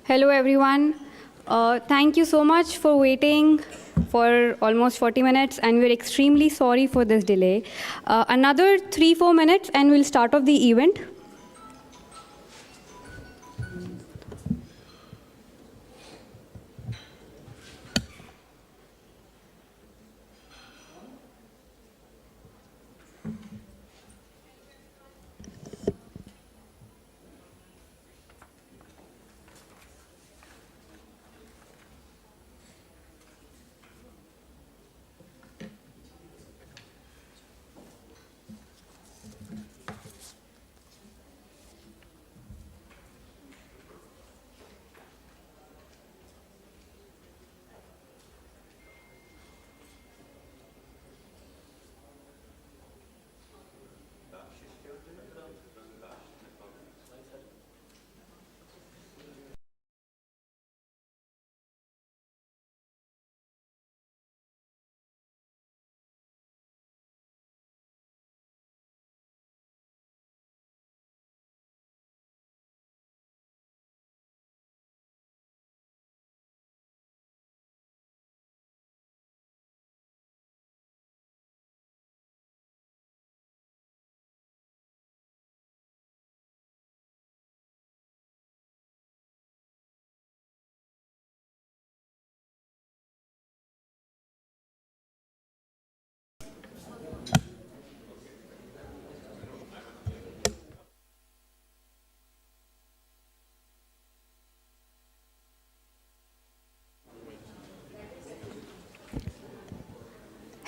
Hello, everyone. Thank you so much for waiting for almost 40 minutes, and we're extremely sorry for this delay. Another 3-4 minutes, and we'll start off the event.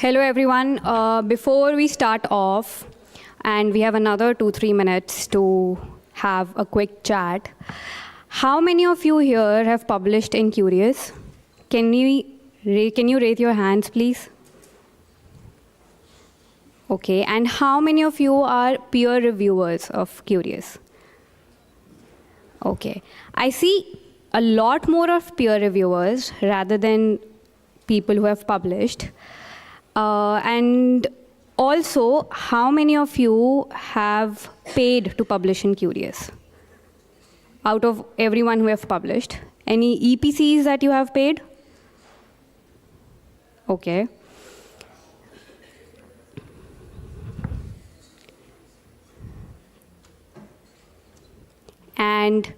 Hello, everyone. Before we start off, and we have another 2-3 minutes to have a quick chat, how many of you here have published in Cureus? Can you raise your hands, please? Okay, and how many of you are peer reviewers of Cureus? Okay, I see a lot more of peer reviewers rather than people who have published. And also, how many of you have paid to publish in Cureus? Out of everyone who have published, any EPCs that you have paid? Okay. And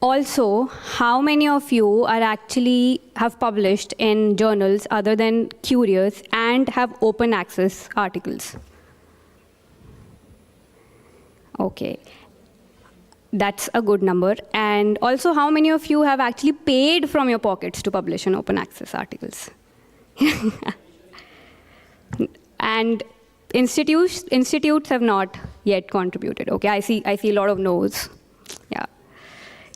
also, how many of you are actually have published in journals other than Cureus and have open access articles? Okay, that's a good number. And also, how many of you have actually paid from your pockets to publish in open access articles? And institutes have not yet contributed. Okay, I see a lot of no's. Yeah.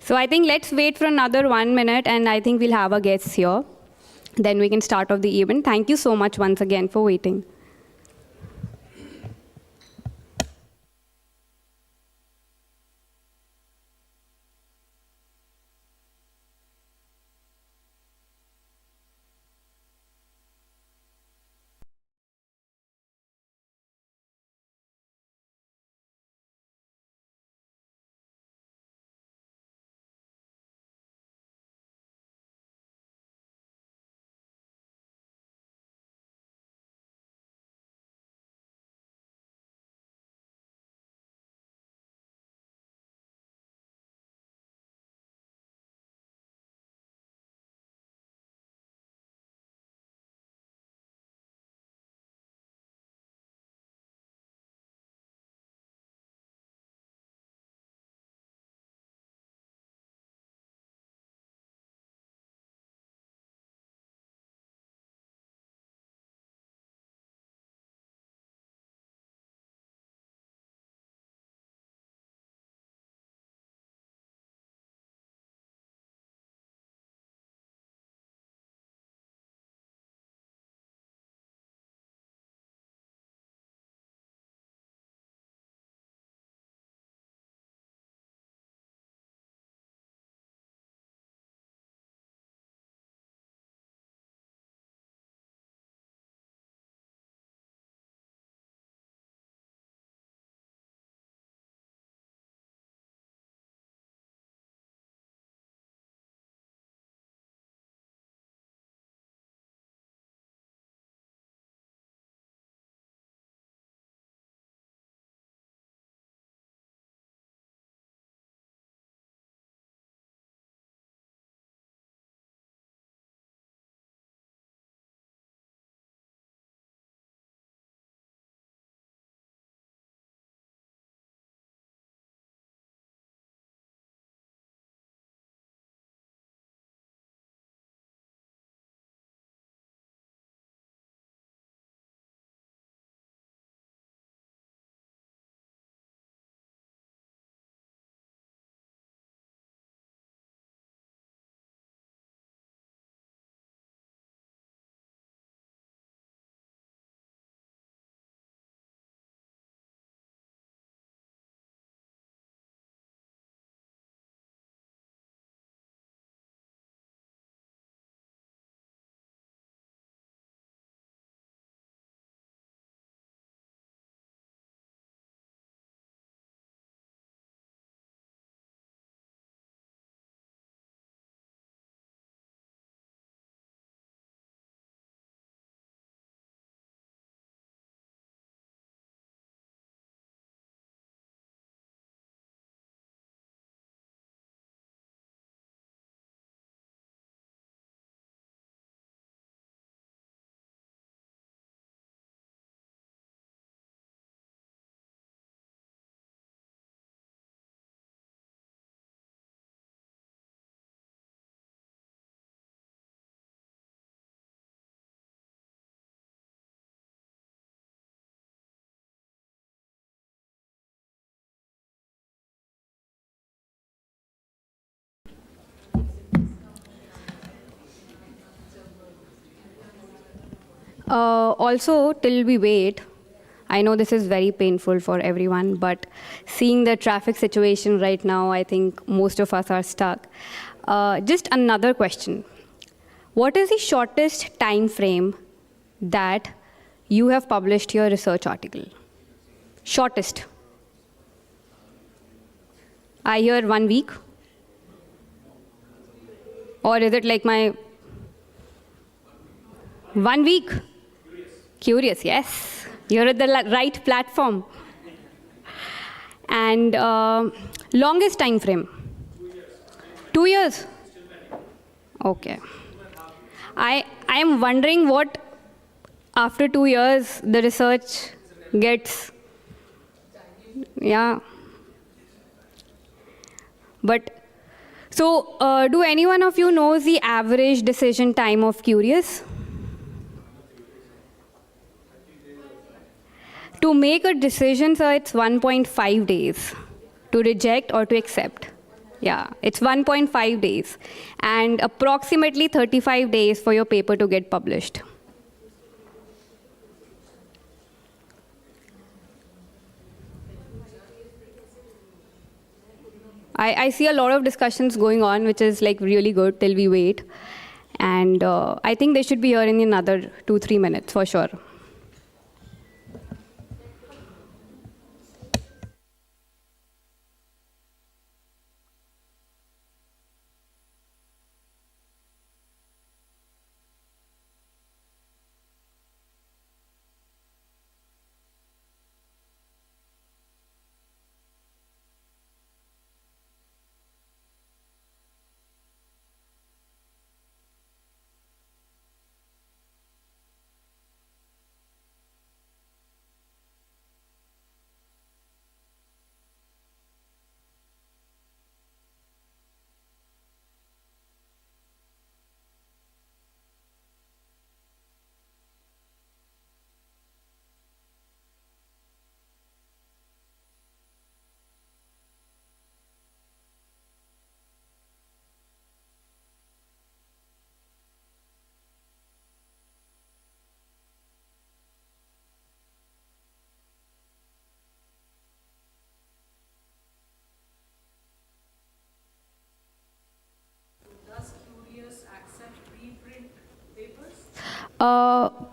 So I think let's wait for another 1 minute, and I think we'll have our guests here. Then we can start off the event. Thank you so much once again for waiting. Also, till we wait, I know this is very painful for everyone, but seeing the traffic situation right now, I think most of us are stuck. Just another question. What is the shortest time frame that you have published your research article? Shortest. I hear 1 week. Or is it like my 1 week? Cureus, yes. You're at the right platform. And longest time frame? 2 years. Okay. I am wondering what, after 2 years, the research gets. Yeah. But, so do any one of you knows the average decision time of Cureus? To make a decision, sir, it's 1.5 days to reject or to accept. Yeah, it's 1.5 days. And approximately 35 days for your paper to get published. I see a lot of discussions going on, which is like really good till we wait. And I think they should be here in another 2-3 minutes for sure.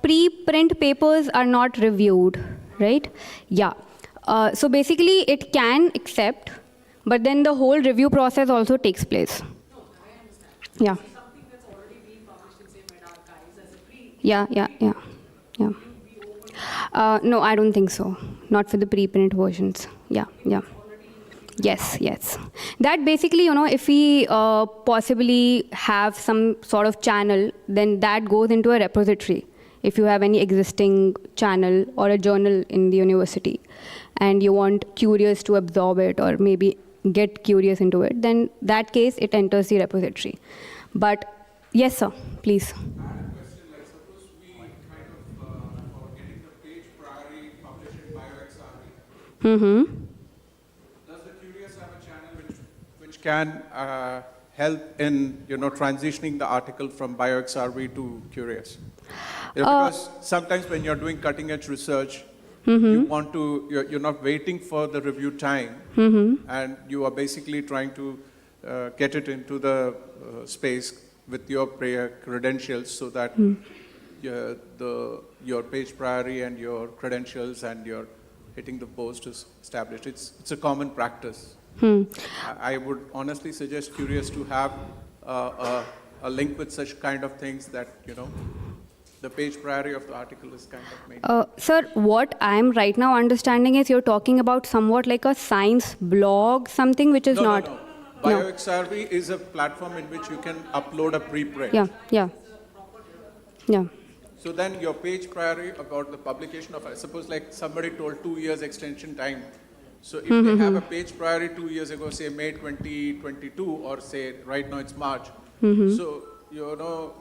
Pre-print papers are not reviewed, right? Yeah. So basically, it can accept, but then the whole review process also takes place. No, I understand. Yeah. So something that's already been published in, say, meta-archives as a pre. Yeah. No, I don't think so. Not for the pre-print versions. Yeah. Yes. That basically, if we possibly have some sort of channel, then that goes into a repository. If you have any existing channel or a journal in the university, and you want Cureus to absorb it or maybe get Cureus into it, then that case, it enters the repository. But yes, sir, please. I had a question, like suppose we kind of, for getting the page priority published in BioXRV. Mm-hmm. Which can help in transitioning the article from BioXRV to Cureus? Because sometimes when you're doing cutting edge research, you want to, you're not waiting for the review time, and you are basically trying to get it into the space with your prior credentials so that your page priority and your credentials and your hitting the post is established. It's a common practice. I would honestly suggest Cureus to have a link with such kind of things that, the page priority of the article is kind of made. Sir, what I'm right now understanding is you're talking about somewhat like a science blog, something which is not. No. BioXRV is a platform in which you can upload a preprint. Yeah. So then your page priority about the publication of, I suppose like somebody told 2 years extension time. So if they have a page priority 2 years ago, say May 2022, or say right now it's March. So,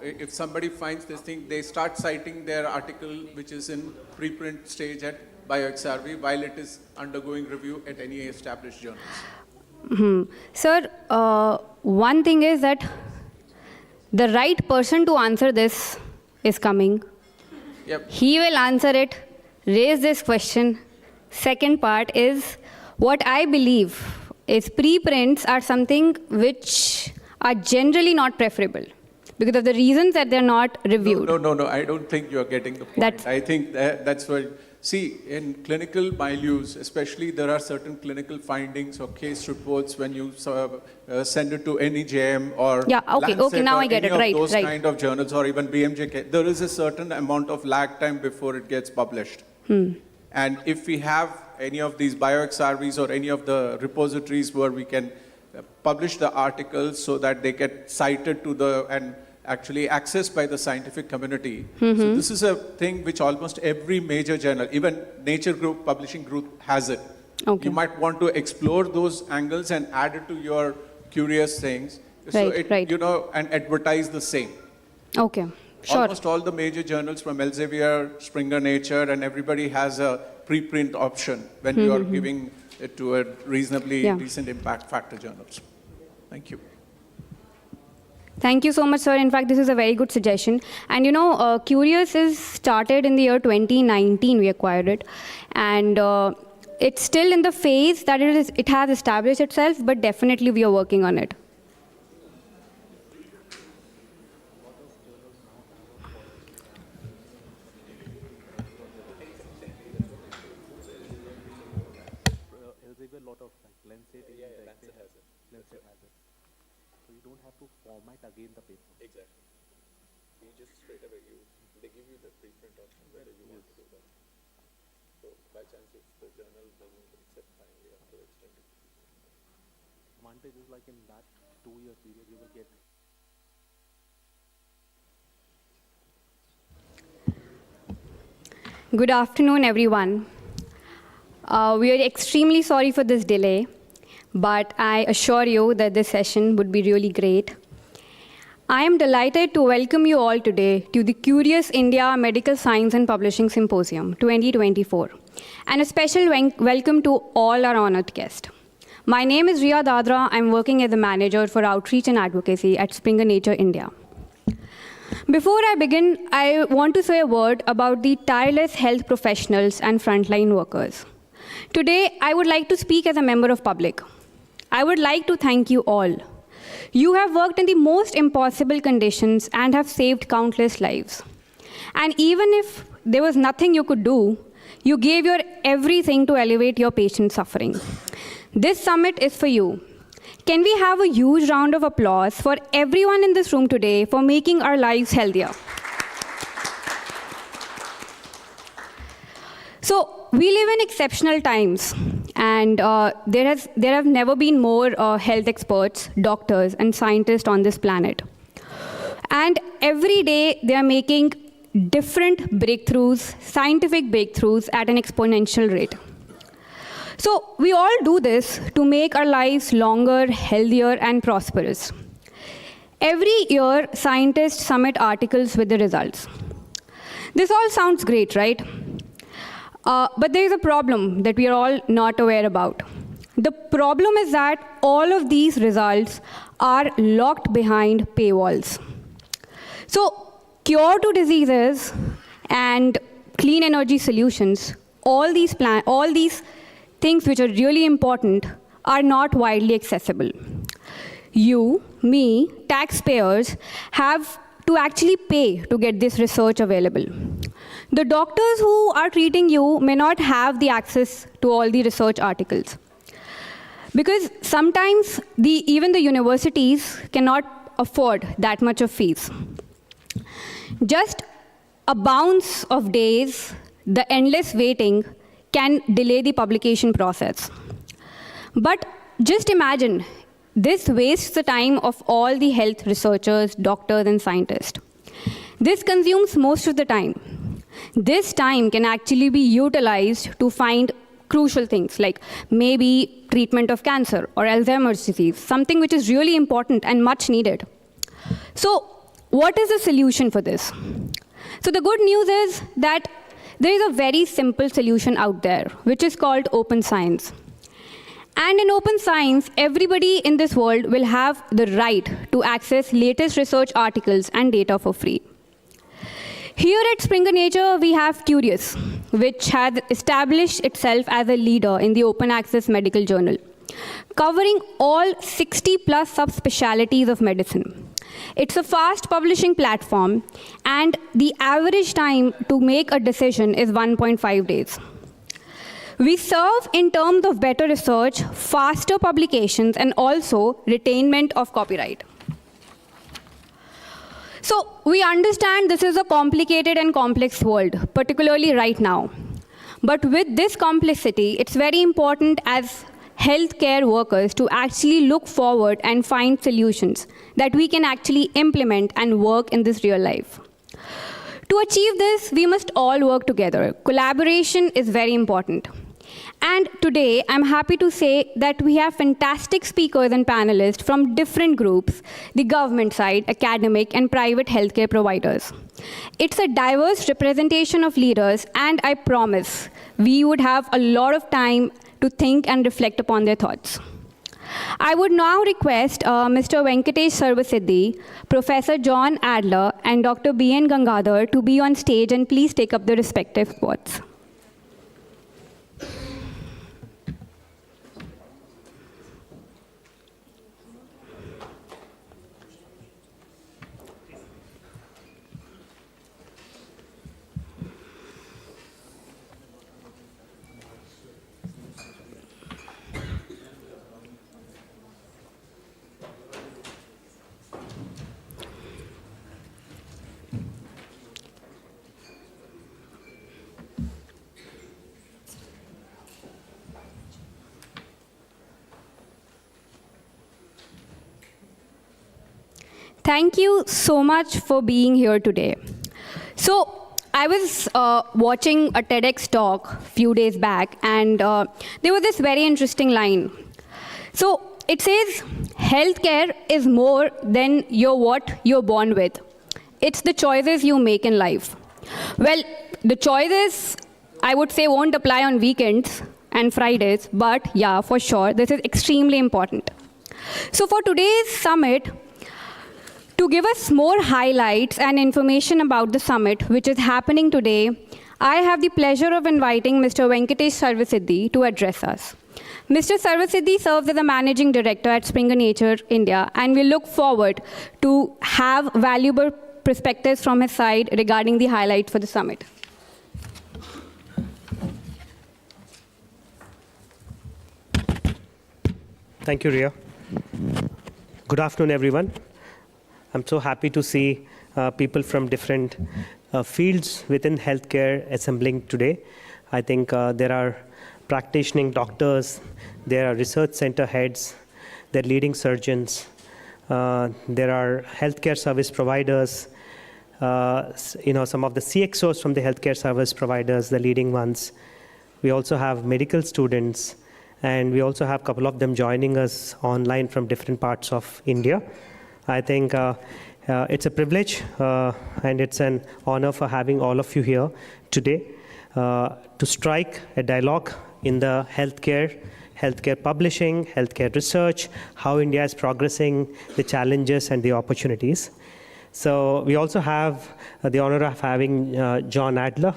if somebody finds this thing, they start citing their article, which is in preprint stage at BioXRV, while it is undergoing review at any established journals. Sir, one thing is that the right person to answer this is coming. Yep. He will answer it, raise this question. Second part is what I believe is preprints are something which are generally not preferable because of the reasons that they're not reviewed. No. I don't think you're getting the point. I think that's what. See, in clinical milieux, especially, there are certain clinical findings or case reports when you send it to NEJM or Lancet now or I get any it. Right, of those right. kind of journals or even BMJ. There is a certain amount of lag time before it gets published. And if we have any of these bioXRVs or any of the repositories where we can publish the articles so that they get cited to and actually accessed by the scientific community. So this is a thing which almost every major journal, even Nature Group, publishing group has it. Okay. You might want to explore those angles and add it to your Cureus things. Right. And advertise the same. Okay, sure. Almost all the major journals from Elsevier, Springer Nature, and everybody has a preprint option when you are giving it to a reasonably decent impact factor journals. Thank you. Thank you so much, sir. In fact, this is a very good suggestion. And Cureus is started in the year 2019, we acquired it. And it's still in the phase that it has established itself, but definitely we are working on it. Elsevier, lot of Lancet, Lancet has it. Lancet has it. So you don't have to format again the paper. Exactly. You just straight away, they give you the preprint option whether you want to do that. So by chance, if the journal doesn't accept, fine, we have to extend it. Advantage is like in that 2-year period, you will get. Good afternoon, everyone. We are extremely sorry for this delay, but I assure you that this session would be really great. I am delighted to welcome you all today to the Cureus India Medical Science and Publishing Symposium 2024, and a special welcome to all our honored guests. My name is Riya Dadra. I'm working as the manager for outreach and advocacy at Springer Nature India. Before I begin, I want to say a word about the tireless health professionals and frontline workers. Today, I would like to speak as a member of public. I would like to thank you all. You have worked in the most impossible conditions and have saved countless lives. And even if there was nothing you could do, you gave your everything to elevate your patient's suffering. This summit is for you. Can we have a huge round of applause for everyone in this room today for making our lives healthier? So we live in exceptional times, and there have never been more health experts, doctors, and scientists on this planet. And every day they are making different breakthroughs, scientific breakthroughs at an exponential rate. So we all do this to make our lives longer, healthier, and prosperous. Every year, scientists submit articles with the results. This all sounds great, right? But there is a problem that we are all not aware about. The problem is that all of these results are locked behind paywalls. So cure to diseases and clean energy solutions, all these things which are really important are not widely accessible. You, me, taxpayers have to actually pay to get this research available. The doctors who are treating you may not have the access to all the research articles. Because sometimes even the universities cannot afford that much of fees. Just a bounce of days, the endless waiting can delay the publication process. But just imagine, this wastes the time of all the health researchers, doctors, and scientists. This consumes most of the time. This time can actually be utilized to find crucial things like maybe treatment of cancer or Alzheimer's disease, something which is really important and much needed. So what is the solution for this? So the good news is that there is a very simple solution out there, which is called open science. And in open science, everybody in this world will have the right to access latest research articles and data for free. Here at Springer Nature, we have Cureus, which has established itself as a leader in the open access medical journal, covering all 60 plus subspecialties of medicine. It's a fast publishing platform, and the average time to make a decision is 1.5 days. We serve in terms of better research, faster publications, and also retainment of copyright. So we understand this is a complicated and complex world, particularly right now. But with this complexity, it's very important as healthcare workers to actually look forward and find solutions that we can actually implement and work in this real life. To achieve this, we must all work together. Collaboration is very important. And today, I'm happy to say that we have fantastic speakers and panelists from different groups, the government side, academic, and private healthcare providers. It's a diverse representation of leaders, and I promise we would have a lot of time to think and reflect upon their thoughts. I would now request Mr. Venkatesh Sarvasiddhi, Professor John Adler, and Dr. B.N. Gangadhar to be on stage and please take up their respective spots. Thank you so much for being here today. So I was watching a TEDx talk a few days back, and there was this very interesting line. So it says, healthcare is more than what you're born with. It's the choices you make in life. Well, the choices, I would say, won't apply on weekends and Fridays, but yeah, for sure, this is extremely important. So for today's summit, to give us more highlights and information about the summit, which is happening today, I have the pleasure of inviting Mr. Venkatesh Sarvasiddhi to address us. Mr. Sarvasiddhi serves as a managing director at Springer Nature, India, and we look forward to have valuable perspectives from his side regarding the highlights for the summit. Thank you, Ria. Good afternoon, everyone. I'm so happy to see people from different fields within healthcare assembling today. I think there are practicing doctors, there are research center heads, there are leading surgeons, there are healthcare service providers, some of the CXOs from the healthcare service providers, the leading ones. We also have medical students, and we also have a couple of them joining us online from different parts of India. I think it's a privilege and it's an honor for having all of you here today to strike a dialogue in the healthcare publishing, healthcare research, how India is progressing, the challenges and the opportunities. So we also have the honor of having John Adler.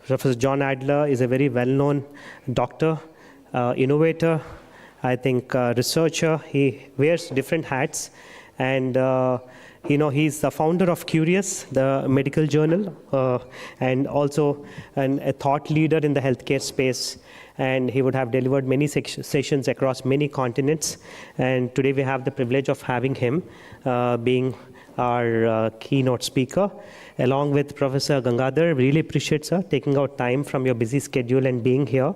Professor John Adler is a very well-known doctor, innovator, I think researcher. He wears different hats. And he's the founder of Cureus, the medical journal, and also a thought leader in the healthcare space. And he would have delivered many sessions across many continents. And today we have the privilege of having him being our keynote speaker, along with Professor Gangadhar. Really appreciate, sir, taking out time from your busy schedule and being here.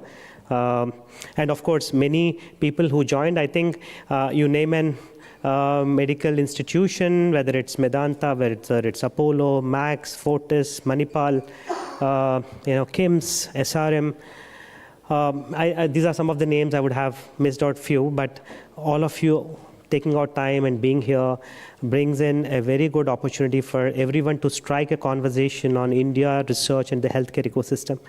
And of course, many people who joined, I think you name an medical institution, whether it's Medanta, whether it's Apollo, Max, Fortis, Manipal, KIMS, SRM. These are some of the names. I would have missed out few, but all of you taking out time and being here brings in a very good opportunity for everyone to strike a conversation on India, research, and the healthcare ecosystem.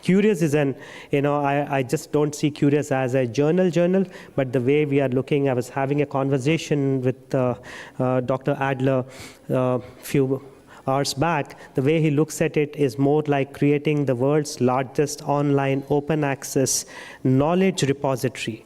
Cureus is I just don't see Cureus as a journal, but the way we are looking, I was having a conversation with Dr. Adler a few hours back, the way he looks at it is more like creating the world's largest online open access knowledge repository.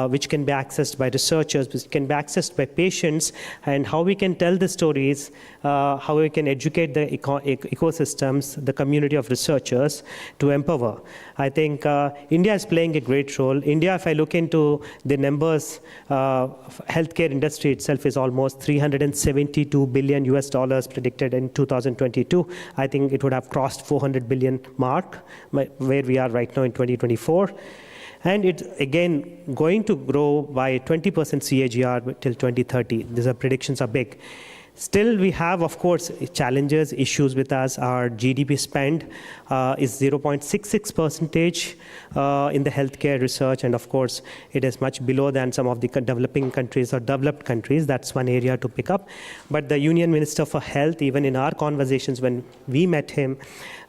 Which can be accessed by researchers, which can be accessed by patients, and how we can tell the stories, how we can educate the ecosystems, the community of researchers to empower. I think India is playing a great role. India, if I look into the numbers, healthcare industry itself is almost $372 billion US predicted in 2022. I think it would have crossed 400 billion mark, where we are right now in 2024. And it's, again, going to grow by 20% CAGR till 2030. These predictions are big. Still, we have, of course, challenges, issues with us. Our GDP spend is 0.66% in the healthcare research, and of course, it is much below than some of the developing countries or developed countries. That's one area to pick up. But the Union Minister for Health, even in our conversations when we met him,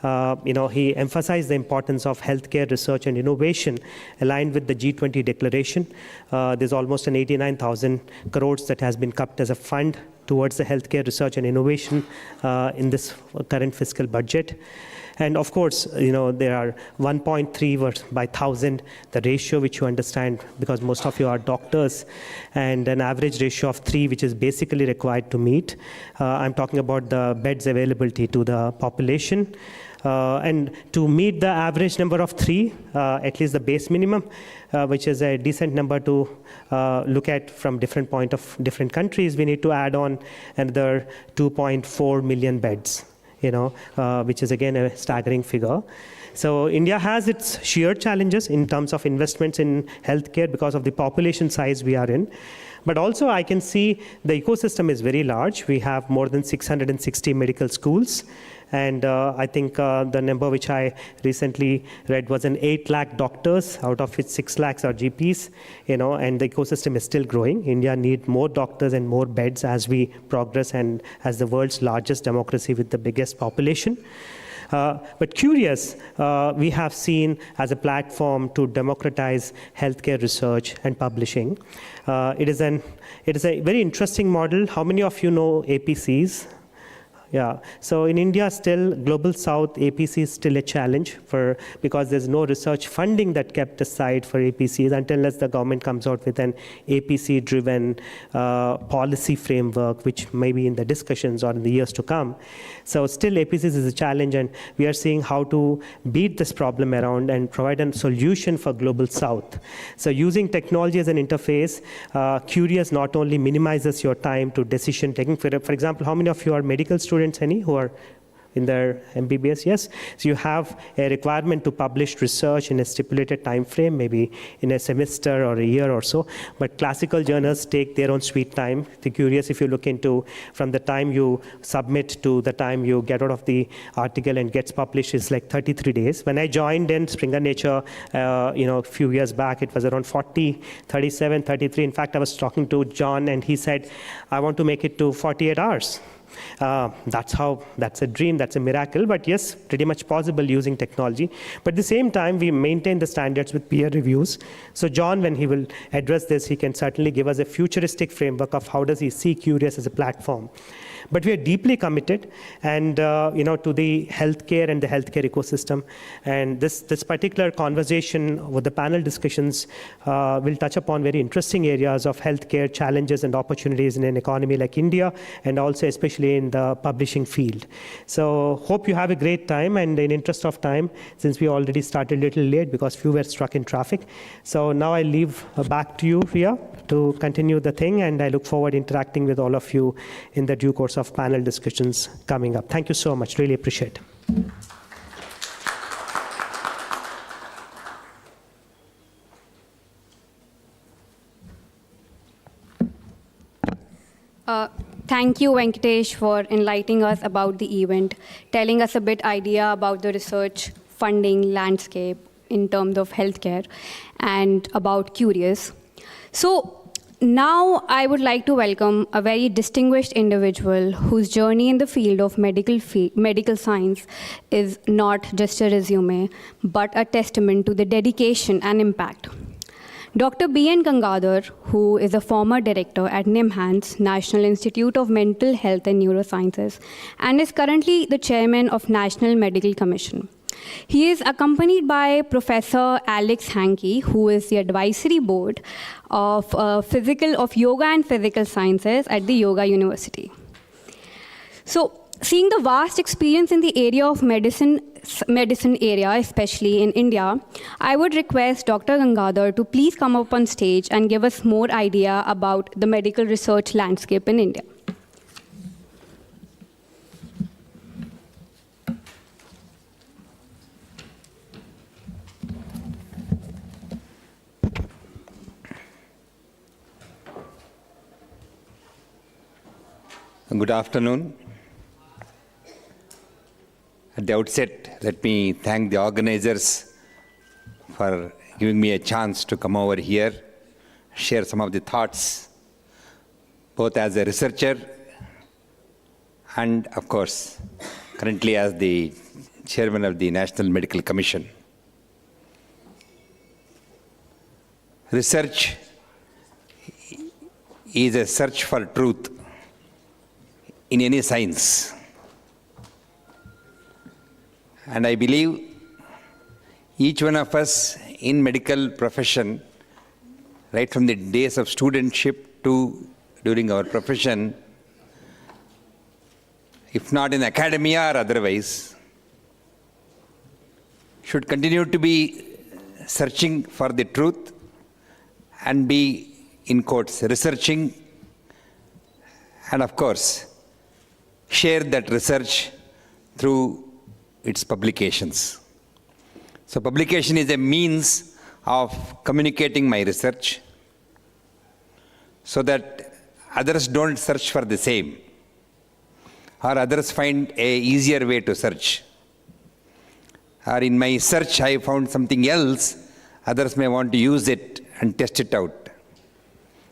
he emphasized the importance of healthcare research and innovation aligned with the G20 declaration. There's almost an 89,000 crores that has been kept as a fund towards the healthcare research and innovation in this current fiscal budget. And of course, there are 1.3 by 1,000, the ratio which you understand, because most of you are doctors, and an average ratio of 3, which is basically required to meet. I'm talking about the beds availability to the population. And to meet the average number of 3, at least the base minimum, which is a decent number to look at from different point of different countries, we need to add on another 2.4 million beds, which is again a staggering figure. So India has its sheer challenges in terms of investments in healthcare because of the population size we are in. But also I can see the ecosystem is very large. We have more than 660 medical schools. And I think the number which I recently read was 8 lakh doctors, out of which 6 lakhs are GPs, and the ecosystem is still growing. India needs more doctors and more beds as we progress and as the world's largest democracy with the biggest population. But Cureus, we have seen as a platform to democratize healthcare research and publishing. It is a very interesting model. How many of you know APCs? Yeah, so in India still, Global South, APC is still a challenge because there's no research funding that kept aside for APCs unless the government comes out with an APC-driven policy framework, which may be in the discussions or in the years to come. So still APCs is a challenge, and we are seeing how to beat this problem around and provide a solution for Global South. So using technology as an interface, Cureus not only minimizes your time to decision taking. For example, how many of you are medical students? Any who are in their MBBS? Yes. So you have a requirement to publish research in a stipulated time frame, maybe in a semester or a year or so. But classical journals take their own sweet time. The Cureus, if you look into from the time you submit to the time you get out of the article and gets published, is like 33 days. When I joined in Springer Nature, a few years back, it was around 40, 37, 33. In fact, I was talking to John, and he said, I want to make it to 48 hours. That's a dream, that's a miracle, but yes, pretty much possible using technology. But at the same time, we maintain the standards with peer reviews. So John, when he will address this, he can certainly give us a futuristic framework of how does he see Cureus as a platform. But we are deeply committed, and to the healthcare and the healthcare ecosystem. And this particular conversation with the panel discussions will touch upon very interesting areas of healthcare challenges and opportunities in an economy like India, and also especially in the publishing field. So hope you have a great time. And in interest of time, since we already started a little late because few were stuck in traffic, so now I leave back to you, Ria, to continue the thing. And I look forward to interacting with all of you in the due course of panel discussions coming up. Thank you so much. Really appreciate it. Thank you, Venkatesh, for enlightening us about the event, telling us a bit idea about the research funding landscape in terms of healthcare and about Cureus. So now I would like to welcome a very distinguished individual whose journey in the field of medical science is not just a resume, but a testament to the dedication and impact. Dr. B.N. Gangadhar, who is a former director at NIMHANS, National Institute of Mental Health and Neurosciences, and is currently the chairman of National Medical Commission. He is accompanied by Professor Alex Hankey, who is the advisory board of Yoga and Physical Sciences at the Yoga University. So, seeing the vast experience in the area of medicine area, especially in India, I would request Dr. Gangadhar to please come up on stage and give us more idea about the medical research landscape in India. Good afternoon. At the outset, let me thank the organizers for giving me a chance to come over here, share some of the thoughts, both as a researcher and, of course, currently as the chairman of the National Medical Commission. Research is a search for truth in any science. And I believe each one of us in medical profession, right from the days of studentship to during our profession, if not in academia or otherwise, should continue to be searching for the truth and be, in quotes, researching, and of course, share that research through its publications. So publication is a means of communicating my research so that others don't search for the same, or others find a easier way to search. Or in my search I found something else, others may want to use it and test it out.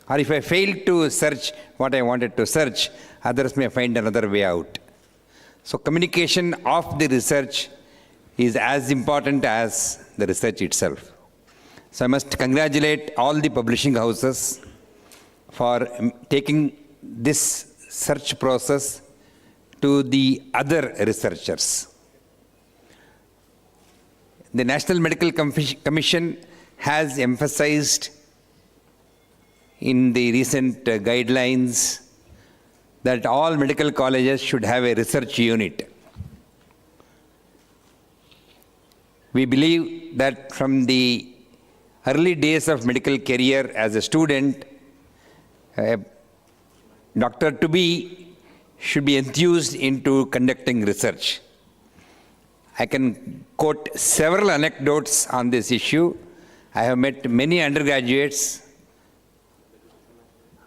Or if I failed to search what I wanted to search, others may find another way out. So communication of the research is as important as the research itself. So I must congratulate all the publishing houses for taking this search process to the other researchers. The National Medical Commission has emphasized in the recent guidelines that all medical colleges should have a research unit. We believe that from the early days of medical career as a student, a doctor to be should be enthused into conducting research. I can quote several anecdotes on this issue. I have met many undergraduates.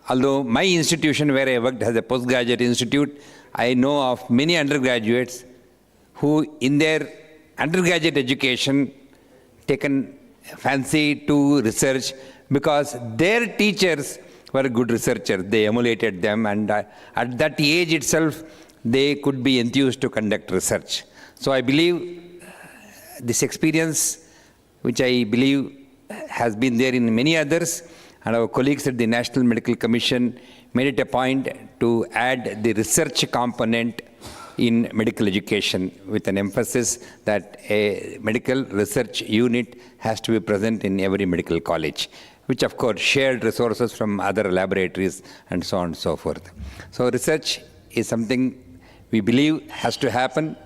Although my institution where I worked as a postgraduate institute, I know of many undergraduates who in their undergraduate education taken fancy to research because their teachers were good researchers. They emulated them, and at that age itself, they could be enthused to conduct research. So I believe this experience, which I believe has been there in many others, and our colleagues at the National Medical Commission made it a point to add the research component in medical education with an emphasis that a medical research unit has to be present in every medical college, which of course shared resources from other laboratories and so on and so forth. So research is something we believe has to happen,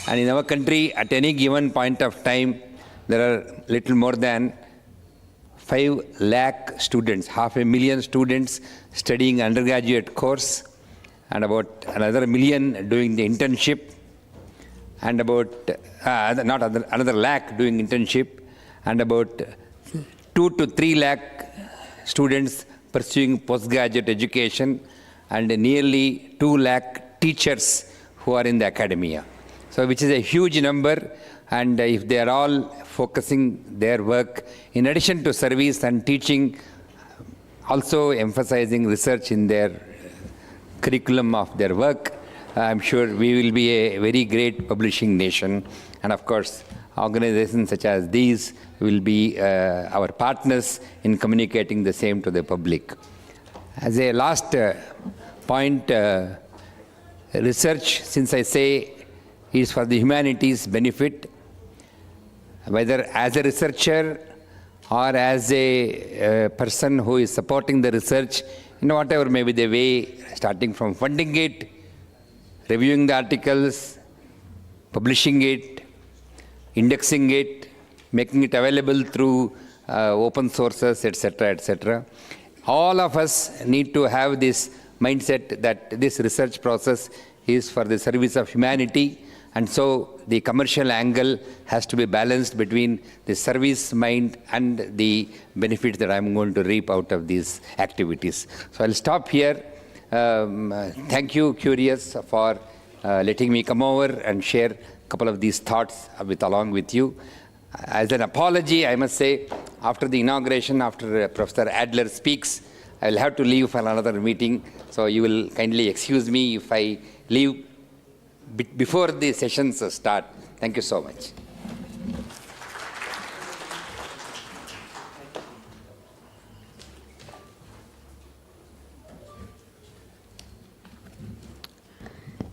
and in our country at any given point of time there are little more than 5 lakh students, 500,000 students studying undergraduate course, and about another million doing the internship, and about another lakh doing internship, and about 2 to 3 lakh students pursuing postgraduate education, and nearly 2 lakh teachers who are in the academia. So which is a huge number, and if they are all focusing their work, in addition to service and teaching, also emphasizing research in their curriculum of their work, I'm sure we will be a very great publishing nation. And of course, organizations such as these will be our partners in communicating the same to the public. As a last point, research, since I say is for the humanities' benefit, whether as a researcher or as a person who is supporting the research, whatever may be the way, starting from funding it, reviewing the articles, publishing it, indexing it, making it available through open sources, etc., etc. All of us need to have this mindset that this research process is for the service of humanity, and so the commercial angle has to be balanced between the service mind and the benefits that I'm going to reap out of these activities. So I'll stop here. Thank you, Cureus, for letting me come over and share a couple of these thoughts along with you. As an apology, I must say, after the inauguration, after Professor Adler speaks, I will have to leave for another meeting. So you will kindly excuse me if I leave before the sessions start. Thank you so much.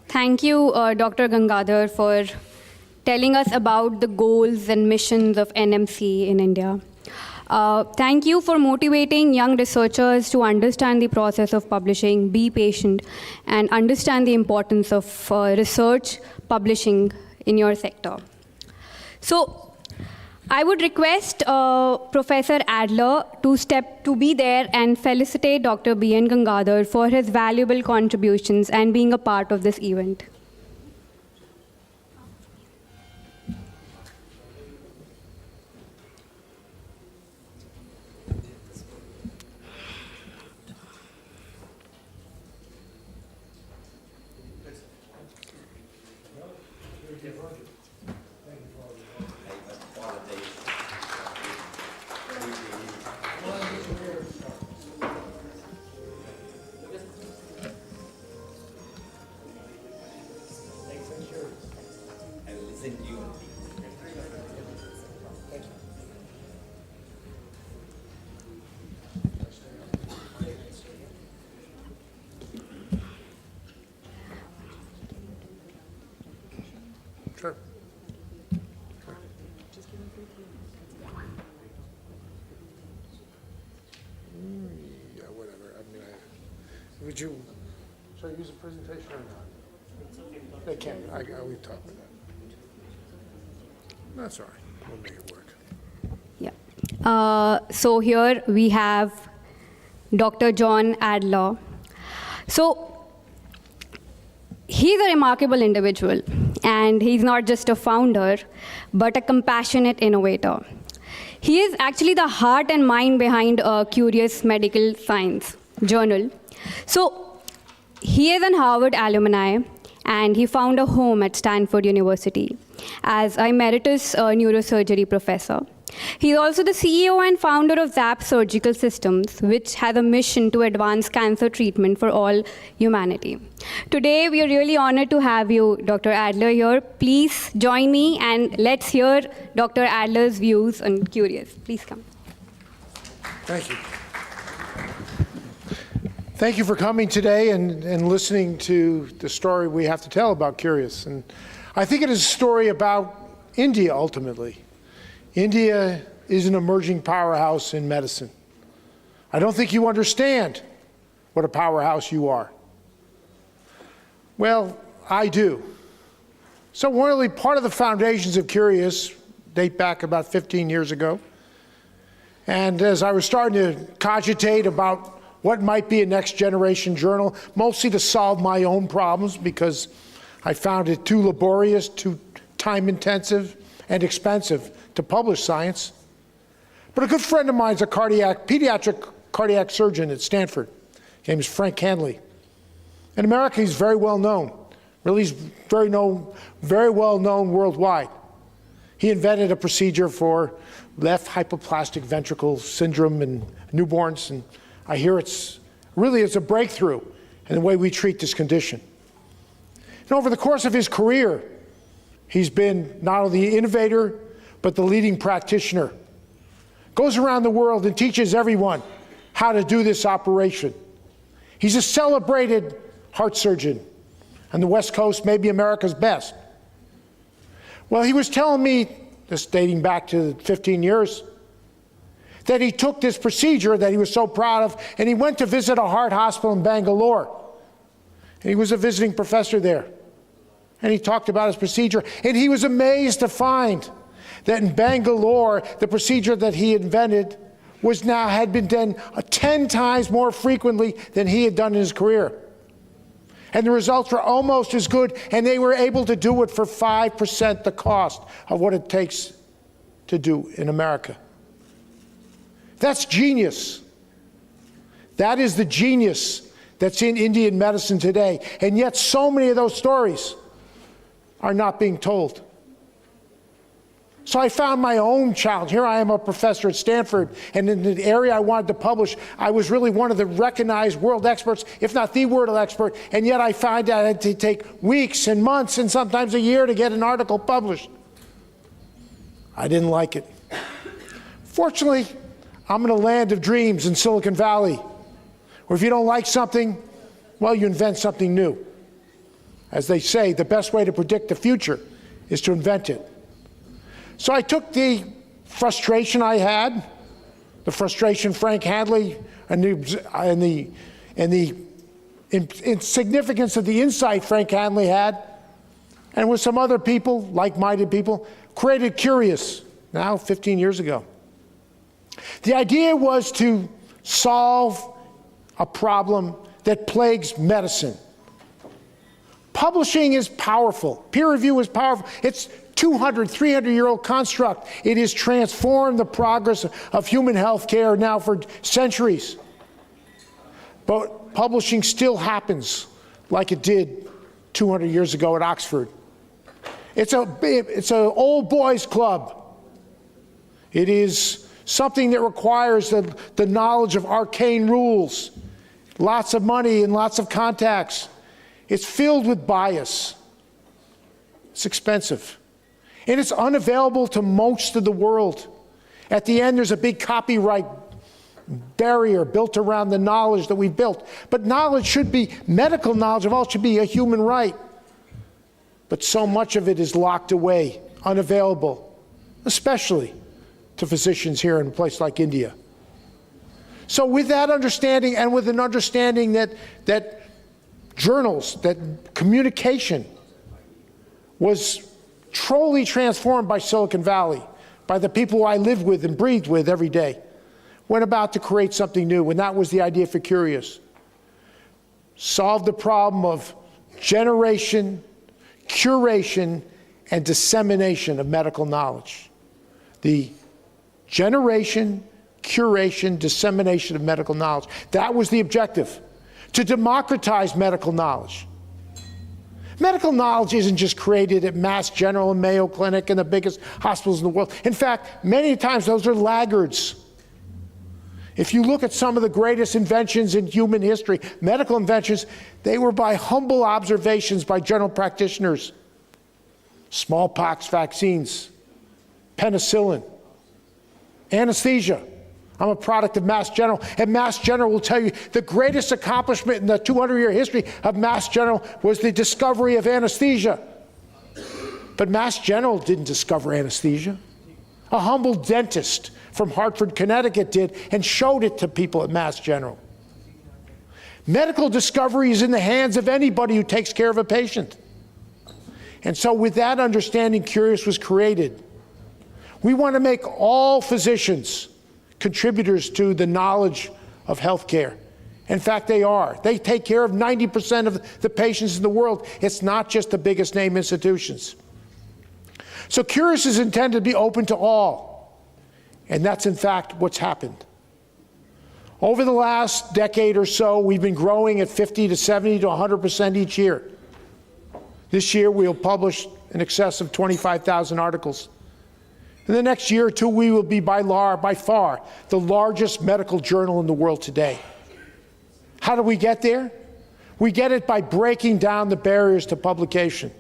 Thank you, Dr. Gangadhar, for telling us about the goals and missions of NMC in India. Thank you for motivating young researchers to understand the process of publishing, be patient, and understand the importance of research publishing in your sector. So I would request Professor Adler to be there and felicitate Dr. B.N. Gangadhar for his valuable contributions and being a part of this event. Sure. Yeah, whatever. I mean, would you, should I use a presentation or not? They can. We talk about that. That's all right. We'll make it work. Yeah. So here we have Dr. John Adler. So he's a remarkable individual, and he's not just a founder, but a compassionate innovator. He is actually the heart and mind behind Cureus Medical Science Journal. So he is an Harvard alumni, and he found a home at Stanford University as emeritus neurosurgery professor. He's also the CEO and founder of ZAP Surgical Systems, which has a mission to advance cancer treatment for all humanity. Today, we are really honored to have you, Dr. Adler, here. Please join me and let's hear Dr. Adler's views on Cureus. Please come. Thank you. Thank you for coming today and listening to the story we have to tell about Cureus. And I think it is a story about India, ultimately. India is an emerging powerhouse in medicine. I don't think you understand what a powerhouse you are. Well, I do. So part of the foundations of Cureus date back about 15 years ago. And as I was starting to cogitate about what might be a next generation journal, mostly to solve my own problems because I found it too laborious, too time intensive and expensive to publish science. But a good friend of mine is a pediatric cardiac surgeon at Stanford. His name is Frank Hanley. In America, he's very well known. Really, he's very well known worldwide. He invented a procedure for left hypoplastic ventricle syndrome in newborns, and I hear it's a breakthrough in the way we treat this condition. And over the course of his career, he's been not only the innovator, but the leading practitioner. Goes around the world and teaches everyone how to do this operation. He's a celebrated heart surgeon on the West Coast, maybe America's best. Well, he was telling me, this dating back to 15 years, that he took this procedure that he was so proud of, and he went to visit a heart hospital in Bangalore. And he was a visiting professor there. And he talked about his procedure, and he was amazed to find that in Bangalore, the procedure that he invented had been done 10 times more frequently than he had done in his career. And the results were almost as good, and they were able to do it for 5% the cost of what it takes to do in America. That's genius. That is the genius that's in Indian medicine today. And yet so many of those stories are not being told. So I found my own challenge. Here I am, a professor at Stanford, and in the area I wanted to publish, I was really one of the recognized world experts, if not the world expert, and yet I found that I had to take weeks and months and sometimes a year to get an article published. I didn't like it. Fortunately, I'm in a land of dreams in Silicon Valley, where if you don't like something, well, you invent something new. As they say, the best way to predict the future is to invent it. So I took the frustration I had, the frustration Frank Handley, and the insignificance of the insight Frank Handley had, and with some other people, like-minded people, created Cureus, now 15 years ago. The idea was to solve a problem that plagues medicine. Publishing is powerful. Peer review is powerful. It's 200, 300-year-old construct. It has transformed the progress of human health care now for centuries. But publishing still happens like it did 200 years ago at Oxford. It's an old boys club. It is something that requires the knowledge of arcane rules, lots of money and lots of contacts. It's filled with bias. It's expensive. And it's unavailable to most of the world. At the end, there's a big copyright barrier built around the knowledge that we've built. But knowledge should be, medical knowledge of all should be a human right. But so much of it is locked away, unavailable, especially to physicians here in a place like India. So with that understanding, and with an understanding that journals, that communication was truly transformed by Silicon Valley, by the people who I lived with and breathed with every day, went about to create something new, and that was the idea for Cureus. Solve the problem of generation, curation, and dissemination of medical knowledge. The generation, curation, dissemination of medical knowledge. That was the objective, to democratize medical knowledge. Medical knowledge isn't just created at Mass General and Mayo Clinic and the biggest hospitals in the world. In fact, many times those are laggards. If you look at some of the greatest inventions in human history, medical inventions, they were by humble observations by general practitioners. Smallpox vaccines, penicillin, anesthesia. I'm a product of Mass General, and Mass General will tell you the greatest accomplishment in the 200-year history of Mass General was the discovery of anesthesia. But Mass General didn't discover anesthesia. A humble dentist from Hartford, Connecticut did, and showed it to people at Mass General. Medical discovery is in the hands of anybody who takes care of a patient. And so with that understanding, Cureus was created. We want to make all physicians contributors to the knowledge of healthcare. In fact, they are. They take care of 90% of the patients in the world. It's not just the biggest name institutions. So Cureus is intended to be open to all. And that's in fact what's happened. Over the last decade or so, we've been growing at 50 to 70 to 100% each year. This year, we'll publish in excess of 25,000 articles. In the next year or two, we will be by far the largest medical journal in the world today. How do we get there? We get it by breaking down the barriers to publication,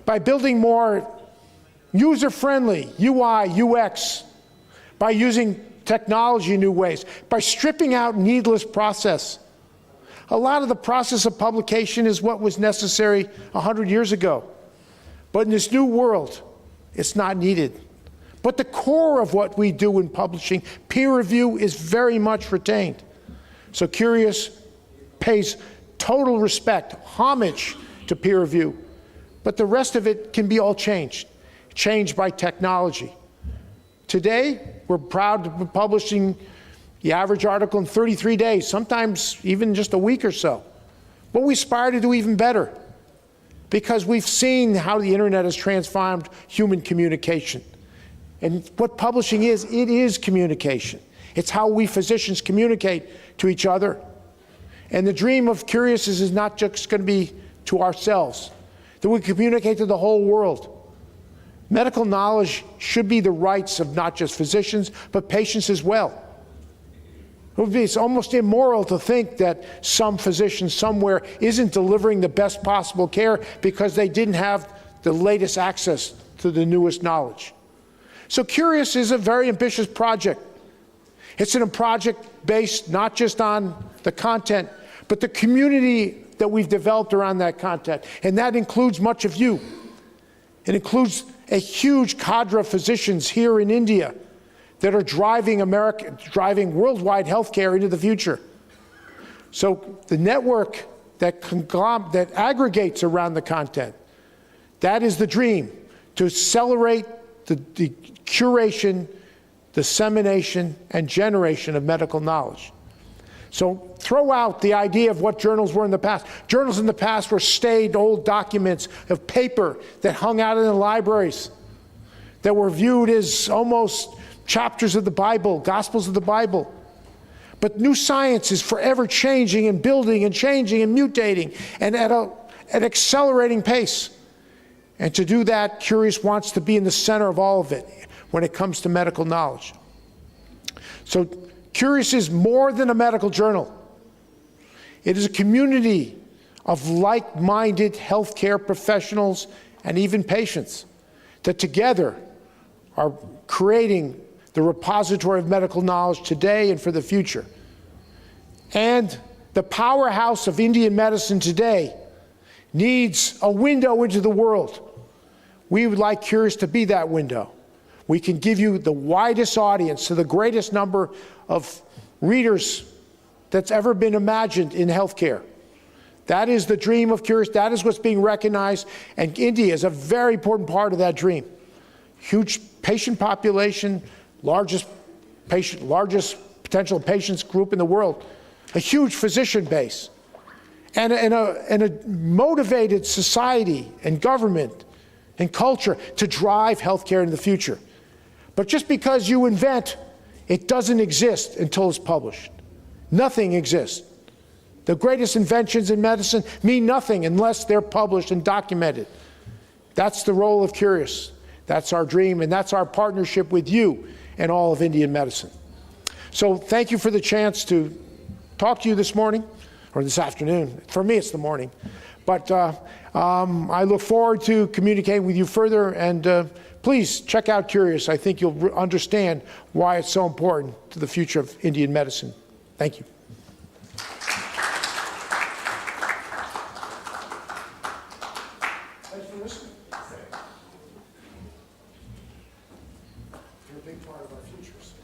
by building more user-friendly, UI, UX, by using technology in new ways, by stripping out needless process. A lot of the process of publication is what was necessary 100 years ago. But in this new world, it's not needed. But the core of what we do in publishing, peer review, is very much retained. So Cureus pays total respect, homage to peer review. But the rest of it can be all changed by technology. Today, we're proud to be publishing the average article in 33 days, sometimes even just a week or so. But we aspire to do even better, because we've seen how the internet has transformed human communication. And what publishing is, it is communication. It's how we physicians communicate to each other. And the dream of Cureus is not just going to be to ourselves, that we communicate to the whole world. Medical knowledge should be the rights of not just physicians, but patients as well. It's almost immoral to think that some physician somewhere isn't delivering the best possible care because they didn't have the latest access to the newest knowledge. So Cureus is a very ambitious project. It's a project based not just on the content, but the community that we've developed around that content. And that includes much of you. It includes a huge cadre of physicians here in India that are driving worldwide healthcare into the future. So the network that aggregates around the content, that is the dream, to accelerate the curation, dissemination, and generation of medical knowledge. So throw out the idea of what journals were in the past. Journals in the past were staid old documents of paper that hung out in the libraries, that were viewed as almost chapters of the Bible, Gospels of the Bible. But new science is forever changing and building and changing and mutating, and at an accelerating pace. And to do that, Cureus wants to be in the center of all of it when it comes to medical knowledge. So Cureus is more than a medical journal. It is a community of like-minded healthcare professionals and even patients that together are creating the repository of medical knowledge today and for the future. And the powerhouse of Indian medicine today needs a window into the world. We would like Cureus to be that window. We can give you the widest audience to the greatest number of readers that's ever been imagined in healthcare. That is the dream of Cureus. That is what's being recognized, and India is a very important part of that dream. Huge patient population, largest potential patients group in the world, a huge physician base, and a motivated society and government and culture to drive healthcare in the future. But just because you invent, it doesn't exist until it's published. Nothing exists. The greatest inventions in medicine mean nothing unless they're published and documented. That's the role of Cureus. That's our dream, and that's our partnership with you and all of Indian medicine. So thank you for the chance to talk to you this morning, or this afternoon. For me, it's the morning. But I look forward to communicating with you further, and please check out Cureus. I think you'll understand why it's so important to the future of Indian medicine. Thank you. Thanks for listening. You're a big part of our futures.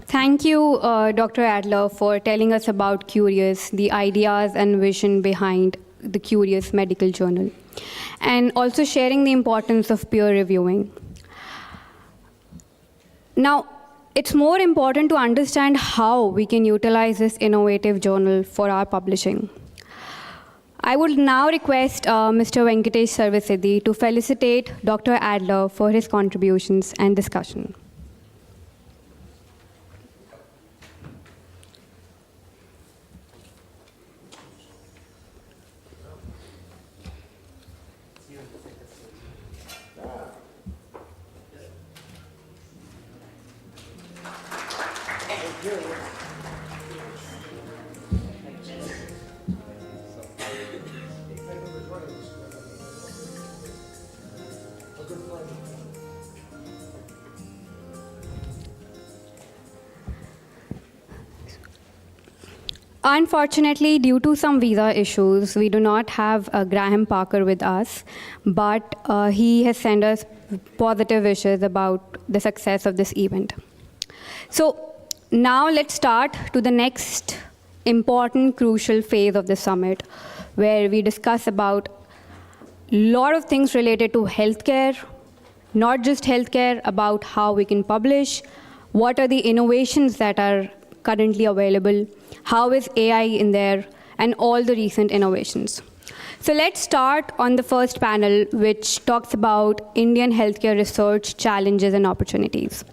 Thank you, Dr. Adler, for telling us about Cureus, the ideas and vision behind the Cureus Medical Journal, and also sharing the importance of peer reviewing. Now, it's more important to understand how we can utilize this innovative journal for our publishing. I would now request Mr. Venkatesh Sarvasiddhi to felicitate Dr. Adler for his contributions and discussion. Unfortunately, due to some visa issues, we do not have Graham Parker with us, but he has sent us positive wishes about the success of this event. So now let's start to the next important, crucial phase of the summit, where we discuss about a lot of things related to healthcare, not just healthcare, about how we can publish, what are the innovations that are currently available, how is AI in there, and all the recent innovations. So let's start on the first panel, which talks about Indian healthcare research challenges and opportunities.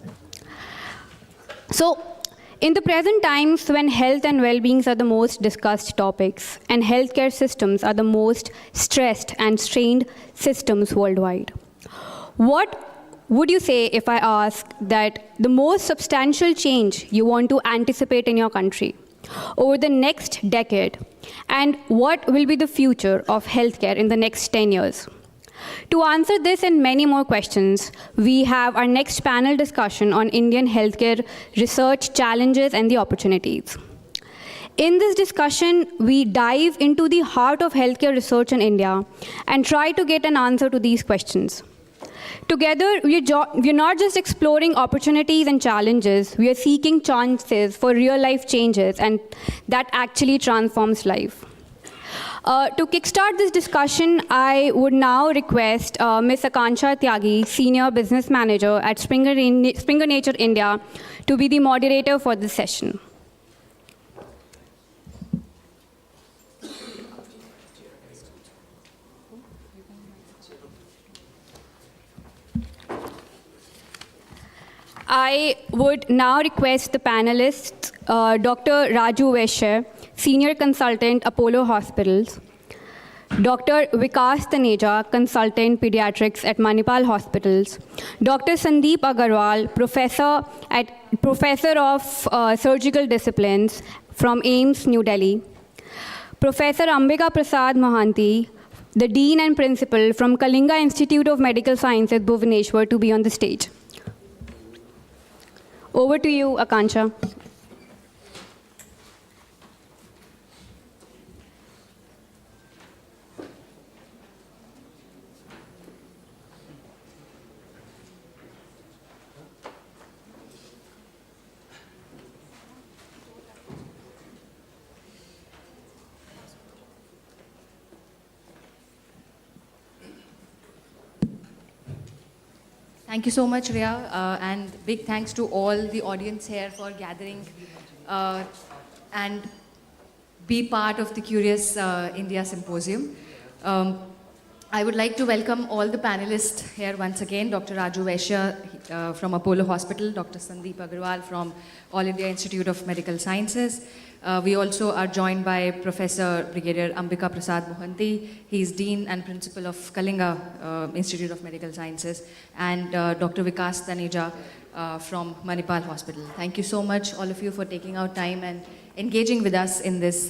So in the present times, when health and well-being are the most discussed topics, and healthcare systems are the most stressed and strained systems worldwide, what would you say if I ask that the most substantial change you want to anticipate in your country over the next decade, and what will be the future of healthcare in the next 10 years? To answer this and many more questions, we have our next panel discussion on Indian healthcare research challenges and the opportunities. In this discussion, we dive into the heart of healthcare research in India and try to get an answer to these questions. Together, we're not just exploring opportunities and challenges, we are seeking chances for real-life changes, and that actually transforms life. To kickstart this discussion, I would now request Ms. Akansha Tyagi, Senior Business Manager at Springer Nature India, to be the moderator for this session. I would now request the panelists, Dr. Raju Vaishya, Senior Consultant, Apollo Hospitals, Dr. Vikas Taneja, Consultant, Pediatrics at Manipal Hospitals, Dr. Sandeep Agarwal, Professor of Surgical Disciplines from AIIMS, New Delhi, Professor Ambika Prasad Mohanty, the Dean and Principal from Kalinga Institute of Medical Sciences, Bhubaneswar, to be on the stage. Over to you, Akansha. Thank you so much, Rhea, and big thanks to all the audience here for gathering and be part of the Cureus India Symposium. I would like to welcome all the panelists here once again, Dr. Raju Vaishya from Apollo Hospital, Dr. Sandeep Agarwal from All India Institute of Medical Sciences. We also are joined by Professor Brigadier Ambika Prasad Mohanty. He is Dean and Principal of Kalinga Institute of Medical Sciences, and Dr. Vikas Taneja from Manipal Hospital. Thank you so much, all of you, for taking out time and engaging with us in this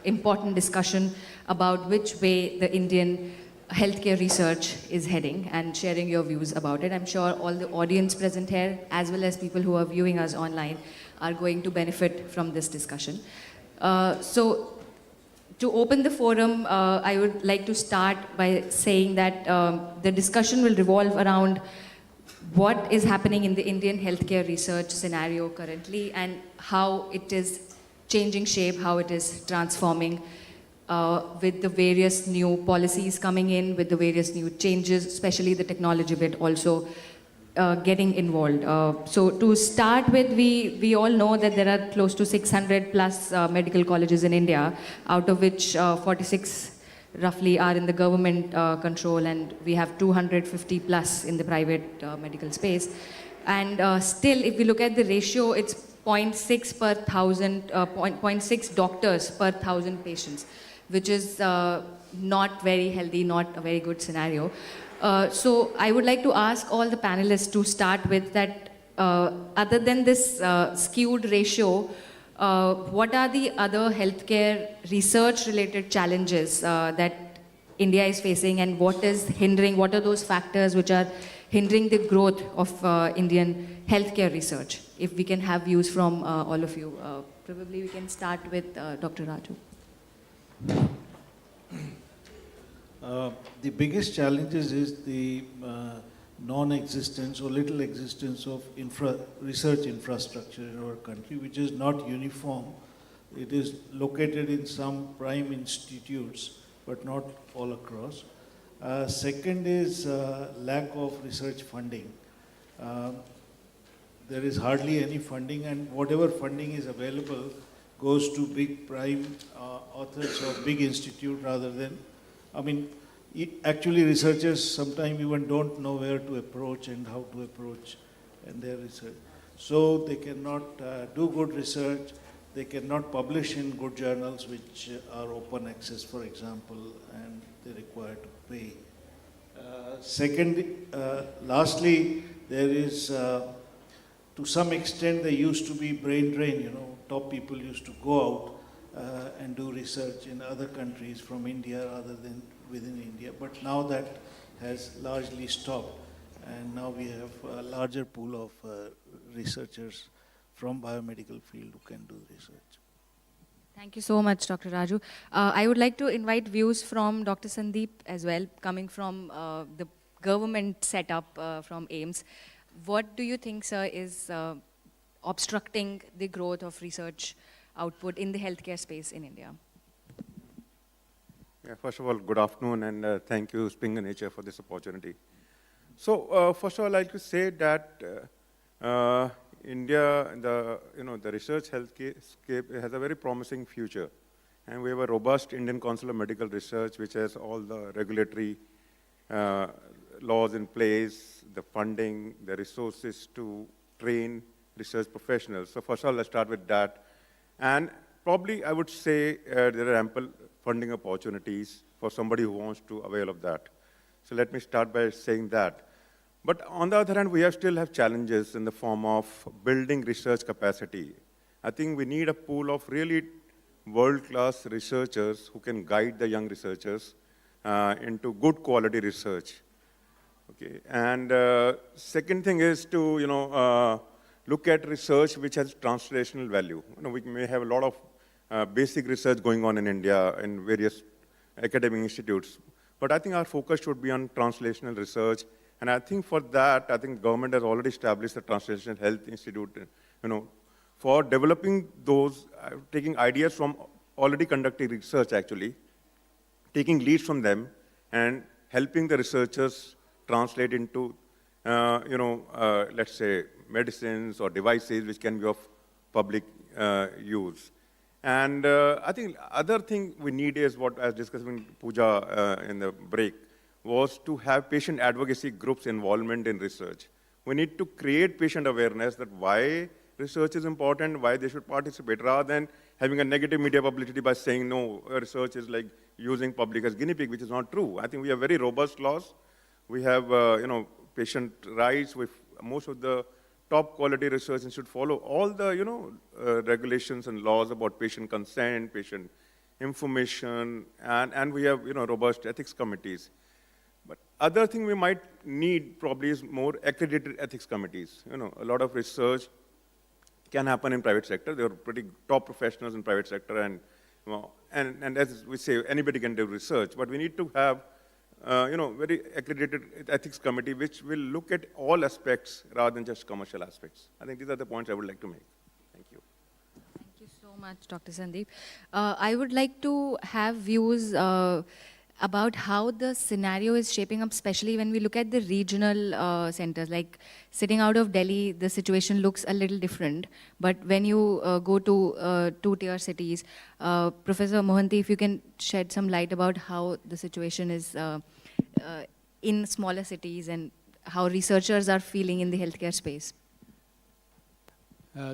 important discussion about which way the Indian healthcare research is heading and sharing your views about it. I'm sure all the audience present here, as well as people who are viewing us online, are going to benefit from this discussion. So to open the forum, I would like to start by saying that the discussion will revolve around what is happening in the Indian healthcare research scenario currently and how it is changing shape, how it is transforming with the various new policies coming in, with the various new changes, especially the technology bit also getting involved. So to start with, we all know that there are close to 600 plus medical colleges in India, out of which 46 roughly are in the government control, and we have 250 plus in the private medical space. And still, if we look at the ratio, it's 0.6 per thousand, 0.6 doctors per thousand patients, which is not very healthy, not a very good scenario. So I would like to ask all the panelists to start with that, other than this skewed ratio, what are the other healthcare research-related challenges that India is facing, and what is hindering, what are those factors which are hindering the growth of Indian healthcare research? If we can have views from all of you, probably we can start with Dr. Raju. The biggest challenges is the non-existence or little existence of research infrastructure in our country, which is not uniform. It is located in some prime institutes, but not all across. Second is lack of research funding. There is hardly any funding, and whatever funding is available goes to big prime authors or big institute rather than, actually researchers sometimes even don't know where to approach and how to approach in their research. So they cannot do good research, they cannot publish in good journals which are open access, for example, and they require to pay. Lastly, there is, to some extent, there used to be brain drain, top people used to go out and do research in other countries from India rather than within India. But now that has largely stopped, and now we have a larger pool of researchers from biomedical field who can do research. Thank you so much, Dr. Raju. I would like to invite views from Dr. Sandeep as well, coming from the government setup from AIIMS. What do you think, sir, is obstructing the growth of research output in the healthcare space in India? Yeah, first of all, good afternoon, and thank you, Springer Nature, for this opportunity. So, first of all, I'd like to say that India, the research healthscape has a very promising future, and we have a robust Indian Council of Medical Research, which has all the regulatory laws in place, the funding, the resources to train research professionals. So, first of all, let's start with that, and probably I would say there are ample funding opportunities for somebody who wants to avail of that. So let me start by saying that. But on the other hand, we still have challenges in the form of building research capacity. I think we need a pool of really world-class researchers who can guide the young researchers into good quality research. Okay. And second thing is to look at research which has translational value. We may have a lot of basic research going on in India in various academic institutes. But I think our focus should be on translational research. And I think for that, I think government has already established the Translational Health Institute, for developing those, taking ideas from already conducting research actually, taking leads from them and helping the researchers translate into, let's say, medicines or devices which can be of public use. And I think other thing we need is what I was discussing with Pooja in the break, was to have patient advocacy groups involvement in research. We need to create patient awareness that why research is important, why they should participate, rather than having a negative media publicity by saying, no, research is like using public as guinea pig, which is not true. I think we have very robust laws. We have, patient rights with most of the top quality research and should follow all the, regulations and laws about patient consent, patient information, and we have, robust ethics committees. But other thing we might need probably is more accredited ethics committees. A lot of research can happen in private sector. There are pretty top professionals in private sector, and as we say, anybody can do research. But we need to have very accredited ethics committee which will look at all aspects rather than just commercial aspects. I think these are the points I would like to make. Thank you. Thank you so much, Dr. Sandeep. I would like to have views about how the scenario is shaping up, especially when we look at the regional centers. Like sitting out of Delhi, the situation looks a little different. But when you go to two-tier cities, Professor Mohanty, if you can shed some light about how the situation is in smaller cities and how researchers are feeling in the healthcare space.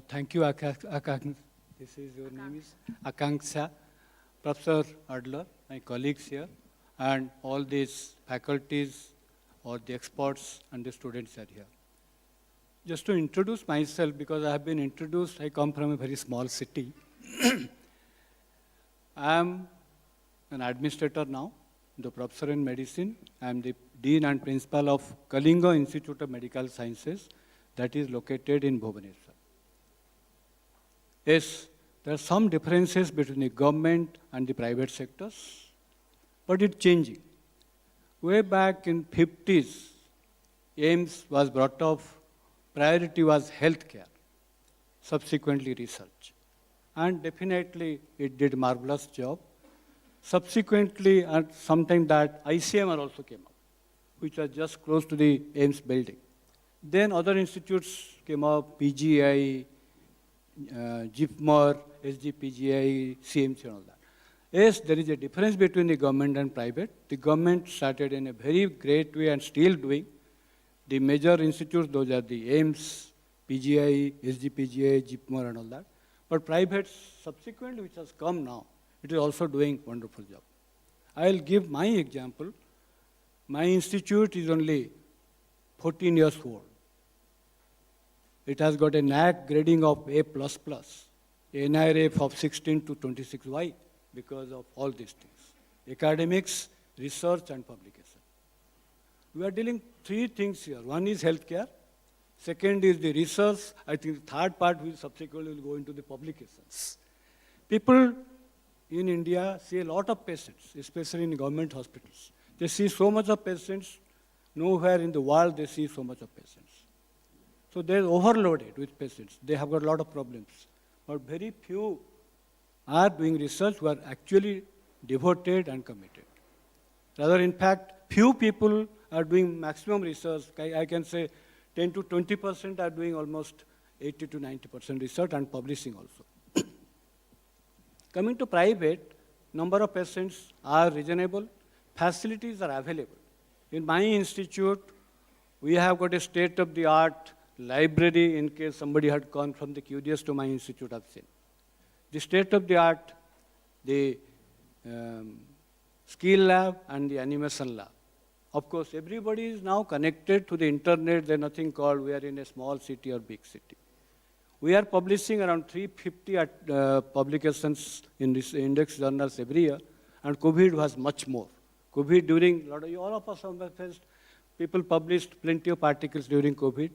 Thank you, Akanksha. This is your name is Akanksha. Professor Adler, my colleagues here, and all these faculties or the experts and the students are here. Just to introduce myself, because I have been introduced, I come from a very small city. I am an administrator now, the professor in medicine. I am the dean and principal of Kalinga Institute of Medical Sciences that is located in Bhubaneswar. Yes, There are some differences between the government and the private sectors, but it's changing. Way back in 50s, AIMS was brought up, priority was healthcare, subsequently research. And definitely it did marvelous job. Subsequently, and sometime that ICMR also came up, which was just close to the AIMS building. Then other institutes came up, PGI, GIPMR, SGPGI, CMC and all that. Yes, there is a difference between the government and private. The government started in a very great way and still doing. The major institutes, those are the AIMS, PGI, SGPGI, GIPMR and all that. But private subsequently, which has come now, it is also doing wonderful job. I'll give my example. My institute is only 14 years old. It has got a NAAC grading of A++, a NIRF of 16 to 26. Why? Because of all these things. Academics, research, and publication. We are dealing three things here. One is healthcare. Second is the research. I think the third part will subsequently go into the publications. People in India see a lot of patients, especially in government hospitals. They see so much of patients. Nowhere in the world they see so much of patients. So they're overloaded with patients. They have got a lot of problems. But very few are doing research who are actually devoted and committed. Rather, in fact, few people are doing maximum research. I can say 10 to 20% are doing almost 80 to 90% research and publishing also. Coming to private, number of patients are reasonable, facilities are available. In my institute, we have got a state-of-the-art library in case somebody had gone from the Cureus to my institute, I've seen. The state-of-the-art, the skill lab and the animation lab. Of course, everybody is now connected to the internet. There's nothing called we are in a small city or big city. We are publishing around 350 publications in this index journals every year, and COVID was much more. COVID during, all of us have faced, people published plenty of articles during COVID,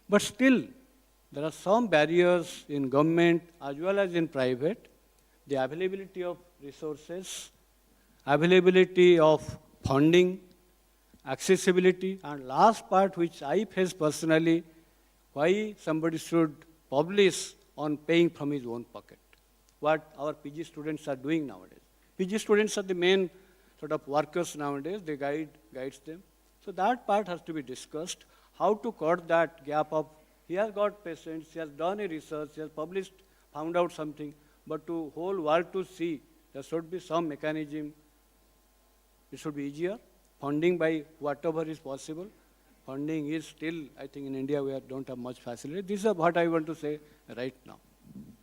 but still, there are some barriers in government as well as in private. The availability of resources, availability of funding, accessibility, and last part which I face personally, why somebody should publish on paying from his own pocket. What our PG students are doing nowadays. PG students are the main sort of workers nowadays, they guides them. So that part has to be discussed, how to cut that gap of, he has got patients, he has done a research, he has published, found out something, but to whole world to see, there should be some mechanism, it should be easier. Funding by whatever is possible. Funding is still, I think in India we don't have much facility. This is what I want to say right now.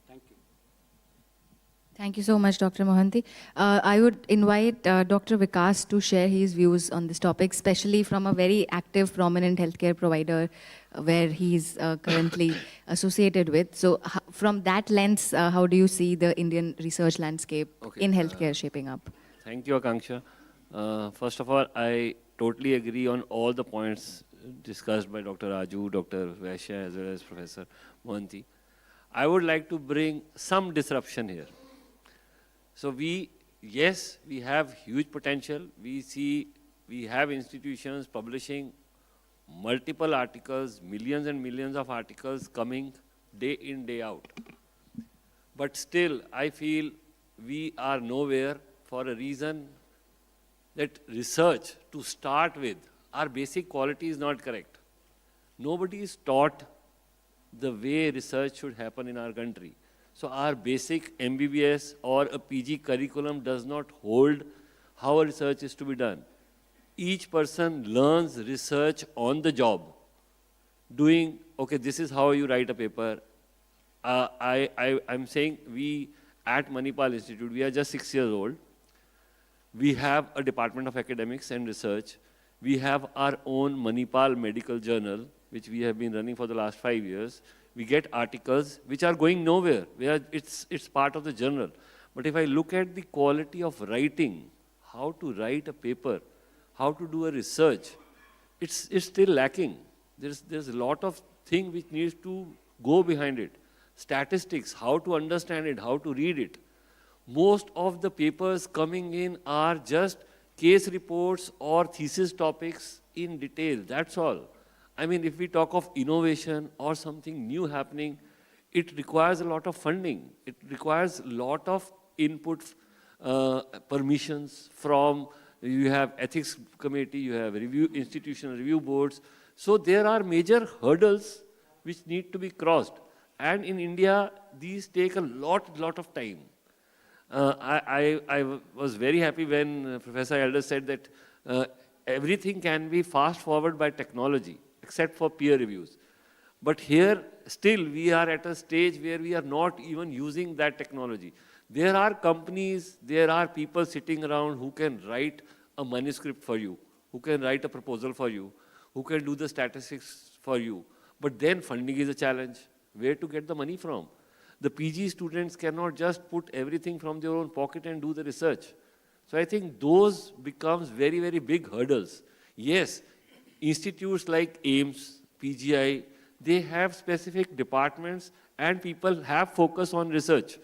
Thank you. Thank you so much, Dr. Mohanty. I would invite Dr. Vikas to share his views on this topic, especially from a very active, prominent healthcare provider where he's currently associated with. So from that lens, how do you see the Indian research landscape in healthcare shaping up? Thank you, Akanksha. First of all, I totally agree on all the points discussed by Dr. Raju, Dr. Vaishya, as well as Professor Mohanty. I would like to bring some disruption here. So yes, we have huge potential. We have institutions publishing multiple articles, millions and millions of articles coming day in, day out. But still, I feel we are nowhere for a reason that research, to start with, our basic quality is not correct. Nobody is taught the way research should happen in our country. So our basic MBBS or a PG curriculum does not hold how a research is to be done. Each person learns research on the job, doing, okay, this is how you write a paper. I'm saying we at Manipal Institute, we are just 6 years old. We have a Department of Academics and Research. We have our own Manipal Medical Journal, which we have been running for the last 5 years. We get articles which are going nowhere. It's part of the journal. But if I look at the quality of writing, how to write a paper, how to do a research, it's still lacking. There's a lot of thing which needs to go behind it. statistics, how to understand it, how to read it. Most of the papers coming in are just case reports or thesis topics in detail, that's all. I mean, if we talk of innovation or something new happening, it requires a lot of funding. It requires a lot of input, permissions from, you have ethics committee, you have institutional review boards. So there are major hurdles which need to be crossed. And in India, these take a lot of time. I was very happy when Professor Elder said that everything can be fast forward by technology, except for peer reviews. But here, still, we are at a stage where we are not even using that technology. There are companies, there are people sitting around who can write a manuscript for you, who can write a proposal for you, who can do the statistics for you. But then funding is a challenge. Where to get the money from? The PG students cannot just put everything from their own pocket and do the research. So I think those becomes very, very big hurdles. Yes, institutes like AIMS, PGI, they have specific departments and people have focus on research.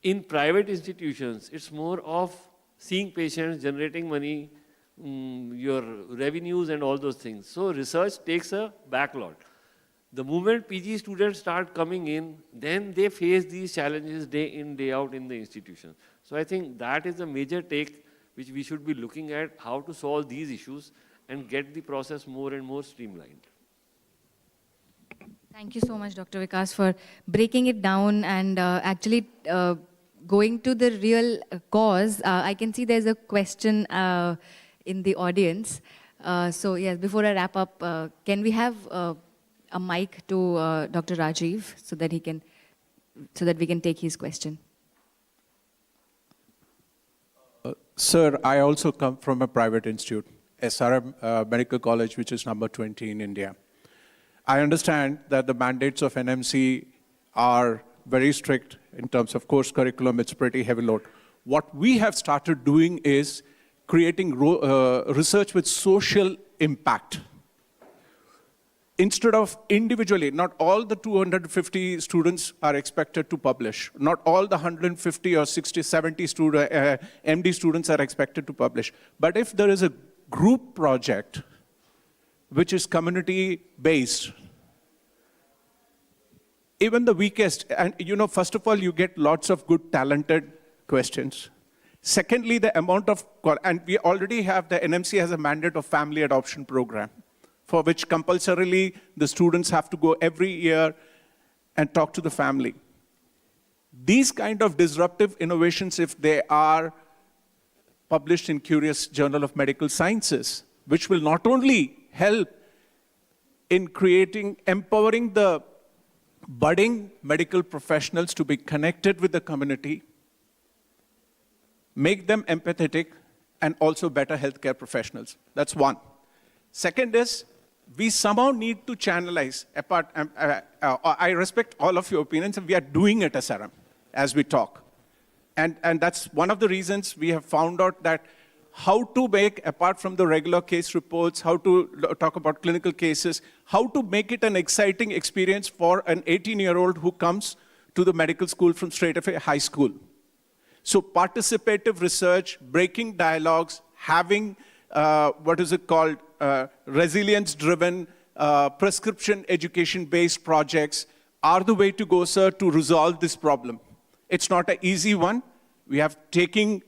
In private institutions, it's more of seeing patients, generating money, your revenues and all those things. So research takes a backlog. The moment PG students start coming in, then they face these challenges day in, day out in the institution. So I think that is a major take which we should be looking at, how to solve these issues and get the process more and more streamlined. Thank you so much, Dr. Vikas, for breaking it down and actually going to the real cause. I can see there's a question in the audience. So yes, before I wrap up, can we have a mic to Dr. Rajiv so that we can take his question? Sir, I also come from a private institute, SRM Medical College, which is number 20 in India. I understand that the mandates of NMC are very strict in terms of course curriculum. It's pretty heavy load. What we have started doing is creating research with social impact. Instead of individually, not all the 250 students are expected to publish. Not all the 150 or 60, 70 MD students are expected to publish. But if there is a group project which is community-based, even the weakest, and first of all, you get lots of good, talented questions. Secondly, the amount of, and we already have, the NMC has a mandate of family adoption program, for which compulsorily the students have to go every year and talk to the family. These kind of disruptive innovations, if they are published in Cureus Journal of Medical Sciences, which will not only help in empowering the budding medical professionals to be connected with the community, make them empathetic, and also better healthcare professionals. That's one. Second is, we somehow need to channelize. I respect all of your opinions, and we are doing it, SRM, as we talk. And that's one of the reasons we have found out that how to make, apart from the regular case reports, how to talk about clinical cases, how to make it an exciting experience for an 18-year-old who comes to the medical school from straight away high school. So participative research, breaking dialogues, having, resilience-driven, prescription education-based projects are the way to go, sir, to resolve this problem. It's not an easy one. We have taken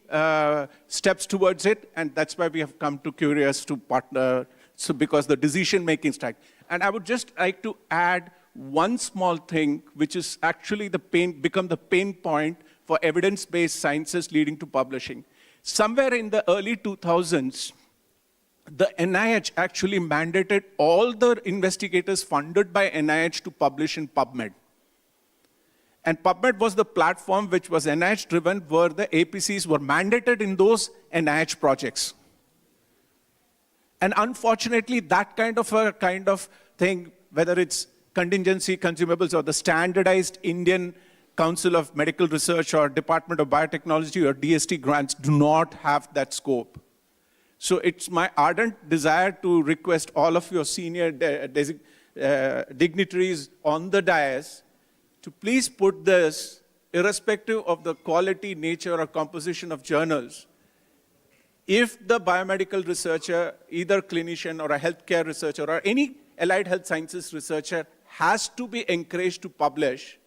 steps towards it, and that's why we have come to Cureus to partner, so because the decision-making stack. And I would just like to add one small thing, which is actually become the pain point for evidence-based sciences leading to publishing. Somewhere in the early 2000s, the NIH actually mandated all the investigators funded by NIH to publish in PubMed. And PubMed was the platform which was NIH-driven, where the APCs were mandated in those NIH projects. And unfortunately, that kind of thing, whether it's contingency consumables or the standardized Indian Council of Medical Research or Department of Biotechnology or DST grants, do not have that scope. So it's my ardent desire to request all of your senior dignitaries on the dais to please put this, irrespective of the quality, nature, or composition of journals, if the biomedical researcher, either clinician or a healthcare researcher or any allied health sciences researcher has to be encouraged to publish,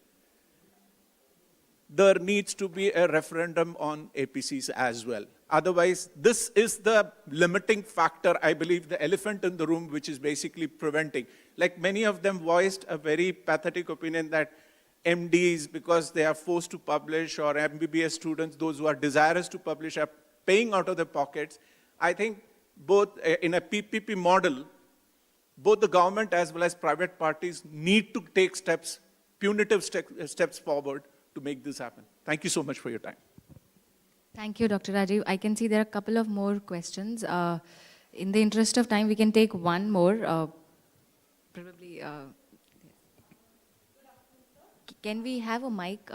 there needs to be a referendum on APCs as well. Otherwise, this is the limiting factor, I believe, the elephant in the room, which is basically preventing. Like many of them voiced a very pathetic opinion that MDs, because they are forced to publish, or MBBS students, those who are desirous to publish, are paying out of their pockets. I think both in a PPP model, both the government as well as private parties need to take steps, punitive steps forward to make this happen. Thank you so much for your time. Thank you, Dr. Rajiv. I can see there are a couple of more questions. In the interest of time, we can take one more. Probably. Can we have a mic?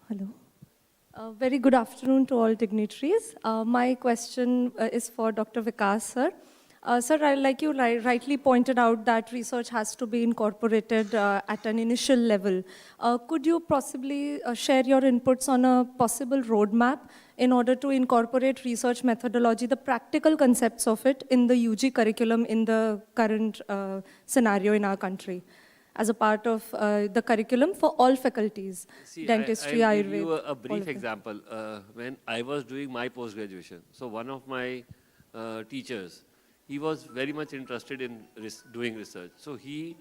Hello. Very good afternoon to all dignitaries. My question is for Dr. Vikas, sir. Sir, like you rightly pointed out that research has to be incorporated at an initial level. Could you possibly share your inputs on a possible roadmap in order to incorporate research methodology, the practical concepts of it in the UG curriculum in the current scenario in our country, as a part of the curriculum for all faculties, dentistry, I'll give you Ayurveda? a brief example. When I was doing my post-graduation, so one of my teachers, he was very much interested in doing research. So he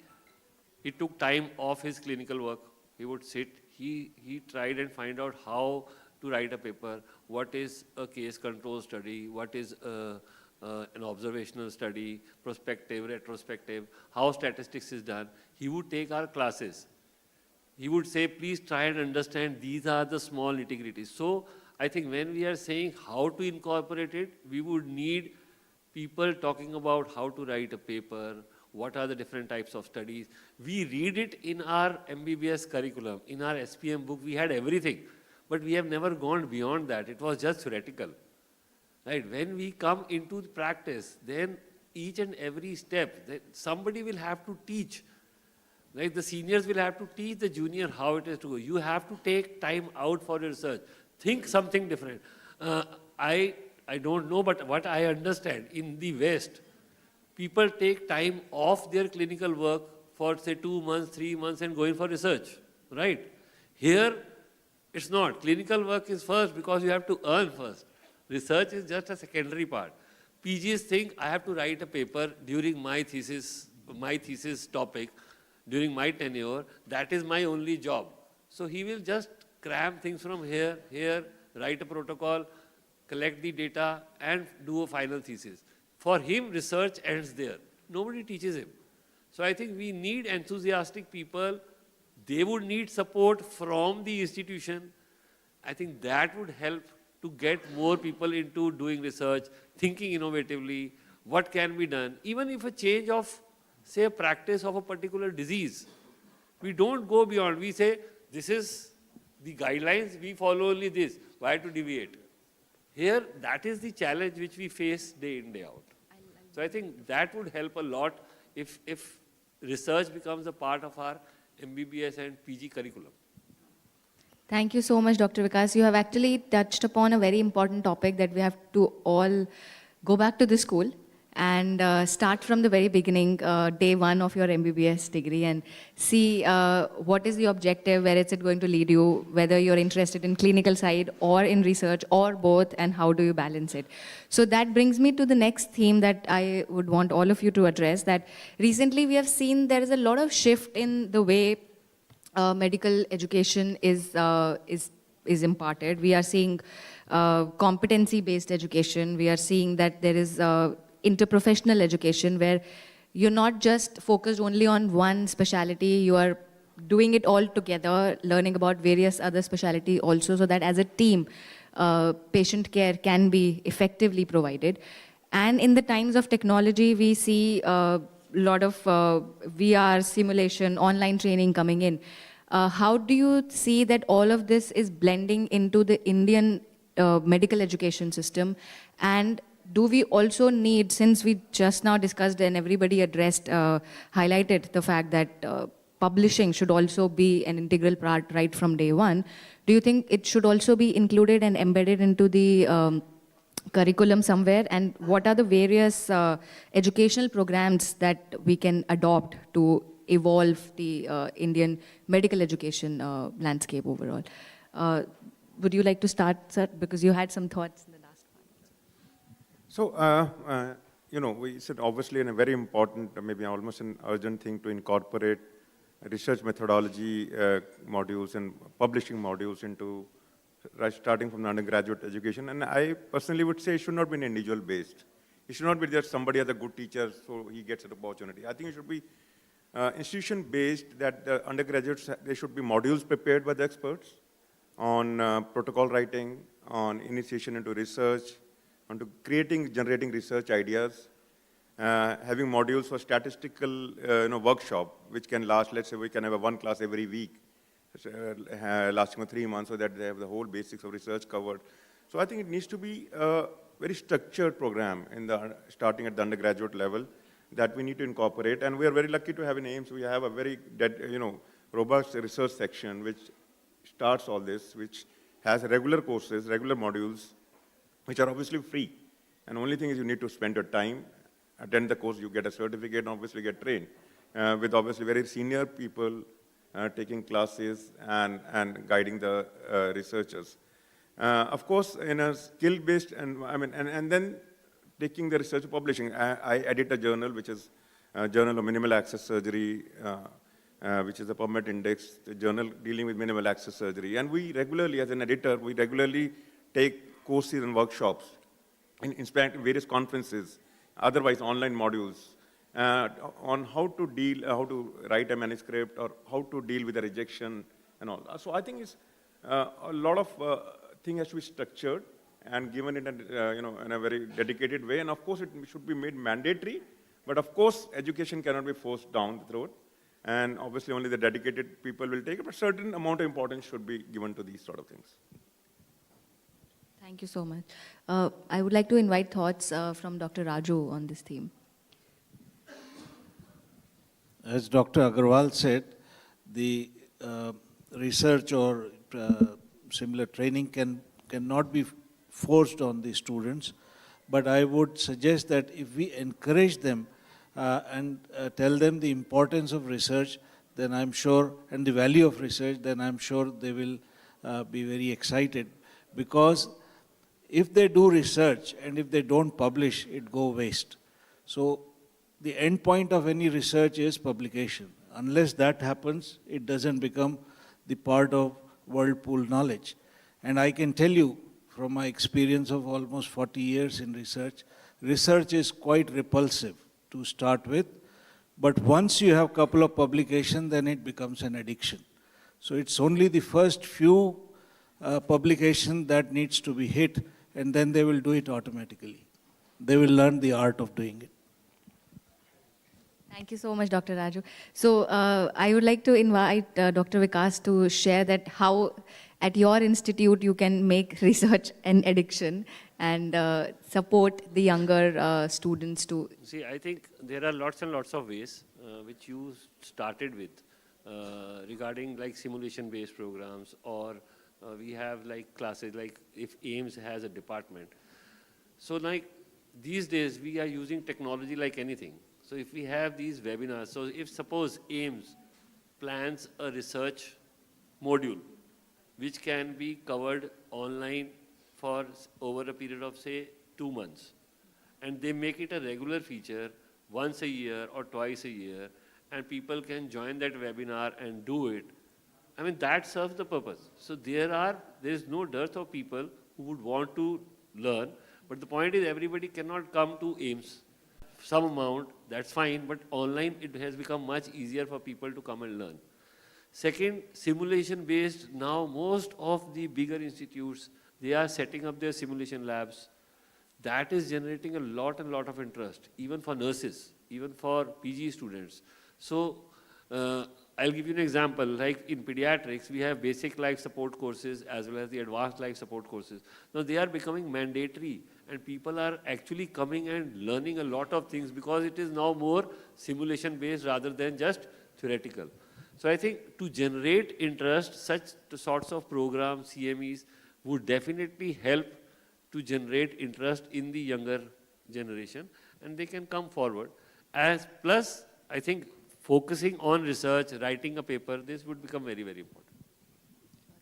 took time off his clinical work. He would sit, he tried and find out how to write a paper, what is a case control study, what is an observational study, prospective, retrospective, how statistics is done. He would take our classes. He would say, please try and understand these are the small nitty-gritties. So I think when we are saying how to incorporate it, we would need people talking about how to write a paper, what are the different types of studies. We read it in our MBBS curriculum, in our SPM book, we had everything. But we have never gone beyond that. It was just theoretical. Right? When we come into practice, then each and every step, somebody will have to teach. Like the seniors will have to teach the junior how it is to go. You have to take time out for your research. Think something different. I don't know, but what I understand, in the West, people take time off their clinical work for say 2 months, 3 months and going for research, right? Here, it's not. Clinical work is first because you have to earn first. Research is just a secondary part. PGs think I have to write a paper during my thesis topic, during my tenure, that is my only job. So he will just cram things from here, write a protocol, collect the data, and do a final thesis. For him, research ends there. Nobody teaches him. So I think we need enthusiastic people. They would need support from the institution. I think that would help to get more people into doing research, thinking innovatively, what can be done. Even if a change of, say, a practice of a particular disease, we don't go beyond. We say, this is the guidelines, we follow only this. Why to deviate? Here, that is the challenge which we face day in, day out. So I think that would help a lot if research becomes a part of our MBBS and PG curriculum. Thank you so much, Dr. Vikas. You have actually touched upon a very important topic that we have to all go back to the school and start from the very beginning, day one of your MBBS degree, and see what is the objective, where is it going to lead you, whether you're interested in clinical side or in research or both, and how do you balance it. So that brings me to the next theme that I would want all of you to address, that recently we have seen there is a lot of shift in the way medical education is imparted. We are seeing competency-based education. We are seeing that there is interprofessional education where you're not just focused only on one specialty, you are doing it all together, learning about various other specialty also, so that as a team, patient care can be effectively provided. And in the times of technology, we see a lot of VR simulation, online training coming in. How do you see that all of this is blending into the Indian medical education system? And do we also need, since we just now discussed and everybody addressed, highlighted the fact that publishing should also be an integral part right from day one, do you think it should also be included and embedded into the curriculum somewhere? And what are the various educational programs that we can adopt to evolve the Indian medical education landscape overall? Would you like to start, sir? Because you had some thoughts in the last one. So, you know, we said obviously in a very important, maybe almost an urgent thing to incorporate research methodology modules and publishing modules into starting from the undergraduate education. And I personally would say it should not be individual based. It should not be just somebody as a good teacher so he gets an opportunity. I think it should be institution based, that the undergraduates, there should be modules prepared by the experts on protocol writing, on initiation into research, onto generating research ideas, having modules for statistical workshop, which can last, let's say we can have one class every week, lasting for 3 months, so that they have the whole basics of research covered. So I think it needs to be a very structured program starting at the undergraduate level that we need to incorporate. And we are very lucky to have in AIMS, we have a very robust research section which starts all this, which has regular courses, regular modules, which are obviously free. And the only thing is you need to spend your time, attend the course, you get a certificate, and obviously get trained with obviously very senior people taking classes and guiding the researchers. Of course, in a skill-based, and then taking the research publishing. I edit a journal, which is a Journal of Minimal Access Surgery, which is a PubMed index, the journal dealing with minimal access surgery. And we regularly, as an editor, we regularly take courses and workshops, in fact, various conferences, otherwise online modules, on how to write a manuscript or how to deal with a rejection and all. So I think it's a lot of thing has to be structured and given in a very dedicated way. And of course, it should be made mandatory. But of course, education cannot be forced down the throat. And obviously, only the dedicated people will take it. But certain amount of importance should be given to these sort of things. Thank you so much. I would like to invite thoughts from Dr. Raju on this theme. As Dr. Agarwal said, the research or similar training cannot be forced on the students, but I would suggest that if we encourage them and tell them the importance of research, then I'm sure, and the value of research, then I'm sure they will be very excited. Because if they do research and if they don't publish, it go waste. So the end point of any research is publication. Unless that happens, it doesn't become the part of whirlpool knowledge. And I can tell you, from my experience of almost 40 years in research, research is quite repulsive to start with, but once you have a couple of publications, then it becomes an addiction. So it's only the first few publications that needs to be hit, and then they will do it automatically. They will learn the art of doing it. Thank you so much, Dr. Raju. So I would like to invite Dr. Vikas to share that how at your institute you can make research an addiction and support the younger students to... See, I think there are lots and lots of ways which you started with regarding like simulation-based programs, or we have like classes, like if AIMS has a department. So like these days we are using technology like anything. So if we have these webinars, so if suppose AIMS plans a research module which can be covered online for over a period of say 2 months, and they make it a regular feature once a year or twice a year, and people can join that webinar and do it, I mean that serves the purpose. So there is no dearth of people who would want to learn, but the point is everybody cannot come to AIMS. Some amount, that's fine, but online it has become much easier for people to come and learn. Second, simulation-based, now most of the bigger institutes, they are setting up their simulation labs. That is generating a lot and lot of interest, even for nurses, even for PG students. So I'll give you an example. Like in pediatrics, we have basic life support courses as well as the advanced life support courses. Now they are becoming mandatory, and people are actually coming and learning a lot of things because it is now more simulation based rather than just theoretical. So I think to generate interest, such sorts of programs, CMEs, would definitely help to generate interest in the younger generation, and they can come forward. As plus, I think focusing on research, writing a paper, this would become very, very important.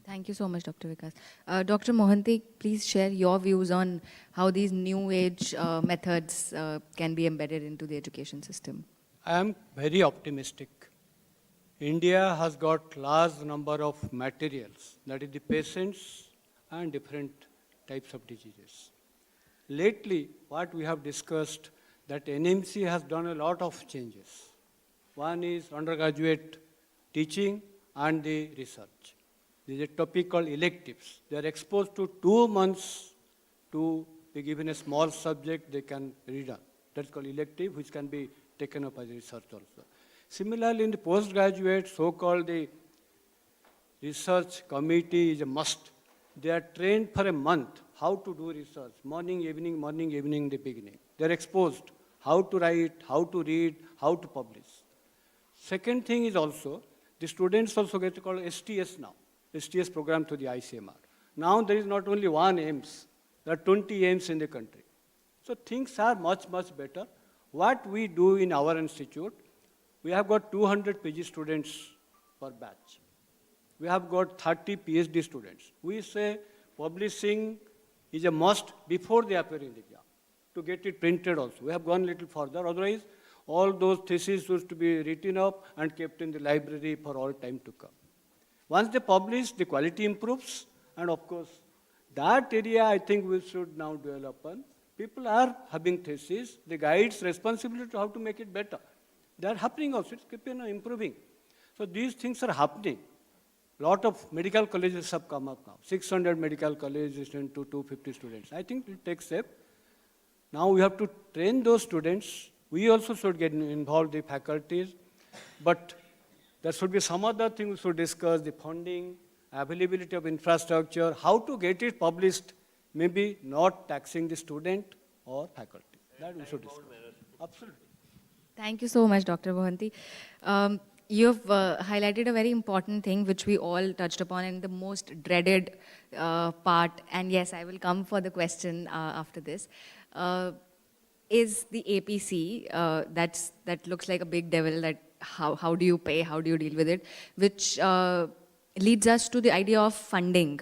Thank you so much, Dr. Vikas. Dr. Mohanty, please share your views on how these new age methods can be embedded into the education system. I am very optimistic. India has got large number of materials, that is the patients and different types of diseases. Lately, what we have discussed, that NMC has done a lot of changes. One is undergraduate teaching and the research. There is a topic called electives. They are exposed to 2 months to be given a small subject they can read on. That's called elective, which can be taken up as research also. Similarly, in the postgraduate, so-called the research committee is a must. They are trained for a month how to do research, morning, evening, the beginning. They are exposed how to write, how to read, how to publish. Second thing is also, the students also get called STS now, STS program to the ICMR. Now there is not only one AIMS, there are 20 AIMS in the country. So things are much, much better. What we do in our institute, we have got 200 PG students per batch. We have got 30 PhD students. We say publishing is a must before they appear in the exam, to get it printed also. We have gone a little further, otherwise all those theses used to be written up and kept in the library for all time to come. Once they publish, the quality improves, and of course, that area I think we should now develop on. People are having theses, the guides' responsibility to how to make it better. They are happening also, it's keeping improving. So these things are happening. Lot of medical colleges have come up now. 600 medical colleges to 250 students. I think it takes step. Now we have to train those students. We also should get involved, the faculties. But there should be some other thing we should discuss, the funding, availability of infrastructure, how to get it published, maybe not taxing the student or faculty. That we should discuss. Absolutely. Thank you so much, Dr. Mohanty. You've highlighted a very important thing which we all touched upon, and the most dreaded part, and yes, I will come for the question after this, is the APC. That looks like a big devil, that how do you pay, how do you deal with it, which leads us to the idea of funding.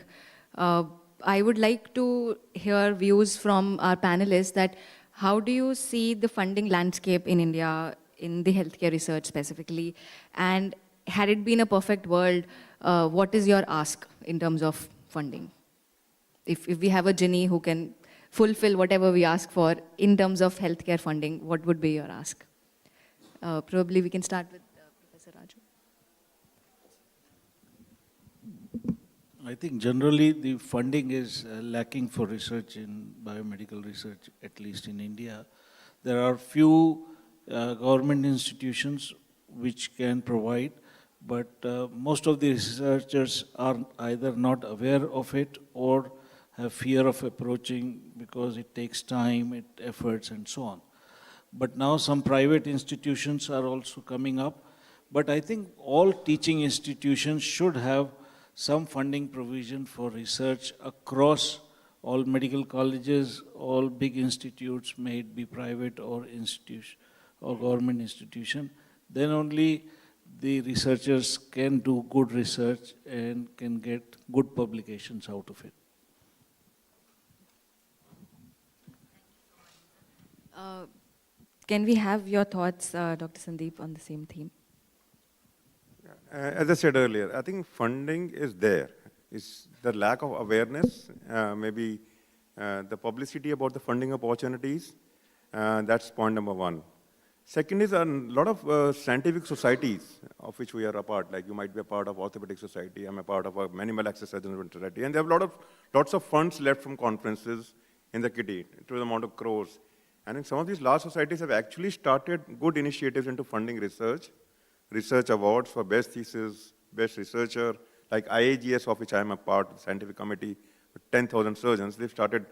I would like to hear views from our panelists that how do you see the funding landscape in India, in the healthcare research specifically, and had it been a perfect world, what is your ask in terms of funding? If we have a genie who can fulfill whatever we ask for in terms of healthcare funding, what would be your ask? Probably we can start with Professor Raju. I think generally the funding is lacking for research in biomedical research, at least in India. There are few government institutions which can provide, but most of the researchers are either not aware of it or have fear of approaching because it takes time, efforts and so on. But now some private institutions are also coming up. But I think all teaching institutions should have some funding provision for research across all medical colleges, all big institutes, may it be private or institution or government institution. Then only the researchers can do good research and can get good publications out of it. Can we have your thoughts, Dr. Sandeep, on the same theme? As I said earlier, I think funding is there. It's the lack of awareness, maybe the publicity about the funding opportunities. That's point number one. Second is a lot of scientific societies of which we are a part. Like you might be a part of Orthopedic Society, I'm a part of a Animal Access Society, and they have lots of funds left from conferences in the kitty to the amount of crores. And in some of these large societies have actually started good initiatives into funding research. research awards for best thesis, best researcher, like IAGS, of which I am a part of the scientific committee, with 10,000 surgeons. They've started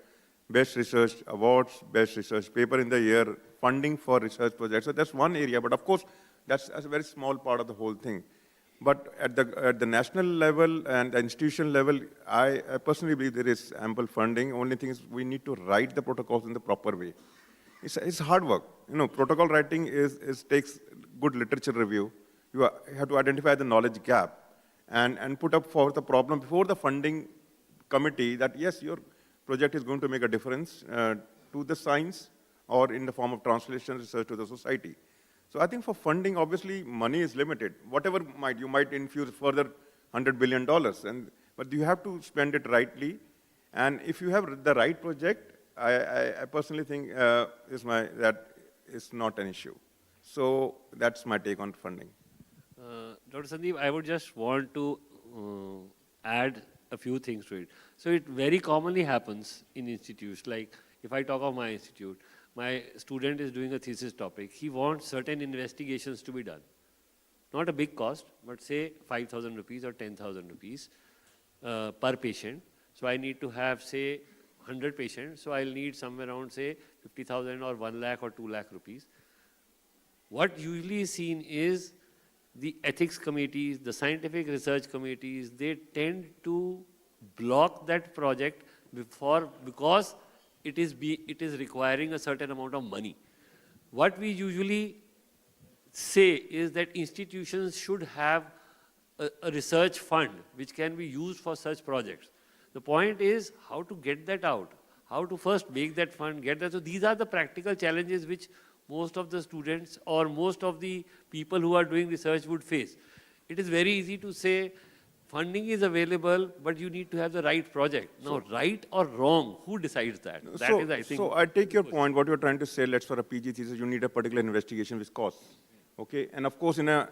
best research awards, best research paper in the year, funding for research projects. So that's one area, but of course, that's a very small part of the whole thing. But at the national level and the institutional level, I personally believe there is ample funding. Only thing is we need to write the protocols in the proper way. It's hard work. You know, protocol writing takes good literature review. You have to identify the knowledge gap and put up for the problem before the funding committee that yes, your project is going to make a difference to the science or in the form of translation research to the society. So I think for funding, obviously, money is limited. Whatever you might infuse further $100 billion, but you have to spend it rightly. And if you have the right project, I personally think that is not an issue. So that's my take on funding. Dr. Sandeep, I would just want to add a few things to it. So it very commonly happens in institutes. Like if I talk of my institute, my student is doing a thesis topic. He wants certain investigations to be done. Not a big cost, but say 5,000 rupees or 10,000 rupees per patient. So I need to have, say, 100 patients. So I'll need somewhere around, say, 50,000 or 1 lakh or 2 lakh rupees. What usually is seen is the ethics committees, the scientific research committees, they tend to block that project because it is requiring a certain amount of money. What we usually say is that institutions should have a research fund which can be used for such projects. The point is how to get that out, how to first make that fund, get that. So these are the practical challenges which most of the students or most of the people who are doing research would face. It is very easy to say funding is available, but you need to have the right project. Now, right or wrong, who decides that? That is, I think. So I take your point, what you're trying to say, let's for a PG thesis, you need a particular investigation which costs. Okay, and of course, in a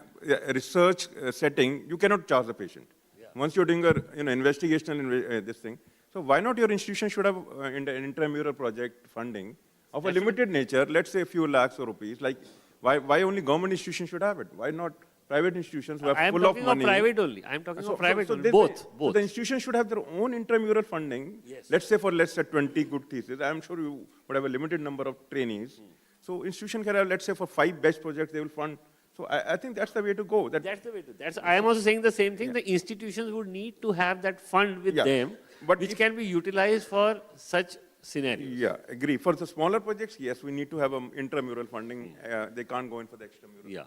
research setting, you cannot charge the patient. Yeah. Once you're doing a investigational this thing, so why not your institution should have an intramural project funding of a limited nature, let's say a few lakhs of rupees, like why only government institutions should have it? Why not private institutions who are full of money? I'm talking of private only. I'm talking of private only. Both. So the institution should have their own intramural funding. Yes. Let's say 20 good theses. I'm sure you would have a limited number of trainees. So institution can have, let's say for 5 best projects, they will fund. So I think that's the way to go. That's the way to go. I am also saying the same thing. Yeah. The institutions would need to have that fund with them, but which can be utilized for such scenarios. Yeah, agree. For the smaller projects, yes, we need to have intramural funding. They can't go in for the extramural. Yeah.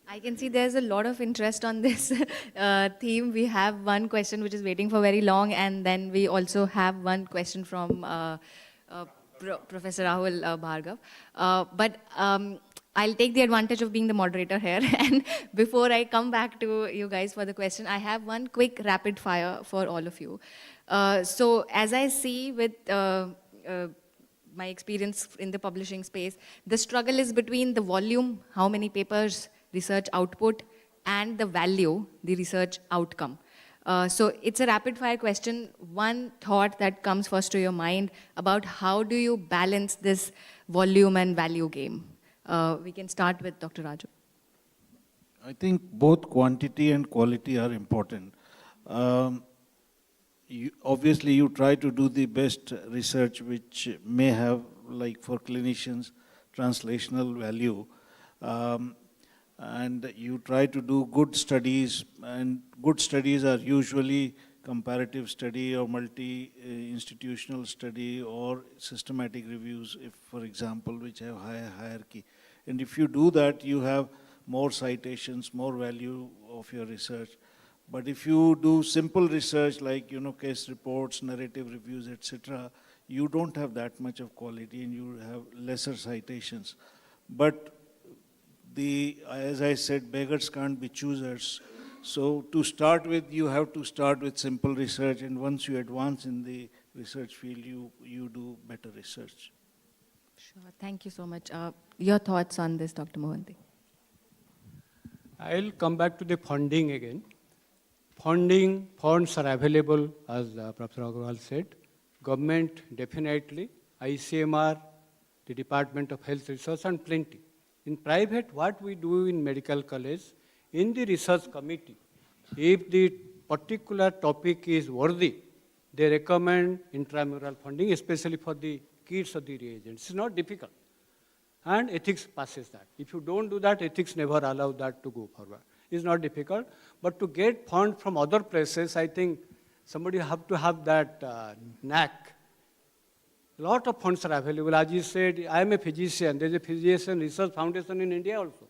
I can see there's a lot of interest on this theme. We have one question which is waiting for very long, and then we also have one question from Professor Rahul Bhargav. But I'll take the advantage of being the moderator here. And before I come back to you guys for the question, I have one quick rapid fire for all of you. So as I see with my experience in the publishing space, the struggle is between the volume, how many papers, research output, and the value, the research outcome. So it's a rapid fire question. One thought that comes first to your mind about how do you balance this volume and value game? We can start with Dr. Raju. I think both quantity and quality are important. Obviously, you try to do the best research which may have, like for clinicians, translational value. And you try to do good studies, and good studies are usually comparative study or multi-institutional study or systematic reviews, if, for example, which have higher hierarchy. And if you do that, you have more citations, more value of your research. But if you do simple research like, case reports, narrative reviews, etc., you don't have that much of quality and you have lesser citations. But as I said, beggars can't be choosers. So to start with, you have to start with simple research, and once you advance in the research field, you do better research. Sure, thank you so much. Your thoughts on this, Dr. Mohanty? I'll come back to the funding again. Funds are available, as Professor Agarwal said. Government, definitely. ICMR, the Department of Health Research, and plenty. In private, what we do in medical college, in the research committee, if the particular topic is worthy, they recommend intramural funding, especially for the kits or the reagents. It's not difficult. And ethics passes that. If you don't do that, ethics never allow that to go forward. It's not difficult. But to get funds from other places, I think somebody have to have that knack. A lot of funds are available. As you said, I am a physician. There's a physician research foundation in India also.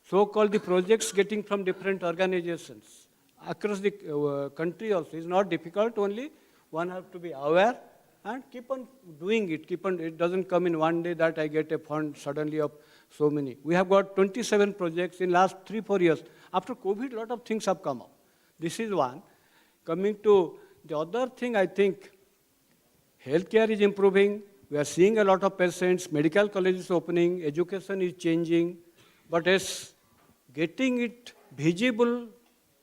So-called the projects getting from different organizations across the country also. It's not difficult, only one have to be aware and keep on doing it. It doesn't come in one day that I get a fund suddenly of so many. We have got 27 projects in last 3-4 years. After COVID, a lot of things have come up. This is one. Coming to the other thing, I think healthcare is improving. We are seeing a lot of patients. Medical colleges opening. Education is changing. But as getting it visible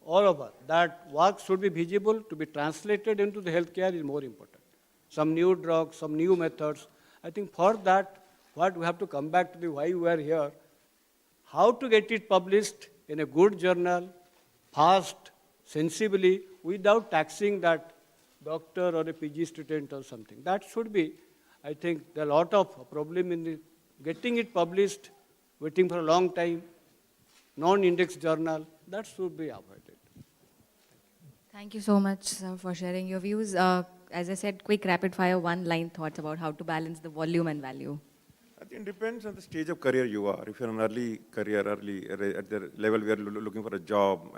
all over, that work should be visible to be translated into the healthcare is more important. Some new drugs, some new methods. I think for that, what we have to come back to the why we are here, how to get it published in a good journal, fast, sensibly, without taxing that doctor or a PG student or something. That should be, I think, there are a lot of problem in the getting it published, waiting for a long time, non-index journal, that should be avoided. Thank you so much, sir, for sharing your views. As I said, quick rapid fire, one-line thoughts about how to balance the volume and value. I think it depends on the stage of career you are. If you're an early career, at the level where you're looking for a job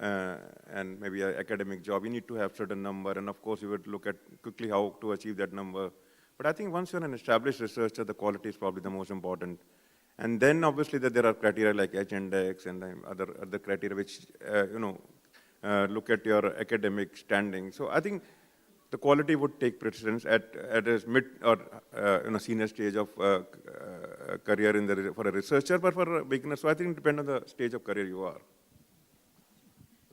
and maybe an academic job, you need to have certain number, and of course you would look at quickly how to achieve that number. But I think once you're an established researcher, the quality is probably the most important. And then obviously that there are criteria like H-index and other criteria which look at your academic standing. So I think the quality would take precedence at a mid or senior stage of career for a researcher, but for a beginner. So I think it depends on the stage of career you are.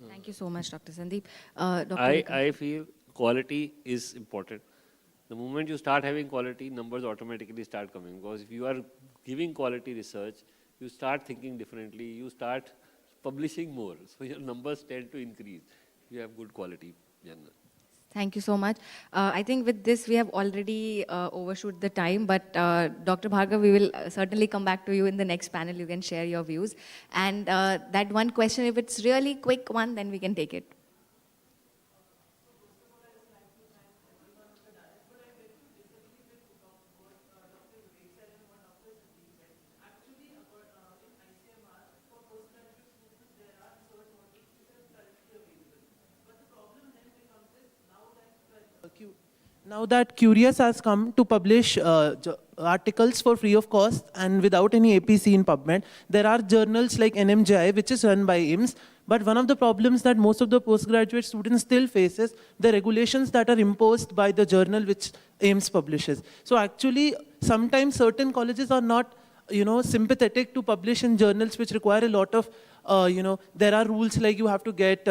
Thank you so much, Dr. Sandeep. I feel quality is important. The moment you start having quality, numbers automatically start coming. Because if you are giving quality research, you start thinking differently, you start publishing more. So your numbers tend to increase. You have good quality journal. Thank you so much. I think with this, we have already overshoot the time, but Dr. Bhargav, we will certainly come back to you in the next panel. You can share your views. And that one question, if it's really quick one, then we can take it. Now that Cureus has come to publish articles for free of cost and without any APC in PubMed, there are journals like NMJI, which is run by AIIMS. But one of the problems that most of the postgraduate students still face is the regulations that are imposed by the journal which AIIMS publishes. So actually, sometimes certain colleges are not sympathetic to publish in journals which require a lot of, there are rules like you have to get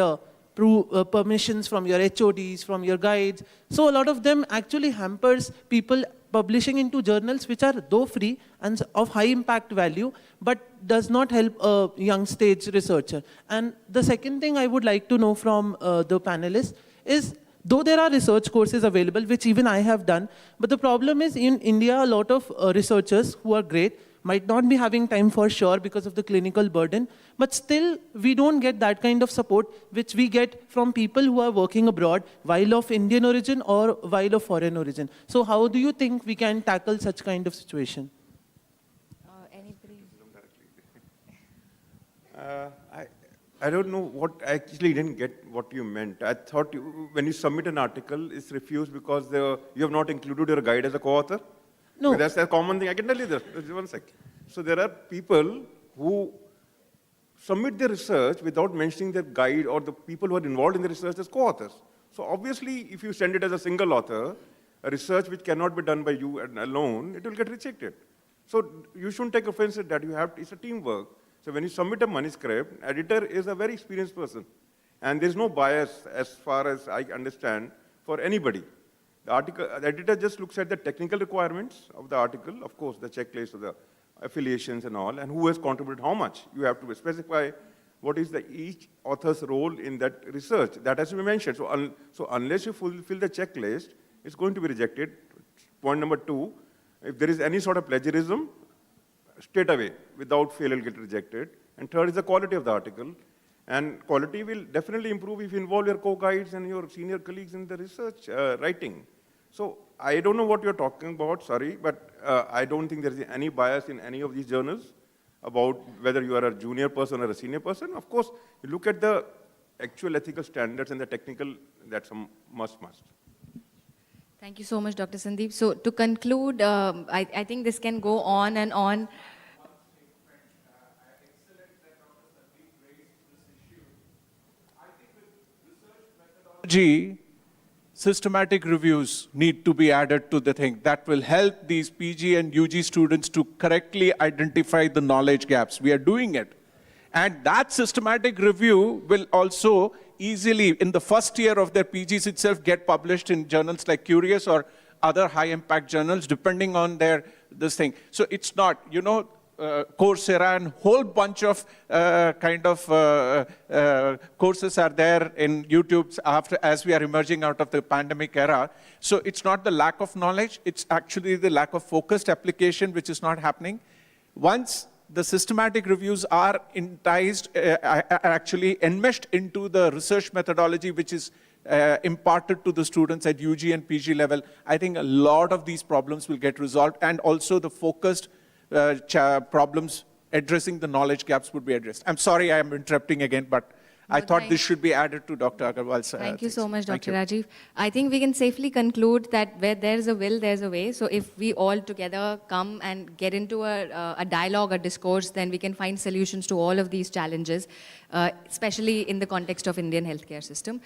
permissions from your HODs, from your guides. So a lot of them actually hampers people publishing into journals which are though free and of high impact value, but does not help a young stage researcher. And the second thing I would like to know from the panelists is, though there are research courses available, which even I have done, but the problem is in India, a lot of researchers who are great might not be having time for sure because of the clinical burden, but still we don't get that kind of support which we get from people who are working abroad, while of Indian origin or while of foreign origin. So how do you think we can tackle such kind of situation? I don't know I actually didn't get what you meant. I thought when you submit an article, it's refused because you have not included your guide as a co-author? No. But that's a common thing. I can tell you this. Just one second. So there are people who submit their research without mentioning their guide or the people who are involved in the research as co-authors. So obviously, if you send it as a single author, a research which cannot be done by you alone, it will get rejected. So you shouldn't take offense at that. It's a teamwork. So when you submit a manuscript, editor is a very experienced person. And there's no bias, as far as I understand, for anybody. The editor just looks at the technical requirements of the article, of course, the checklist of the affiliations and all, and who has contributed how much. You have to specify what is each author's role in that research. That has to be mentioned. So unless you fulfill the checklist, it's going to be rejected. Point number 2, if there is any sort of plagiarism, straight away, without fail, it'll get rejected. And third is the quality of the article. And quality will definitely improve if you involve your co-guides and your senior colleagues in the research writing. So I don't know what you're talking about, sorry, but I don't think there is any bias in any of these journals about whether you are a junior person or a senior person. Of course, you look at the actual ethical standards and the technical, that's a must. Thank you so much, Dr. Sandeep. So to conclude, I think this can go on and on. Systematic reviews need to be added to the thing. That will help these PG and UG students to correctly identify the knowledge gaps. We are doing it. And that systematic review will also easily, in the first year of their PGs itself, get published in journals like Cureus or other high-impact journals, depending on this thing. So it's not, Coursera and whole bunch of courses are there in YouTube as we are emerging out of the pandemic era. So it's not the lack of knowledge, it's actually the lack of focused application which is not happening. Once the systematic reviews are actually enmeshed into the research methodology which is imparted to the students at UG and PG level, I think a lot of these problems will get resolved, and also the focused problems addressing the knowledge gaps would be addressed. I'm sorry I am interrupting again, but I thought this should be added to Dr. Agarwal's Thank you so much, Thank Dr. you. Rajiv. I think we can safely conclude that where there's a will, there's a way. So if we all together come and get into a dialogue, a discourse, then we can find solutions to all of these challenges, especially in the context of Indian healthcare system.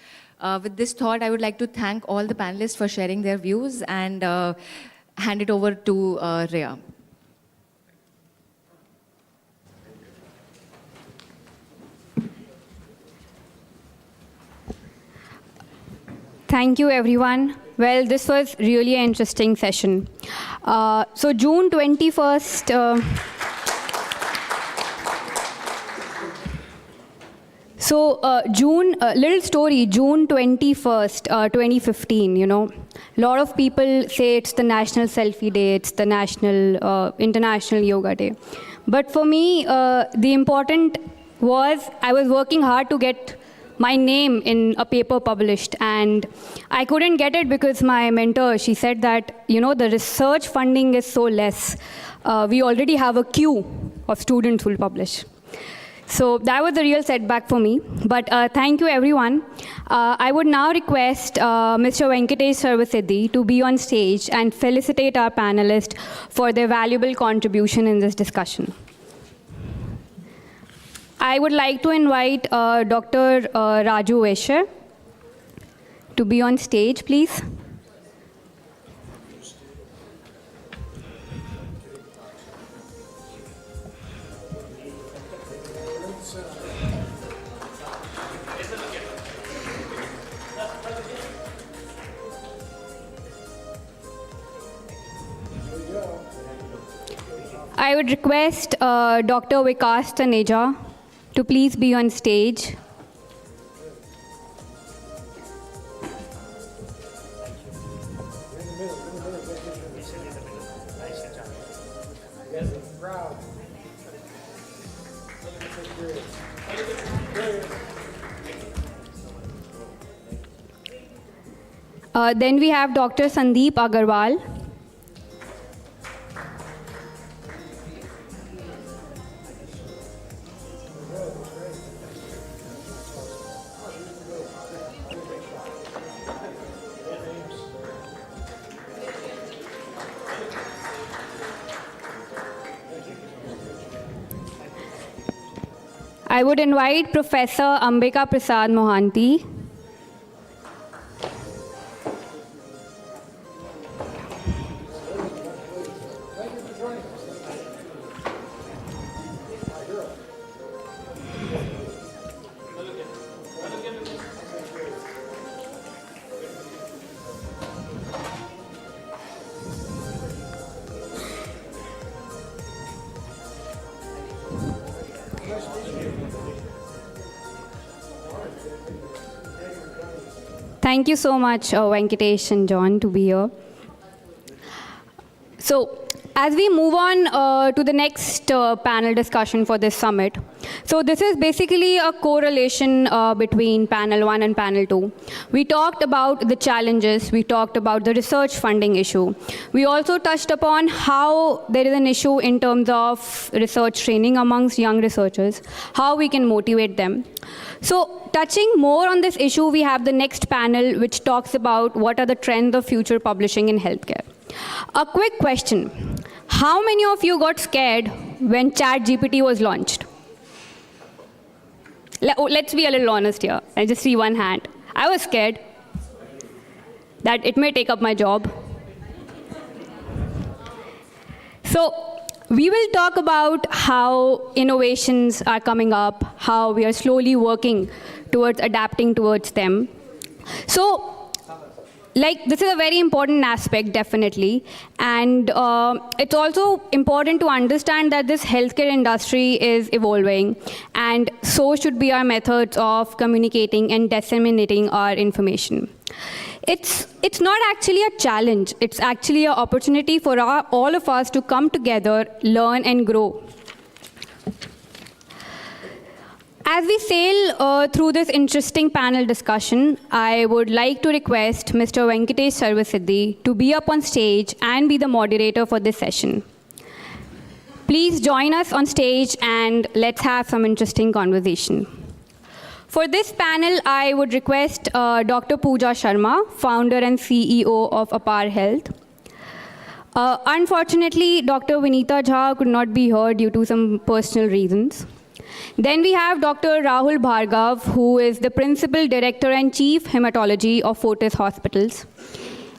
With this thought, I would like to thank all the panelists for sharing their views and hand it over to Rhea. Thank you, everyone. Well, this was really an interesting session. So June 21st, little story, June 21st, 2015, a lot of people say it's the National Selfie Day, it's the International Yoga Day. But for me, the important was I was working hard to get my name in a paper published, and I couldn't get it because my mentor, she said that, the research funding is so less. We already have a queue of students who will publish. So that was a real setback for me. But thank you, everyone. I would now request Mr. Venkatesh Sarvasiddhi to be on stage and felicitate our panelists for their valuable contribution in this discussion. I would like to invite Dr. Raju Vaishya to be on stage, please. I would request Dr. Vikas Taneja to please be on stage. Then we have Dr. Sandeep Agarwal. I would invite Professor Ambika Prasad Mohanty. Thank you so much, Venkatesh and John, to be here. So, as we move on to the next panel discussion for this summit, so this is basically a correlation between panel 1 and panel 2. We talked about the challenges, we talked about the research funding issue. We also touched upon how there is an issue in terms of research training amongst young researchers, how we can motivate them. So, touching more on this issue, we have the next panel which talks about what are the trends of future publishing in healthcare. A quick question. How many of you got scared when ChatGPT was launched? Let's be a little honest here. I just see one hand. I was scared that it may take up my job. So, we will talk about how innovations are coming up, how we are slowly working towards adapting towards them. So, this is a very important aspect, definitely. And it's also important to understand that this healthcare industry is evolving, and so should be our methods of communicating and disseminating our information. It's not actually a challenge. It's actually an opportunity for all of us to come together, learn, and grow. As we sail through this interesting panel discussion, I would like to request Mr. Venkatesh Sarvasiddhi to be up on stage and be the moderator for this session. Please join us on stage and let's have some interesting conversation. For this panel, I would request Dr. Pooja Sharma, founder and CEO of Apar Health. Unfortunately, Dr. Vinita Jha could not be here due to some personal reasons. Then we have Dr. Rahul Bhargav, who is the Principal Director and Chief Hematology of Fortis Hospitals.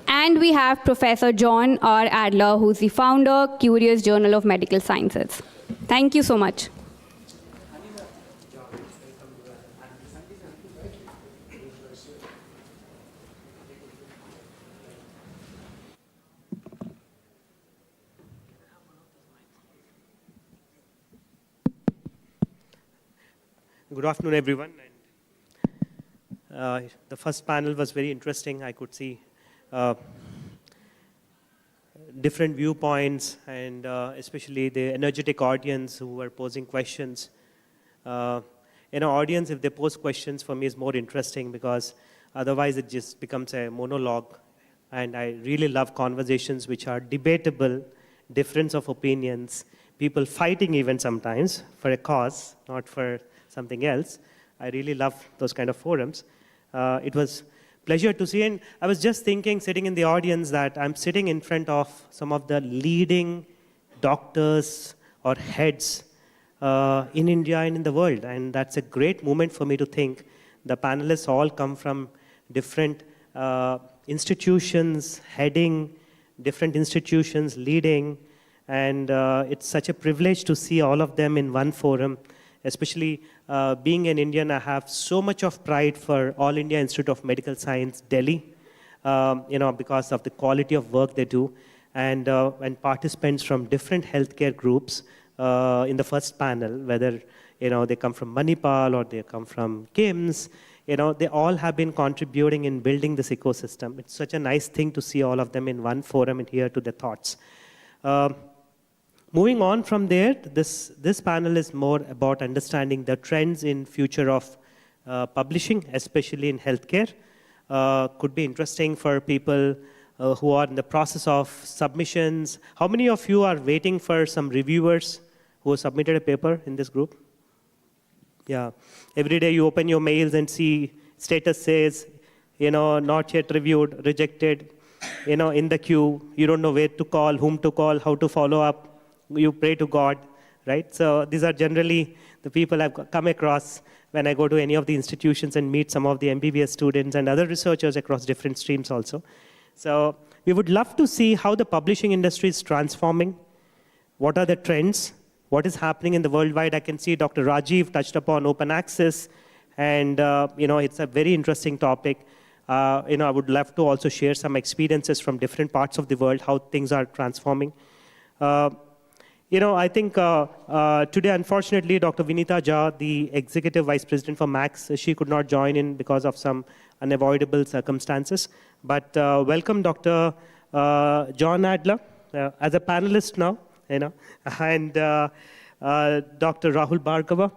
And we have Professor John R. Adler, who's the founder, Cureus Journal of Medical Sciences. Thank you so much. Good afternoon, everyone. The first panel was very interesting. I could see different viewpoints, and especially the energetic audience who were posing questions. In our audience, if they pose questions, for me is more interesting, because otherwise it just becomes a monologue. And I really love conversations which are debatable, difference of opinions, people fighting even sometimes for a cause, not for something else. I really love those kind of forums. It was a pleasure to see, and I was just thinking, sitting in the audience, that I'm sitting in front of some of the leading doctors or heads in India and in the world, and that's a great moment for me to think. The panelists all come from different institutions, heading different institutions, leading, and it's such a privilege to see all of them in one forum. Especially being an Indian, I have so much of pride for All India Institute of Medical Science, Delhi, because of the quality of work they do, and participants from different healthcare groups in the first panel, whether they come from Manipal or they come from KIMS, they all have been contributing in building this ecosystem. It's such a nice thing to see all of them in one forum and hear to their thoughts. Moving on from there, this panel is more about understanding the trends in future of publishing, especially in healthcare. Could be interesting for people who are in the process of submissions. How many of you are waiting for some reviewers who submitted a paper in this group? Yeah. Every day you open your mails and see status says, not yet reviewed, rejected, in the queue. You don't know where to call, whom to call, how to follow up. You pray to God, right? So these are generally the people I've come across when I go to any of the institutions and meet some of the MBBS students and other researchers across different streams also. So we would love to see how the publishing industry is transforming. What are the trends? What is happening in the worldwide? I can see Dr. Rajiv touched upon open access, and it's a very interesting topic. I would love to also share some experiences from different parts of the world, how things are transforming. I think today, unfortunately, Dr. Vinita Jha, the Executive Vice President for Max, she could not join in because of some unavoidable circumstances. But welcome, Dr. John Adler, as a panelist now, and Dr. Rahul Bhargava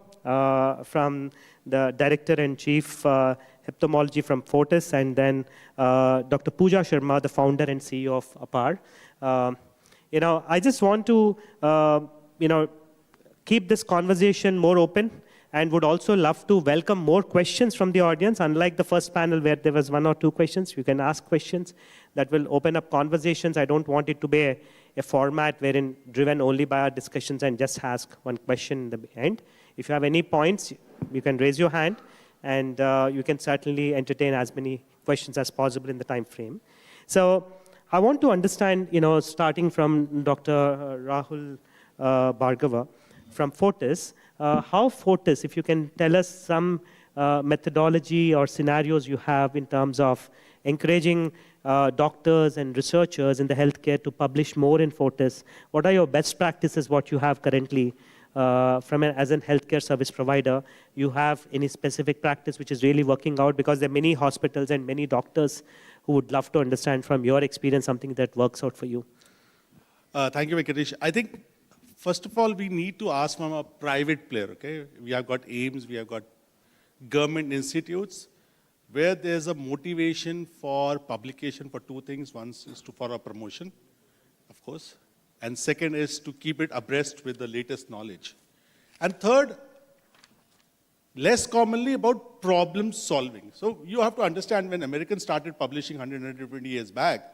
from the Director and Chief Heptomology from Fortis, and then Dr. Pooja Sharma, the founder and CEO of APAR. I just want to, keep this conversation more open, and would also love to welcome more questions from the audience. Unlike the first panel where there was 1 or 2 questions, you can ask questions that will open up conversations. I don't want it to be a format wherein driven only by our discussions and just ask one question in the end. If you have any points, you can raise your hand, and you can certainly entertain as many questions as possible in the time frame. So I want to understand, starting from Dr. Rahul Bhargava from Fortis, how Fortis, if you can tell us some methodology or scenarios you have in terms of encouraging doctors and researchers in the healthcare to publish more in Fortis. What are your best practices, what you have currently as a healthcare service provider? You have any specific practice which is really working out? Because there are many hospitals and many doctors who would love to understand from your experience something that works out for you. Thank you, Venkatesh. I think, first of all, we need to ask from a private player, okay? We have got AIIMS, we have got government institutes, where there's a motivation for publication for 2 things. One is for a promotion, of course. And second is to keep it abreast with the latest knowledge. And third, less commonly about problem solving. So you have to understand, when Americans started publishing 120 years back,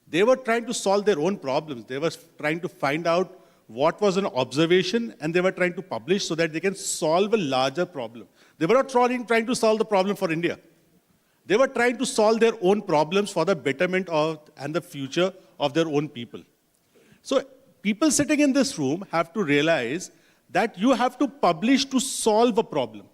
they were trying to solve their own problems. They were trying to find out what was an observation, and they were trying to publish so that they can solve a larger problem. They were not trying to solve the problem for India. They were trying to solve their own problems for the betterment of and the future of their own people. So people sitting in this room have to realize that you have to publish to solve a problem.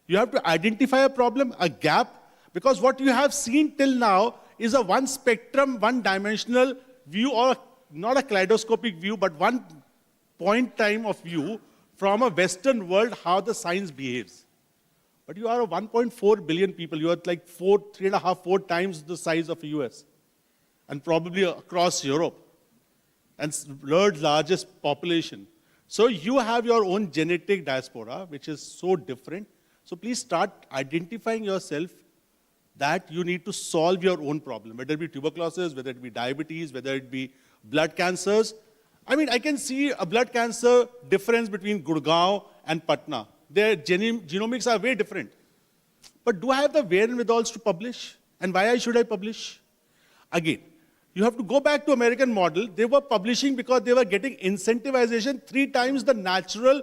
You have to identify a problem, a gap, because what you have seen till now is a one spectrum, one dimensional view, or not a kaleidoscopic view, but one point time of view from a Western world, how the science behaves. But you are a 1.4 billion people. You are like 3.5, 4 times the size of the US, and probably across Europe, and world's largest population. So you have your own genetic diaspora, which is so different. So please start identifying yourself that you need to solve your own problem, whether it be tuberculosis, whether it be diabetes, whether it be blood cancers. I mean, I can see a blood cancer difference between Gurgaon and Patna. Their genomics are very different. But do I have the wherewithal to publish? And why should I publish? Again, you have to go back to American model. They were publishing because they were getting incentivization 3 times the natural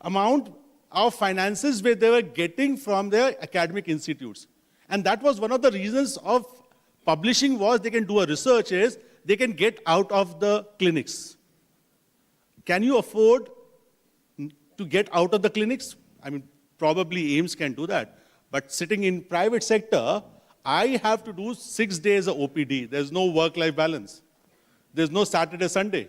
amount of finances where they were getting from their academic institutes. And that was one of the reasons of publishing was they can do a research is they can get out of the clinics. Can you afford to get out of the clinics? I mean, probably AIIMS can do that. But sitting in private sector, I have to do 6 days of OPD. There's no work-life balance. There's no Saturday, Sunday.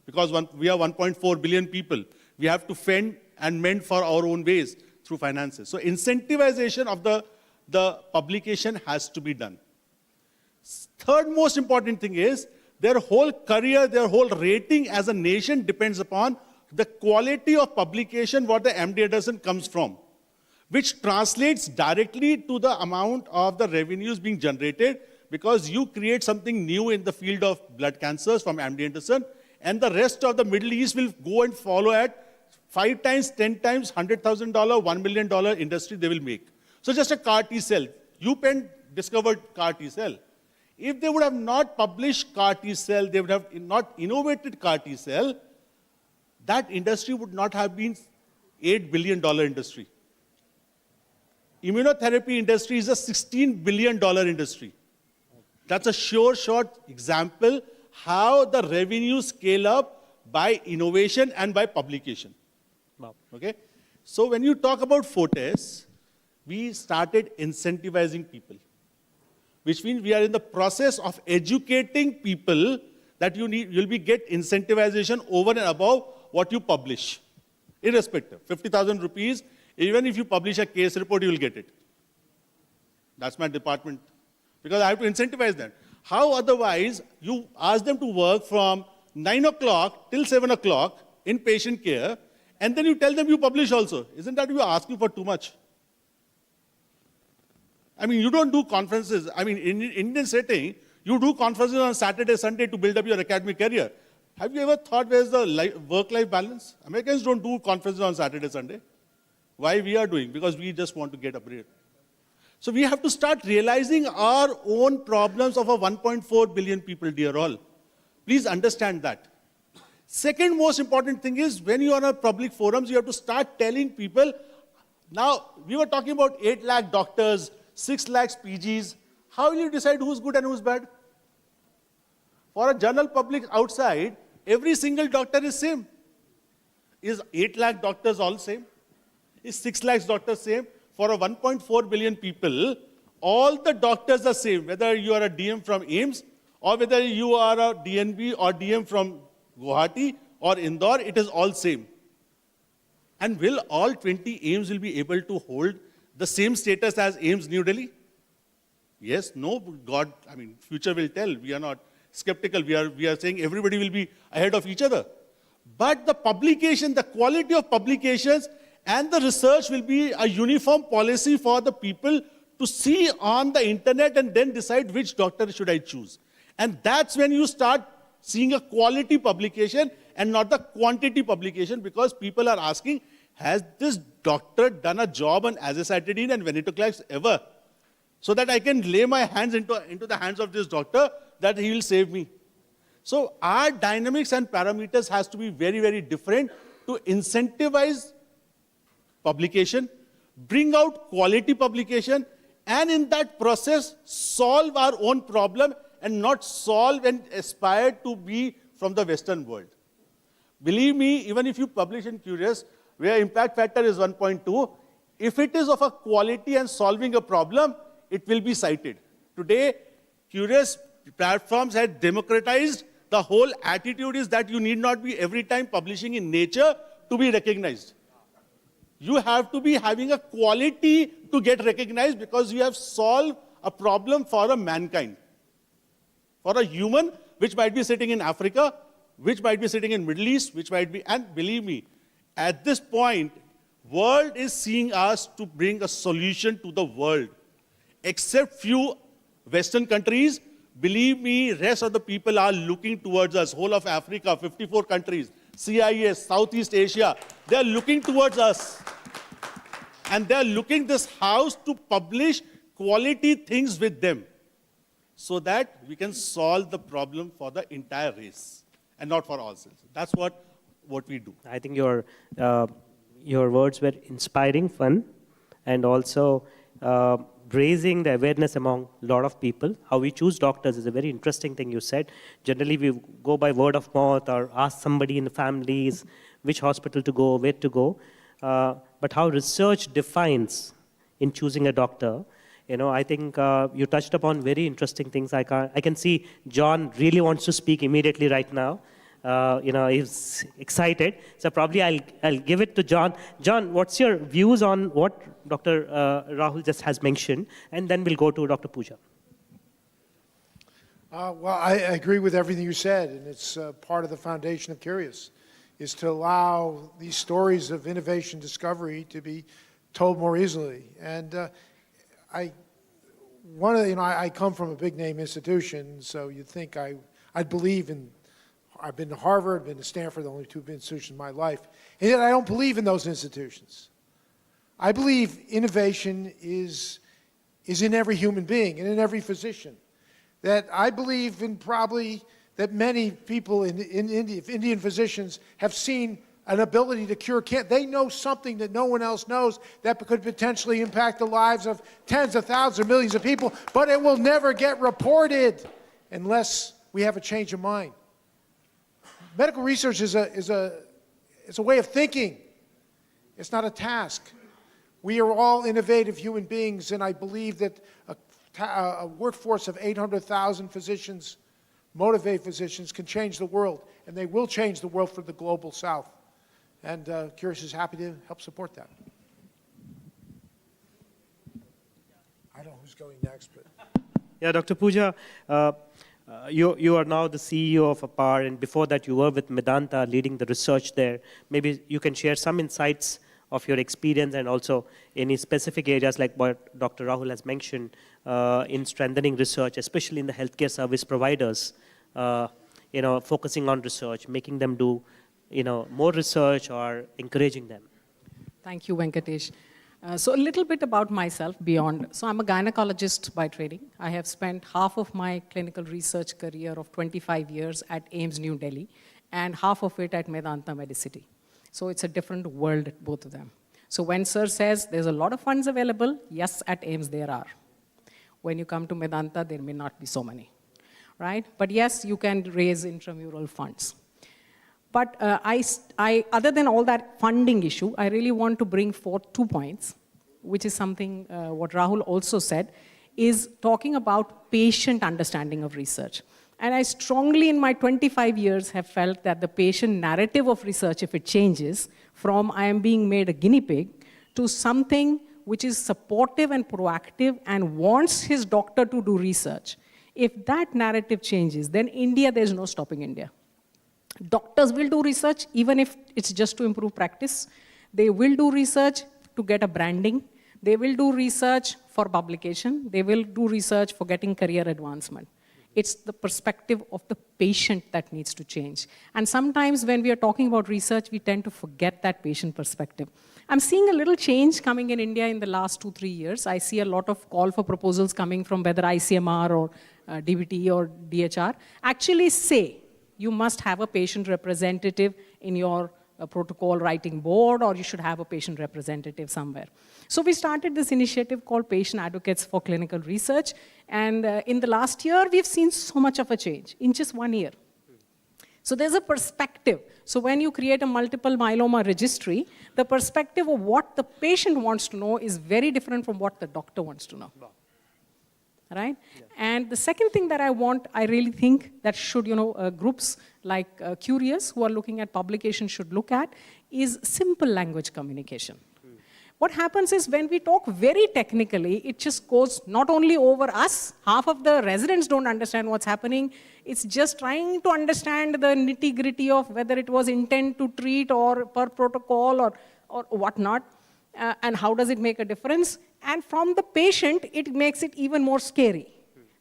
Because we are 1.4 billion people. We have to fend and mend for our own ways through finances. So incentivization of the publication has to be done. Third most important thing is their whole career, their whole rating as a nation depends upon the quality of publication what the MD Anderson comes from, which translates directly to the amount of the revenues being generated, because you create something new in the field of blood cancers from MD Anderson, and the rest of the Middle East will go and follow at 5 times, 10 times, $100,000, $1 million industry they will make. So just a CAR T cell. UPenn discovered CAR T cell. If they would have not published CAR T cell, they would have not innovated CAR T cell, that industry would not have been $8 billion industry. Immunotherapy industry is a $16 billion industry. That's a sure shot example how the revenues scale up by innovation and by publication. Wow. Okay? So when you talk about Fortis, we started incentivizing people, which means we are in the process of educating people that you'll be get incentivization over and above what you publish, irrespective. 50,000 rupees, even if you publish a case report, you will get it. That's my department, because I have to incentivize them. How otherwise you ask them to work from 9 o'clock till 7 o'clock in patient care, and then you tell them you publish also? Isn't that you are asking for too much? I mean, you don't do conferences. I mean, in Indian setting, you do conferences on Saturday, Sunday to build up your academic career. Have you ever thought where's the work-life balance? Americans don't do conferences on Saturday, Sunday. Why we are doing? Because we just want to get upgraded. So we have to start realizing our own problems of a 1.4 billion people, dear all. Please understand that. Second most important thing is when you are on public forums, you have to start telling people. Now, we were talking about 8 lakh doctors, 6 lakhs PGs. How will you decide who's good and who's bad? For a general public outside, every single doctor is same. Is 8 lakh doctors all same? Is 6 lakhs doctors same? For a 1.4 billion people, all the doctors are same, whether you are a DM from AIIMS, or whether you are a DNB or DM from Guwahati or Indore, it is all same. And will all 20 AIIMS will be able to hold the same status as AIIMS New Delhi? Yes, no, God, I mean, future will tell. We are not skeptical. We are saying everybody will be ahead of each other. But the publication, the quality of publications and the research will be a uniform policy for the people to see on the internet and then decide which doctor should I choose. And that's when you start seeing a quality publication and not the quantity publication, because people are asking, has this doctor done a job on azacitidine and venetoclax ever? So that I can lay my hands into the hands of this doctor that he will save me. So our dynamics and parameters has to be very, very different to incentivize publication, bring out quality publication, and in that process, solve our own problem and not solve and aspire to be from the Western world. Believe me, even if you publish in Cureus, where impact factor is 1.2, if it is of a quality and solving a problem, it will be cited. Today, Cureus platforms have democratized. The whole attitude is that you need not be every time publishing in Nature to be recognized. You have to be having a quality to get recognized because you have solved a problem for a mankind. For a human, which might be sitting in Africa, which might be sitting in Middle East, which might be, and believe me, at this point, world is seeing us to bring a solution to the world. Except few Western countries, believe me, rest of the people are looking towards us. Whole of Africa, 54 countries, CIS, Southeast Asia, they are looking towards us. And they are looking this house to publish quality things with them so that we can solve the problem for the entire race and not for ourselves. That's what we do. I think your words were inspiring, fun, and also raising the awareness among a lot of people. How we choose doctors is a very interesting thing you said. Generally, we go by word of mouth or ask somebody in the families which hospital to go, where to go. But how research defines in choosing a doctor, you know, I think you touched upon very interesting things. I can see John really wants to speak immediately right now. You know, he's excited. So probably I'll give it to John. John, what's your views on what Dr. Rahul just has mentioned? And then we'll go to Dr. Pooja. Well, I agree with everything you said, and it's part of the foundation of Cureus, is to allow these stories of innovation discovery to be told more easily. And I come from a big name institution, so you'd think I'd believe in. I've been to Harvard, I've been to Stanford, the only two institutions in my life, and yet I don't believe in those institutions. I believe innovation is in every human being and in every physician. That I believe in probably that many people in India, Indian physicians, have seen an ability to cure cancer. They know something that no one else knows that could potentially impact the lives of tens of thousands or millions of people, but it will never get reported unless we have a change of mind. Medical research is a way of thinking. It's not a task. We are all innovative human beings, and I believe that a workforce of 800,000 physicians motivate physicians can change the world, and they will change the world for the global south. And Cureus is happy to help support that. I don't know who's going next, but... Yeah, Dr. Pooja, you are now the CEO of APAR, and before that you were with Medanta leading the research there. Maybe you can share some insights of your experience and also any specific areas like what Dr. Rahul has mentioned in strengthening research, especially in the healthcare service providers, focusing on research, making them do more research or encouraging them. Thank you, Venkatesh. So a little bit about myself beyond. So I'm a gynecologist by training. I have spent half of my clinical research career of 25 years at AIIMS New Delhi and half of it at Medanta Medicity. So it's a different world, both of them. So when Sir says there's a lot of funds available, yes, at AIIMS there are. When you come to Medanta, there may not be so many, right? But yes, you can raise intramural funds. But other than all that funding issue, I really want to bring forth 2 points, which is something what Rahul also said, is talking about patient understanding of research. And I strongly, in my 25 years, have felt that the patient narrative of research, if it changes from I am being made a guinea pig to something which is supportive and proactive and wants his doctor to do research, if that narrative changes, then India, there's no stopping India. Doctors will do research, even if it's just to improve practice. They will do research to get a branding. They will do research for publication. They will do research for getting career advancement. It's the perspective of the patient that needs to change. And sometimes when we are talking about research, we tend to forget that patient perspective. I'm seeing a little change coming in India in the last 2-3 years. I see a lot of call for proposals coming from whether ICMR or DBT or DHR actually say, you must have a patient representative in your protocol writing board, or you should have a patient representative somewhere. So we started this initiative called Patient Advocates for Clinical Research. And in the last year, we've seen so much of a change in just 1 year. So there's a perspective. So when you create a multiple myeloma registry, the perspective of what the patient wants to know is very different from what the doctor wants to know. Right? Yeah. And the second thing that I really think that should, groups like Cureus who are looking at publication should look at is simple language communication. What happens is when we talk very technically, it just goes not only over us, half of the residents don't understand what's happening. It's just trying to understand the nitty-gritty of whether it was intent to treat or per protocol or whatnot. And how does it make a difference? And from the patient, it makes it even more scary.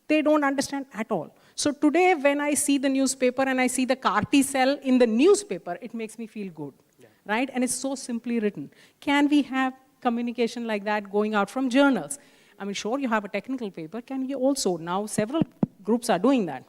They don't understand at all. So today, when I see the newspaper and I see the CAR-T cell in the newspaper, it makes me feel good, right? And it's so simply written. Can we have communication like that going out from journals? I mean, sure, you have a technical paper. Can you also, now several groups are doing that.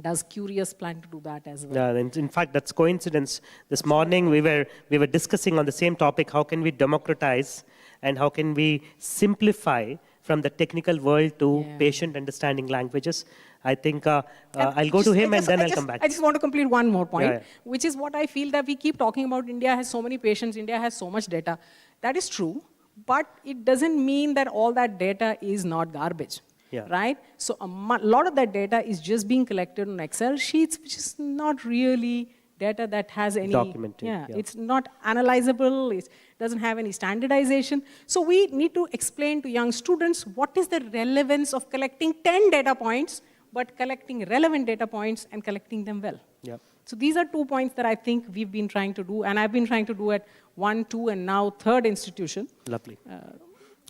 Does Cureus plan to do that as well? Yeah, in fact, that's coincidence. This morning we were discussing on the same topic, how can we democratize and how can we simplify from the technical world to patient understanding languages. I think I'll go to him and then I'll come back. I just want to complete one more point, which is what I feel that we keep talking about. India has so many patients, India has so much data. That is true, but it doesn't mean that all that data is not garbage. Yeah. Right? So a lot of that data is just being collected on Excel sheets, which is not really data that has any... Documented. Yeah, it's not analyzable, it doesn't have any standardization. So we need to explain to young students what is the relevance of collecting 10 data points, but collecting relevant data points and collecting them well. Yeah. So these are 2 points that I think we've been trying to do, and I've been trying to do at 1, 2, and now 3rd institution. Lovely.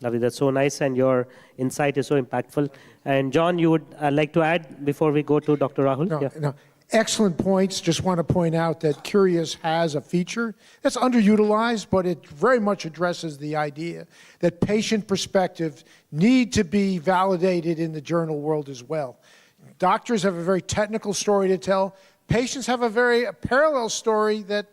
Lovely, that's so nice, and your insight is so impactful. And John, you would like to add before we go to Dr. Rahul? No. Excellent points. Just want to point out that Cureus has a feature that's underutilized, but it very much addresses the idea that patient perspectives need to be validated in the journal world as well. Doctors have a very technical story to tell. Patients have a parallel story that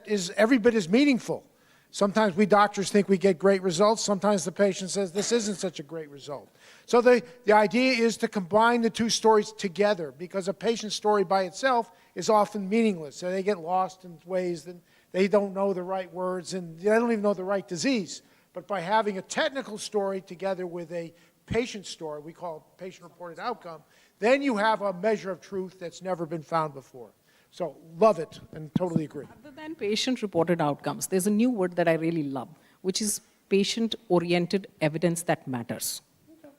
is every bit as meaningful. Sometimes we doctors think we get great results. Sometimes the patient says this isn't such a great result. So the idea is to combine the 2 stories together, because a patient's story by itself is often meaningless. So they get lost in ways that they don't know the right words and they don't even know the right disease. But by having a technical story together with a patient story, we call it patient-reported outcome, then you have a measure of truth that's never been found before. So love it and totally agree. Other than patient-reported outcomes, there's a new word that I really love, which is patient-oriented evidence that matters,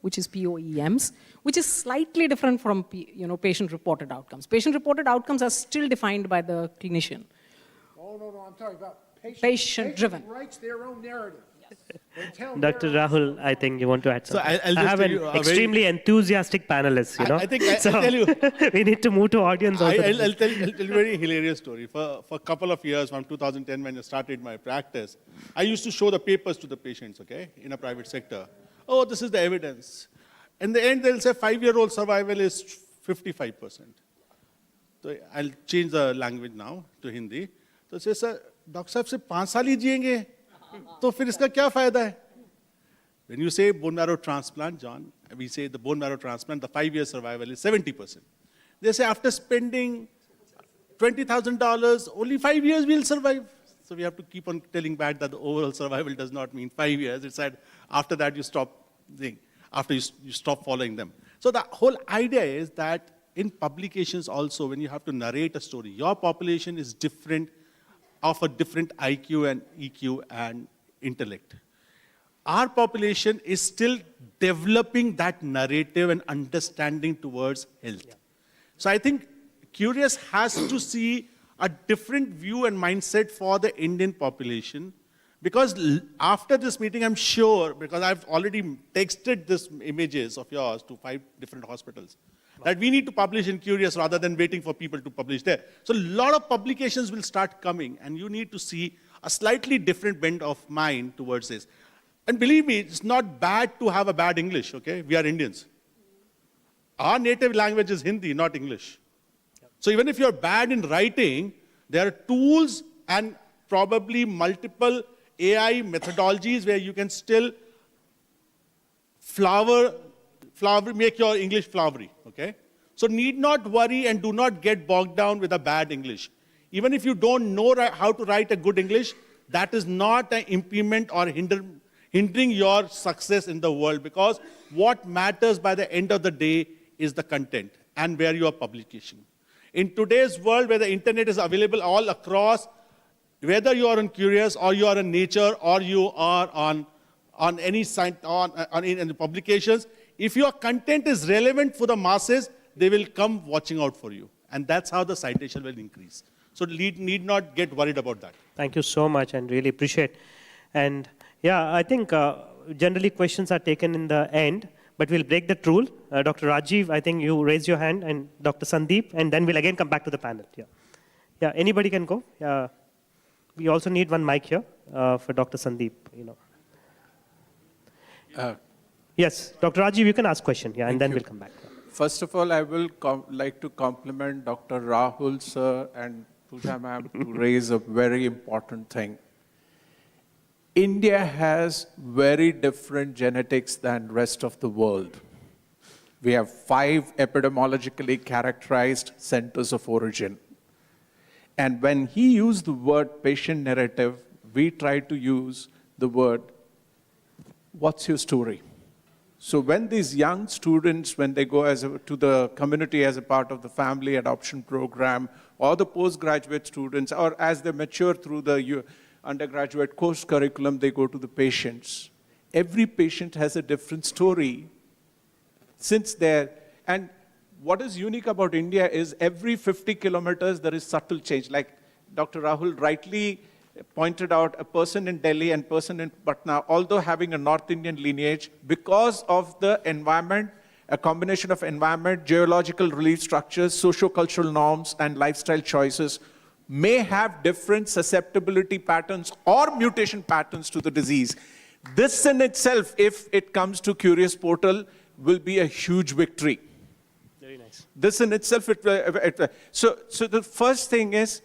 which is POEMs, which is slightly different from patient-reported outcomes. Patient-reported outcomes are still defined by the clinician. Oh, no, I'm talking about patient-driven. Patient writes their own narrative. Dr. Rahul, I think you want to add something. I'll just I have tell an you extremely enthusiastic panelist, you know. I think I'll so tell you. we need to move to audience also. I'll tell you a very hilarious story. For a couple of years, from 2010 when I started my practice, I used to show the papers to the patients, okay, in a private sector. Oh, this is the evidence. In the end, they'll say 5-year-old survival is 55%. So I'll change the language now to Hindi. So say, sir, doctor साहब से 5 साल ही जिएंगे, तो फिर इसका क्या फायदा है? When you say bone marrow transplant, John, we say the bone marrow transplant, the 5-year survival is 70%. They say after spending $20,000, only 5 years we'll survive. So we have to keep on telling back that the overall survival does not mean 5 years. It's that after that you stop after you stop following them. So the whole idea is that in publications also, when you have to narrate a story, your population is different, of a different IQ and EQ and intellect. Our population is still developing that narrative and understanding towards health. Yeah. So I think Cureus has to see a different view and mindset for the Indian population, because after this meeting, I'm sure, because I've already texted these images of yours to 5 different hospitals, that we need to publish in Cureus rather than waiting for people to publish there. So a lot of publications will start coming, and you need to see a slightly different bent of mind towards this. And believe me, it's not bad to have a bad English, okay? We are Indians. Our native language is Hindi, not English. So even if you're bad in writing, there are tools and probably multiple AI methodologies where you can still make your English flowery, okay? So need not worry and do not get bogged down with a bad English. Even if you don't know how to write a good English, that is not an impediment or hindering your success in the world, because what matters by the end of the day is the content and where you are publication. In today's world where the internet is available all across, whether you are on Cureus or you are on Nature or you are on any site, in publications, if your content is relevant for the masses, they will come watching out for you. And that's how the citation will increase. So need not get worried about that. Thank you so much, and really appreciate. And yeah, I think generally questions are taken in the end, but we'll break that rule. Dr. Rajiv, I think you raise your hand, and Dr. Sandeep, and then we'll again come back to the panel. Yeah, anybody can go. We also need one mic here for Dr. Sandeep, Yes, Dr. Rajiv, you can ask question, and then we'll come back. First of all, I will like to compliment Dr. Rahul, sir, and Pooja ma'am to raise a very important thing. India has very different genetics than rest of the world. We have 5 epidemiologically characterized centers of origin. And when he used the word patient narrative, we try to use the word, what's your story? So when these young students, when they go to the community as a part of the family adoption program, or the postgraduate students, or as they mature through the undergraduate course curriculum, they go to the patients. Every patient has a different story. And what is unique about India is every 50 kilometers, there is subtle change. Like Dr. Rahul rightly pointed out, a person in Delhi and person in Patna, although having a North Indian lineage, because of the environment, a combination of environment, geological relief structures, socio-cultural norms, and lifestyle choices, may have different susceptibility patterns or mutation patterns to the disease. This in itself, if it comes to Cureus portal, will be a huge victory. Very nice. This in itself, so the first thing is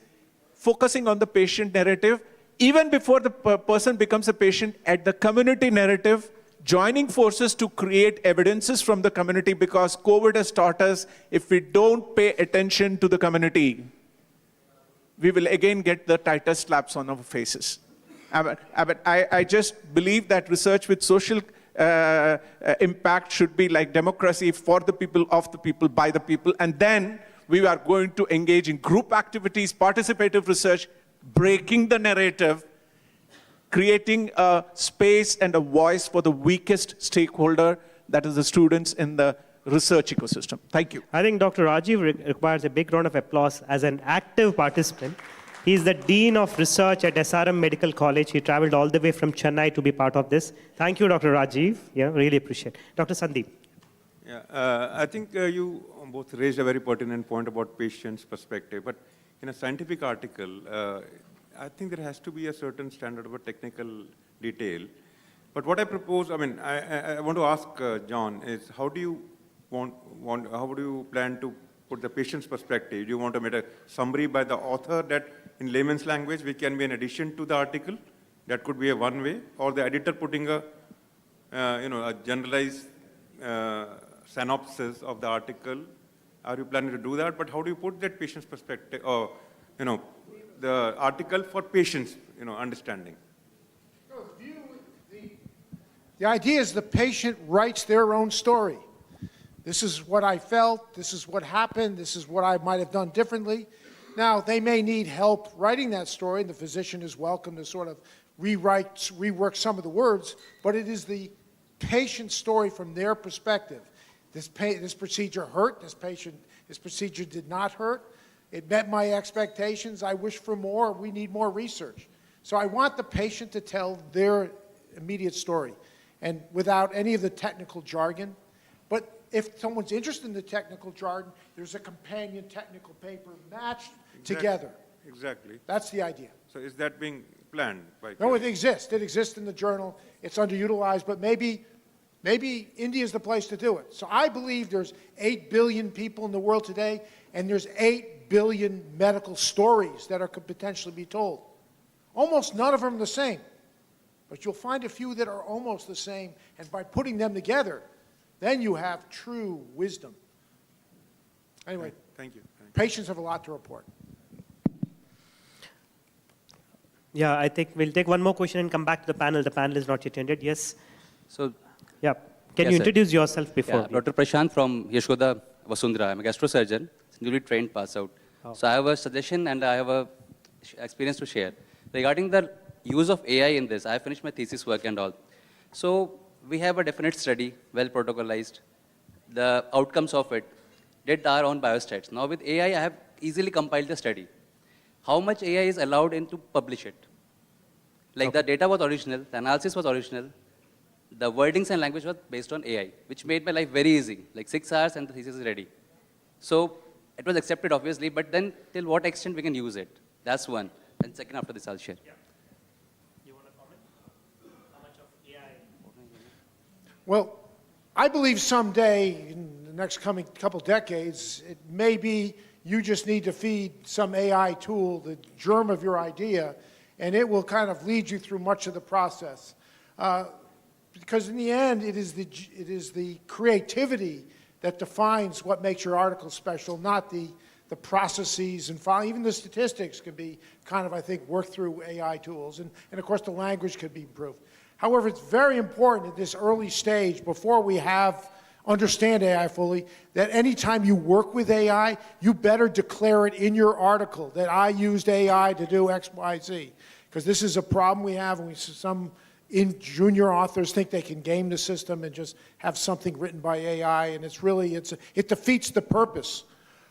focusing on the patient narrative, even before the person becomes a patient, at the community narrative, joining forces to create evidences from the community, because COVID has taught us, if we don't pay attention to the community, we will again get the tightest slaps on our faces. I just believe that research with social impact should be like democracy for the people, of the people, by the people. And then we are going to engage in group activities, participative research, breaking the narrative, creating a space and a voice for the weakest stakeholder, that is the students in the research ecosystem. Thank you. I think Dr. Rajiv requires a big round of applause as an active participant. He's the Dean of Research at SRM Medical College. He traveled all the way from Chennai to be part of this. Thank you, Dr. Rajiv. Yeah, really appreciate it. Dr. Sandeep. Yeah, I think you both raised a very pertinent point about patient's perspective. But in a scientific article, I think there has to be a certain standard of a technical detail. But what I propose, I mean, I want to ask John is how do you how do you plan to put the patient's perspective? Do you want to make a summary by the author that in layman's language, which can be an addition to the article? That could be a one way, or the editor putting a, a generalized synopsis of the article. Are you planning to do that? But how do you put that patient's perspective, or, the article for patients, understanding? The idea is the patient writes their own story. This is what I felt, this is what happened, this is what I might have done differently. Now, they may need help writing that story, and the physician is welcome to sort of rework some of the words, but it is the patient's story from their perspective. This procedure hurt, this procedure did not hurt, it met my expectations, I wish for more, we need more research. So I want the patient to tell their immediate story, and without any of the technical jargon. But if someone's interested in the technical jargon, there's a companion technical paper matched together. Exactly. That's the idea. So is that being planned by? No, it exists. It exists in the journal. It's underutilized, but maybe India is the place to do it. So I believe there's 8 billion people in the world today, and there's 8 billion medical stories that could potentially be told. Almost none of them are the same, but you'll find a few that are almost the same, and by putting them together, then you have true wisdom. Anyway, thank you. Patients have a lot to report. Yeah, I think we'll take one more question and come back to the panel. The panel is not yet ended. Yes. So, yeah. Can you introduce yourself before? Yeah, Dr. Prashant from Yashoda Vasundhara. I'm a gastrosurgeon, newly trained, pass out. Oh. So I have a suggestion and I have a experience to share. Regarding the use of AI in this, I finished my thesis work and all. So we have a definite study, well protocolized. The outcomes of it, did our own biostats. Now with AI, I have easily compiled the study. How much AI is allowed in to publish it? Like the data was original, the analysis was original, the wordings and language was based on AI, which made my life very easy, like 6 hours and the thesis is ready. So it was accepted obviously, but then till what extent we can use it? That's one. And second, after this I'll share. Yeah. You want to comment? How much of AI? Well, I believe someday, in the next coming couple decades, it may be you just need to feed some AI tool the germ of your idea, and it will kind of lead you through much of the process. Because in the end, it is the creativity that defines what makes your article special, not the processes and even the statistics can be kind of, I think, worked through AI tools. And of course, the language could be improved. However, it's very important at this early stage, before we understand AI fully, that anytime you work with AI, you better declare it in your article that I used AI to do X, Y, Z. Because this is a problem we have, and some junior authors think they can game the system and just have something written by AI, and it defeats the purpose.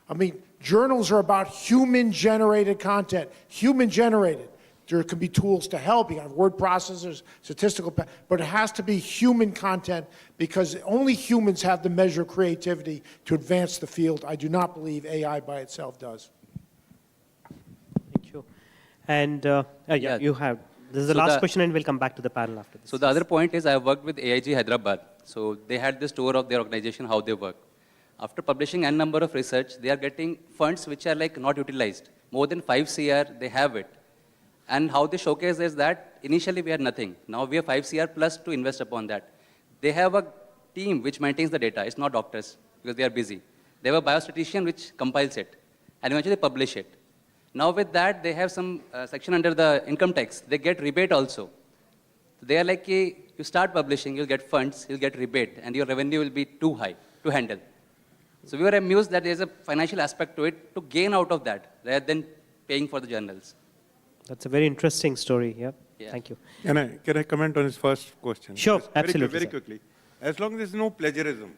I mean, journals are about human-generated content, human-generated. There can be tools to help. You have word processors, statistical, but it has to be human content because only humans have the measure of creativity to advance the field. I do not believe AI by itself does. Thank you. And you have. This is the last question, and we'll come back to the panel after this. So the other point is I have worked with AIG Hyderabad. So they had this tour of their organization, how they work. After publishing n number of research, they are getting funds which are like not utilized. More than 5 CR, they have it. And how they showcase is that initially we had nothing. Now we have 5 CR plus to invest upon that. They have a team which maintains the data. It's not doctors because they are busy. They have a biostatistician which compiles it and eventually publish it. Now with that, they have some section under the income tax. They get rebate also. They are like, you start publishing, you'll get funds, you'll get rebate, and your revenue will be too high to handle. So we were amused that there's a financial aspect to it to gain out of that, rather than paying for the journals. That's a very interesting story. Yeah. Thank you. Can I comment on his first question? Sure, Just absolutely. Very quickly. As long as there's no plagiarism,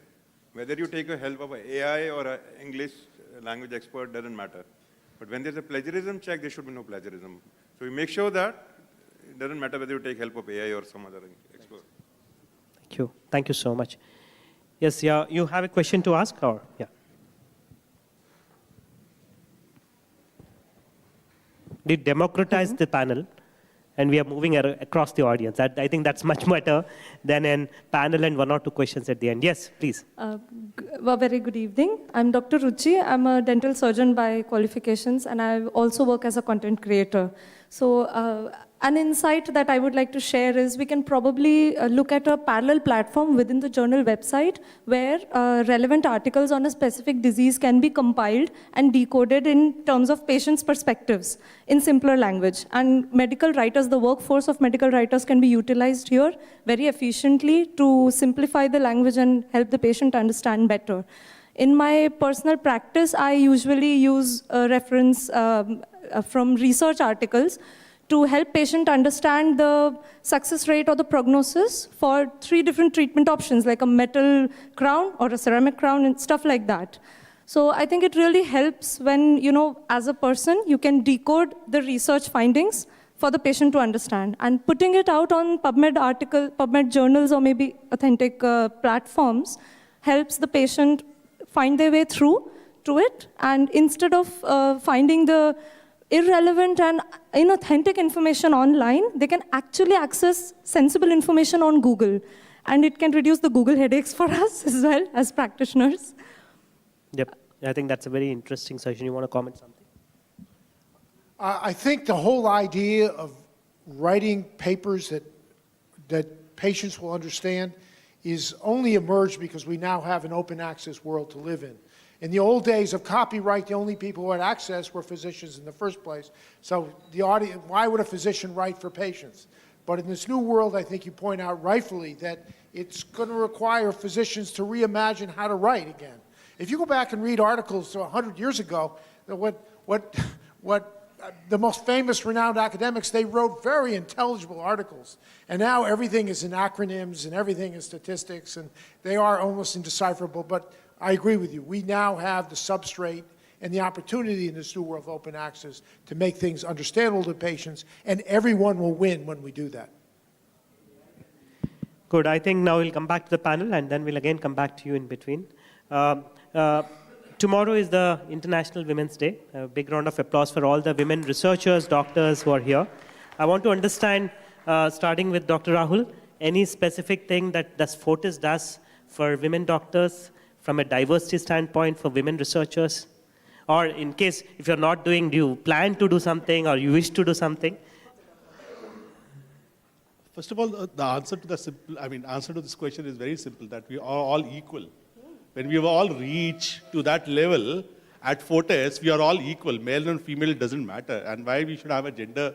whether you take the help of an AI or an English language expert, doesn't matter. But when there's a plagiarism check, there should be no plagiarism. So we make sure that it doesn't matter whether you take help of AI or some other expert. Thank you. Thank you so much. Yes, yeah, you have a question to ask, or yeah. We democratize the panel, and we are moving across the audience. I think that's much better than a panel and 1 or 2 questions at the end. Yes, please. Very good evening. I'm Dr. Ruchi. I'm a dental surgeon by qualifications, and I also work as a content creator. So an insight that I would like to share is we can probably look at a parallel platform within the journal website where relevant articles on a specific disease can be compiled and decoded in terms of patients' perspectives in simpler language. And medical writers, the workforce of medical writers can be utilized here very efficiently to simplify the language and help the patient understand better. In my personal practice, I usually use a reference from research articles to help patient understand the success rate or the prognosis for 3 different treatment options, like a metal crown or a ceramic crown and stuff like that. So I think it really helps when, as a person, you can decode the research findings for the patient to understand. And putting it out on PubMed journals or maybe authentic platforms helps the patient find their way through to it. And instead of finding the irrelevant and inauthentic information online, they can actually access sensible information on Google. And it can reduce the Google headaches for us as well as practitioners. Yep, I think that's a very interesting session. You want to comment something? I think the whole idea of writing papers that patients will understand is only emerged because we now have an open access world to live in. In the old days of copyright, the only people who had access were physicians in the first place. So the audience, why would a physician write for patients? But in this new world, I think you point out rightfully that it's going to require physicians to reimagine how to write again. If you go back and read articles 100 years ago, the most famous renowned academics, they wrote very intelligible articles. And now everything is in acronyms and everything is statistics, and they are almost indecipherable. But I agree with you. We now have the substrate and the opportunity in this new world of open access to make things understandable to patients, and everyone will win when we do that. Good. I think now we'll come back to the panel, and then we'll again come back to you in between. Tomorrow is the International Women's Day. A big round of applause for all the women researchers, doctors who are here. I want to understand, starting with Dr. Rahul, any specific thing that Fortis does for women doctors from a diversity standpoint for women researchers? Or in case, if you're not doing, do you plan to do something or you wish to do something? First of all, the answer to this question is very simple, that we are all equal. When we have all reached to that level, at Fortis, we are all equal. Male and female doesn't matter. And why we should have a gender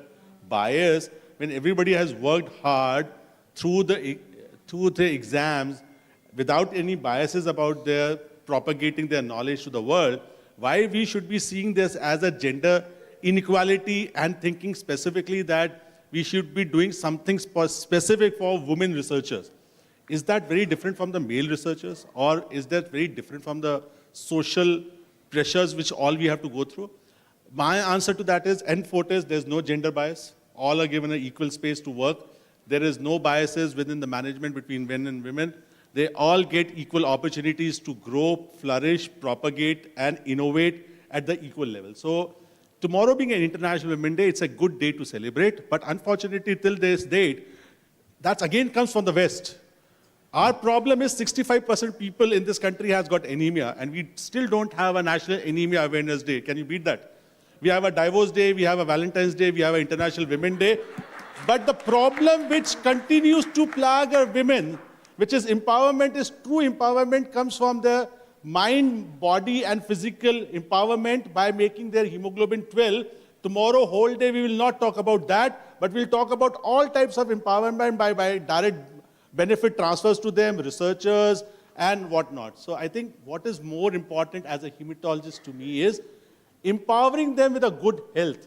bias when everybody has worked hard through the exams without any biases about their propagating their knowledge to the world, why we should be seeing this as a gender inequality and thinking specifically that we should be doing something specific for women researchers? Is that very different from the male researchers, or is that very different from the social pressures which all we have to go through? My answer to that is, in Fortis, there's no gender bias. All are given an equal space to work. There is no biases within the management between men and women. They all get equal opportunities to grow, flourish, propagate, and innovate at the equal level. So tomorrow being an International Women's Day, it's a good day to celebrate. But unfortunately, till this date, that again comes from the West. Our problem is 65% people in this country has got anemia, and we still don't have a National Anemia Awareness Day. Can you beat that? We have a Divorce Day, we have a Valentine's Day, we have an International Women's Day. But the problem which continues to plague our women, which is empowerment, is true empowerment comes from their mind, body, and physical empowerment by making their hemoglobin 12. Tomorrow, whole day, we will not talk about that, but we'll talk about all types of empowerment by direct benefit transfers to them, researchers, and whatnot. So I think what is more important as a hematologist to me is empowering them with a good health,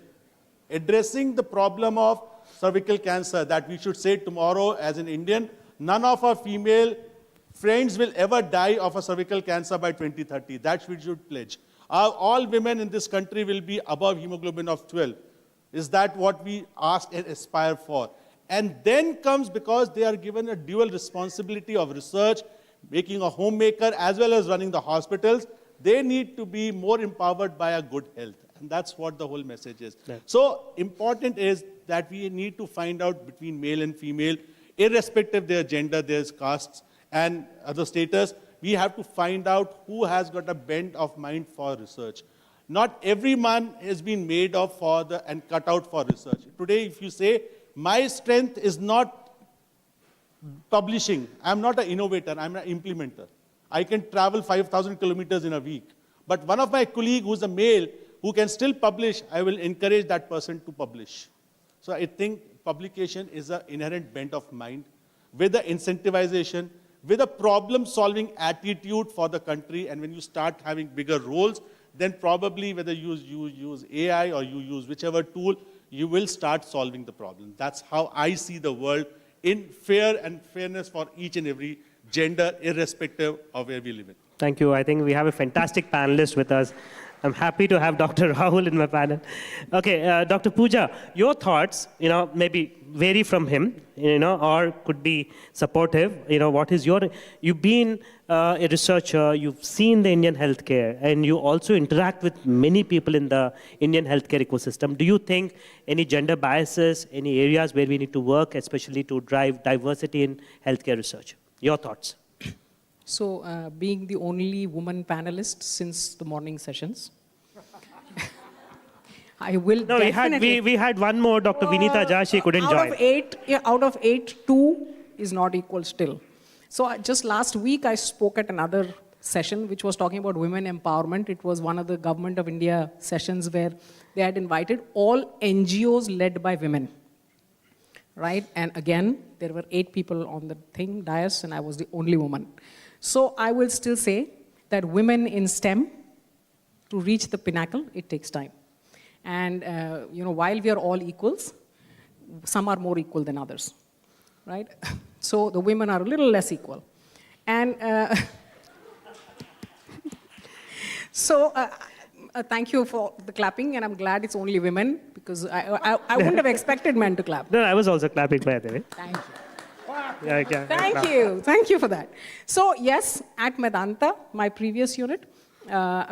addressing the problem of cervical cancer, that we should say tomorrow as an Indian, none of our female friends will ever die of a cervical cancer by 2030. That we should pledge. All women in this country will be above hemoglobin of 12. Is that what we ask and aspire for? And then comes, because they are given a dual responsibility of research, making a homemaker as well as running the hospitals, they need to be more empowered by a good health. And that's what the whole message is. Yeah. So important is that we need to find out between male and female, irrespective of their gender, their castes, and other status, we have to find out who has got a bent of mind for research. Not every man has been made of and cut out for research. Today, if you say, my strength is not publishing, I'm not an innovator, I'm an implementer. I can travel 5,000 kilometers in a week. But one of my colleagues who's a male, who can still publish, I will encourage that person to publish. So I think publication is an inherent bent of mind with the incentivization, with a problem-solving attitude for the country, and when you start having bigger roles, then probably whether you use AI or you use whichever tool, you will start solving the problem. That's how I see the world, in fair and fairness for each and every gender, irrespective of where we live in. Thank you. I think we have a fantastic panelist with us. I'm happy to have Dr. Rahul in my panel. Okay, Dr. Pooja, your thoughts, maybe vary from him, or could be supportive. What is you've been a researcher, you've seen the Indian healthcare, and you also interact with many people in the Indian healthcare ecosystem. Do you think any gender biases, any areas where we need to work, especially to drive diversity in healthcare research? Your thoughts? So, being the only woman panelist since the morning sessions, I will definitely... we had one more, Dr. Vinita Jha, she couldn't join. Out of 8, 2 is not equal still. So just last week, I spoke at another session, which was talking about women empowerment. It was one of the Government of India sessions where they had invited all NGOs led by women. Right? And again, there were 8 people on the dais, and I was the only woman. So I will still say that women in STEM, to reach the pinnacle, it takes time. And while we are all equals, some are more equal than others, right? So the women are a little less equal. And thank you for the clapping, and I'm glad it's only women, because I wouldn't have expected men to clap. No, I was also clapping, by the way. Thank you. Thank you for that. So yes, at Medanta, my previous unit,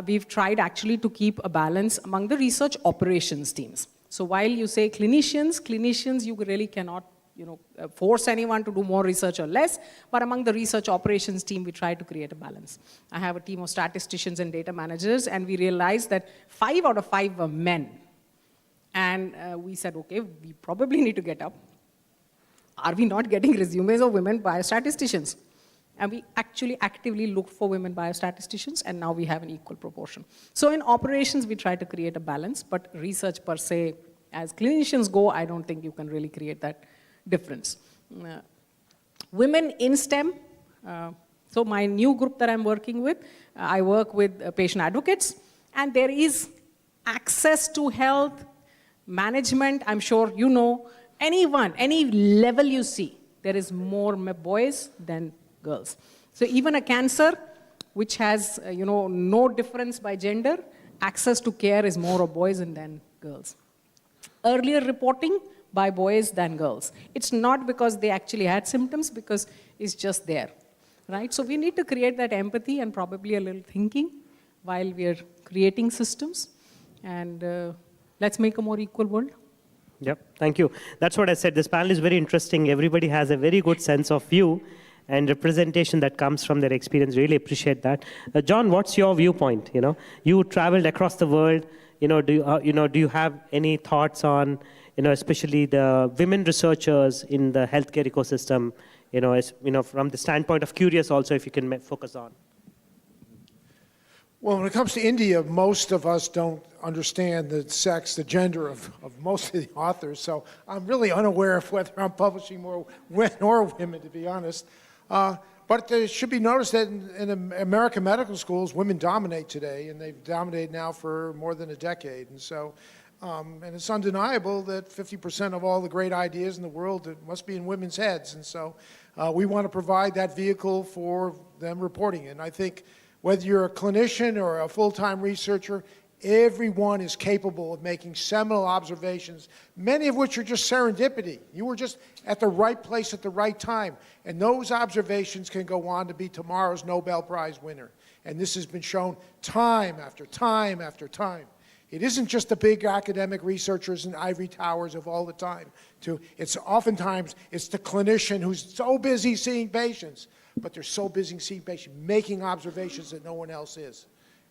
we've tried actually to keep a balance among the research operations teams. So while you say clinicians, you really cannot force anyone to do more research or less, but among the research operations team, we try to create a balance. I have a team of statisticians and data managers, and we realized that 5 out of 5 were men. And we said, okay, we probably need to get up. Are we not getting resumes of women biostatisticians? And we actually actively looked for women biostatisticians, and now we have an equal proportion. So in operations, we try to create a balance, but research per se, as clinicians go, I don't think you can really create that difference. Women in STEM, so my new group that I'm working with, I work with patient advocates, and there is access to health, management, I'm sure you know, anyone, any level you see, there is more boys than girls. So even a cancer, which has no difference by gender, access to care is more of boys than girls. Earlier reporting by boys than girls. It's not because they actually had symptoms, because it's just there, right? So we need to create that empathy and probably a little thinking while we are creating systems, and let's make a more equal world. Yep, thank you. That's what I said. This panel is very interesting. Everybody has a very good sense of view and representation that comes from their experience. Really appreciate that. John, what's your viewpoint? You traveled across the world. Do you have any thoughts on, especially the women researchers in the healthcare ecosystem? From the standpoint of Cureus, also, if you can focus on. Well, when it comes to India, most of us don't understand the sex, the gender of most of the authors, so I'm really unaware of whether I'm publishing more men or women, to be honest. But it should be noticed that in American medical schools, women dominate today, and they've dominated now for more than a decade. And so, and it's undeniable that 50% of all the great ideas in the world must be in women's heads. And so we want to provide that vehicle for them reporting. And I think whether you're a clinician or a full-time researcher, everyone is capable of making seminal observations, many of which are just serendipity. You were just at the right place at the right time. And those observations can go on to be tomorrow's Nobel Prize winner. And this has been shown time after time after time. It isn't just the big academic researchers in ivory towers of all the time. It's oftentimes, it's the clinician who's so busy seeing patients, but they're so busy seeing patients, making observations that no one else is.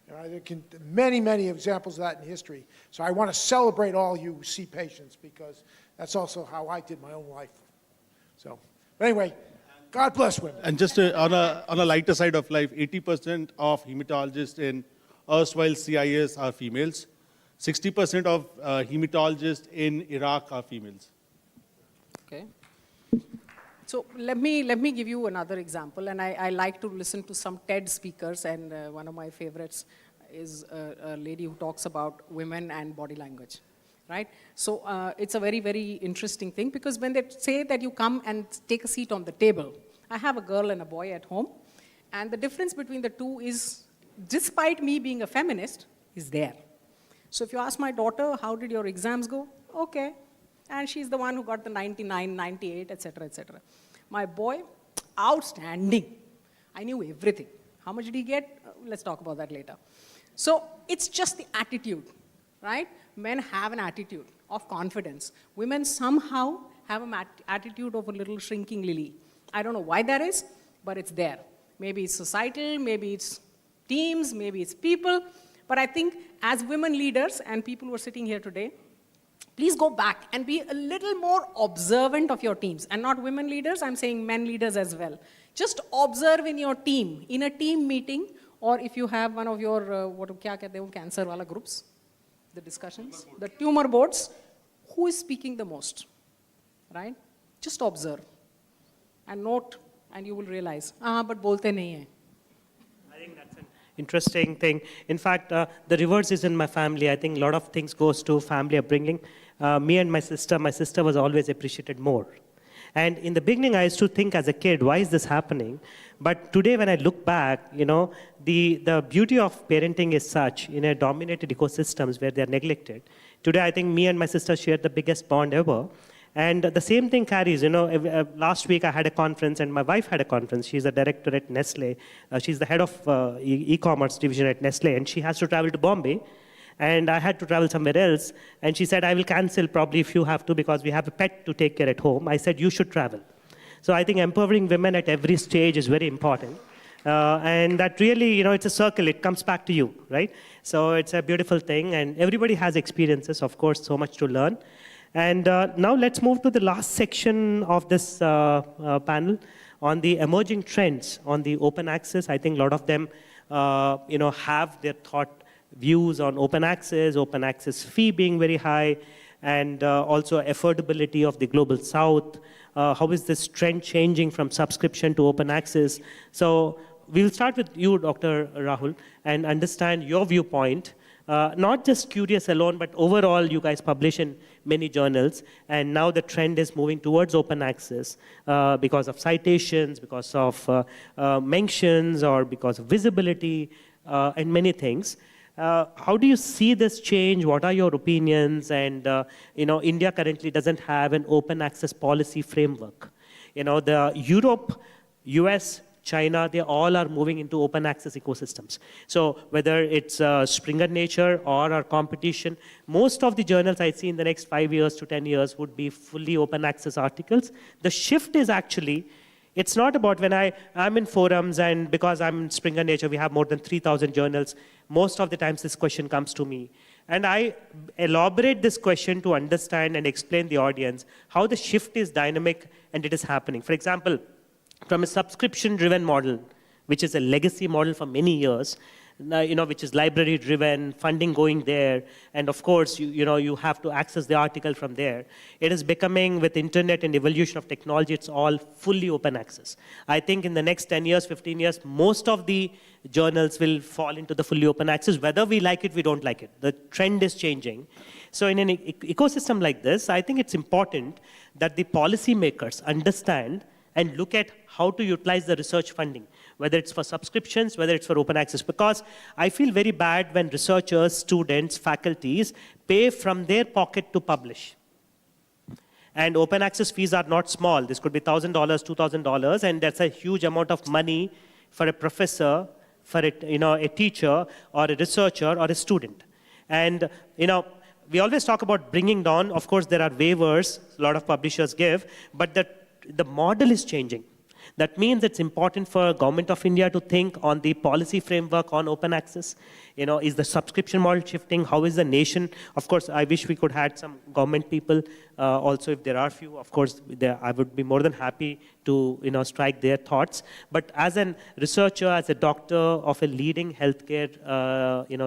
There can many, many examples of that in history. So I want to celebrate all you who see patients, because that's also how I did my own life. So, but anyway, God bless women. And just on a lighter side of life, 80% of hematologists in erstwhile CIS are females. 60% of hematologists in Iraq are females. Okay. So let me give you another example, and I like to listen to some TED speakers, and one of my favorites is a lady who talks about women and body language, right? So it's a very, very interesting thing, because when they say that you come and take a seat on the table, I have a girl and a boy at home, and the difference between the two is, despite me being a feminist, is there. So if you ask my daughter, how did your exams go? Okay. And she's the one who got the 99, 98, etc., etc. My boy, outstanding. I knew everything. How much did he get? Let's talk about that later. So it's just the attitude, right? Men have an attitude of confidence. Women somehow have an attitude of a little shrinking lily. I don't know why that is, but it's there. Maybe it's societal, maybe it's teams, maybe it's people. But I think as women leaders and people who are sitting here today, please go back and be a little more observant of your teams. And not women leaders, I'm saying men leaders as well. Just observe in your team, in a team meeting, or if you have one of your, kya kehte ho, cancer wala groups, the discussions, the tumor boards, who is speaking the most, right? Just observe and note, and you will realize, but bolte nahi hai. I think that's an interesting thing. In fact, the reverse is in my family. I think a lot of things goes to family upbringing. Me and my sister was always appreciated more. And in the beginning, I used to think as a kid, why is this happening? But today, when I look back, you know, the beauty of parenting is such in a dominated ecosystems where they're neglected. Today, I think me and my sister share the biggest bond ever. And the same thing carries, you know, last week I had a conference and my wife had a conference. She's a director at Nestle. She's the head of e-commerce division at Nestle, and she has to travel to Bombay. And I had to travel somewhere else. And she said, I will cancel probably if you have to, because we have a pet to take care at home. I said, you should travel. So I think empowering women at every stage is very important. And that really, you know, it's a circle. It comes back to you, right? So it's a beautiful thing. And everybody has experiences, of course, so much to learn. And now let's move to the last section of this panel on the emerging trends on the open access. I think a lot of them, you know, have their views on open access fee being very high, and also affordability of the global south. How is this trend changing from subscription to open access? So we'll start with you, Dr. Rahul, and understand your viewpoint. Not just Cureus alone, but overall you guys publish in many journals, and now the trend is moving towards open access because of citations, because of mentions, or because of visibility, and many things. How do you see this change? What are your opinions? And you know, India currently doesn't have an open access policy framework. You know, the Europe, US, China, they all are moving into open access ecosystems. So whether it's Springer Nature or our competition, most of the journals I see in the next 5 years to 10 years would be fully open access articles. The shift is actually, it's not about when I'm in forums, and because I'm in Springer Nature, we have more than 3,000 journals. Most of the times this question comes to me. And I elaborate this question to understand and explain the audience how the shift is dynamic and it is happening. For example, from a subscription-driven model, which is a legacy model for many years, which is library driven, funding going there, and of course, you have to access the article from there. It is becoming, with internet and evolution of technology, it's all fully open access. I think in the next 10 years, 15 years, most of the journals will fall into the fully open access, whether we like it, we don't like it. The trend is changing. So in an ecosystem like this, I think it's important that the policymakers understand and look at how to utilize the research funding, whether it's for subscriptions, whether it's for open access. Because I feel very bad when researchers, students, faculties pay from their pocket to publish. And open access fees are not small. This could be $1,000, $2,000, and that's a huge amount of money for a professor, for a teacher, or a researcher, or a student. And we always talk about bringing down. Of course, there are waivers a lot of publishers give, but the model is changing. That means it's important for Government of India to think on the policy framework on open access. Is the subscription model shifting? How is the nation? Of course, I wish we could have some government people also, if there are few. Of course, I would be more than happy to strike their thoughts. But as a researcher, as a doctor of a leading healthcare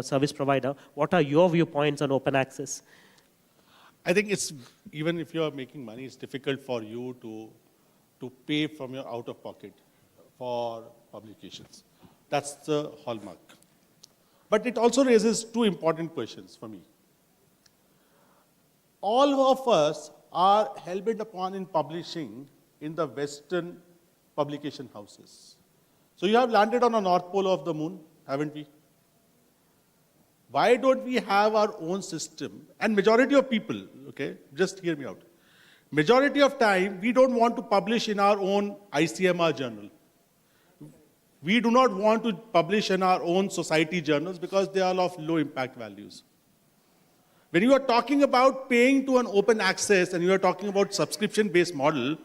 service provider, what are your viewpoints on open access? I think it's, even if you're making money, it's difficult for you to pay from your out-of-pocket for publications. That's the hallmark. But it also raises two important questions for me. All of us are hell-bent upon in publishing in the Western publication houses. So you have landed on the North Pole of the moon, haven't we? Why don't we have our own system? And majority of people, okay, just hear me out. Majority of time, we don't want to publish in our own ICMR journal. We do not want to publish in our own society journals because they are of low impact values. When you are talking about paying to an open access and you are talking about subscription-based model,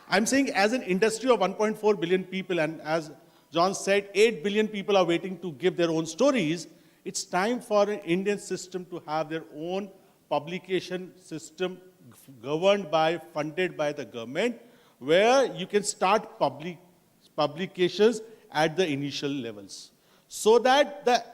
I'm saying as an industry of 1.4 billion people, and as John said, 8 billion people are waiting to give their own stories, it's time for an Indian system to have their own publication system governed by, funded by the government, where you can start publications at the initial levels. So that the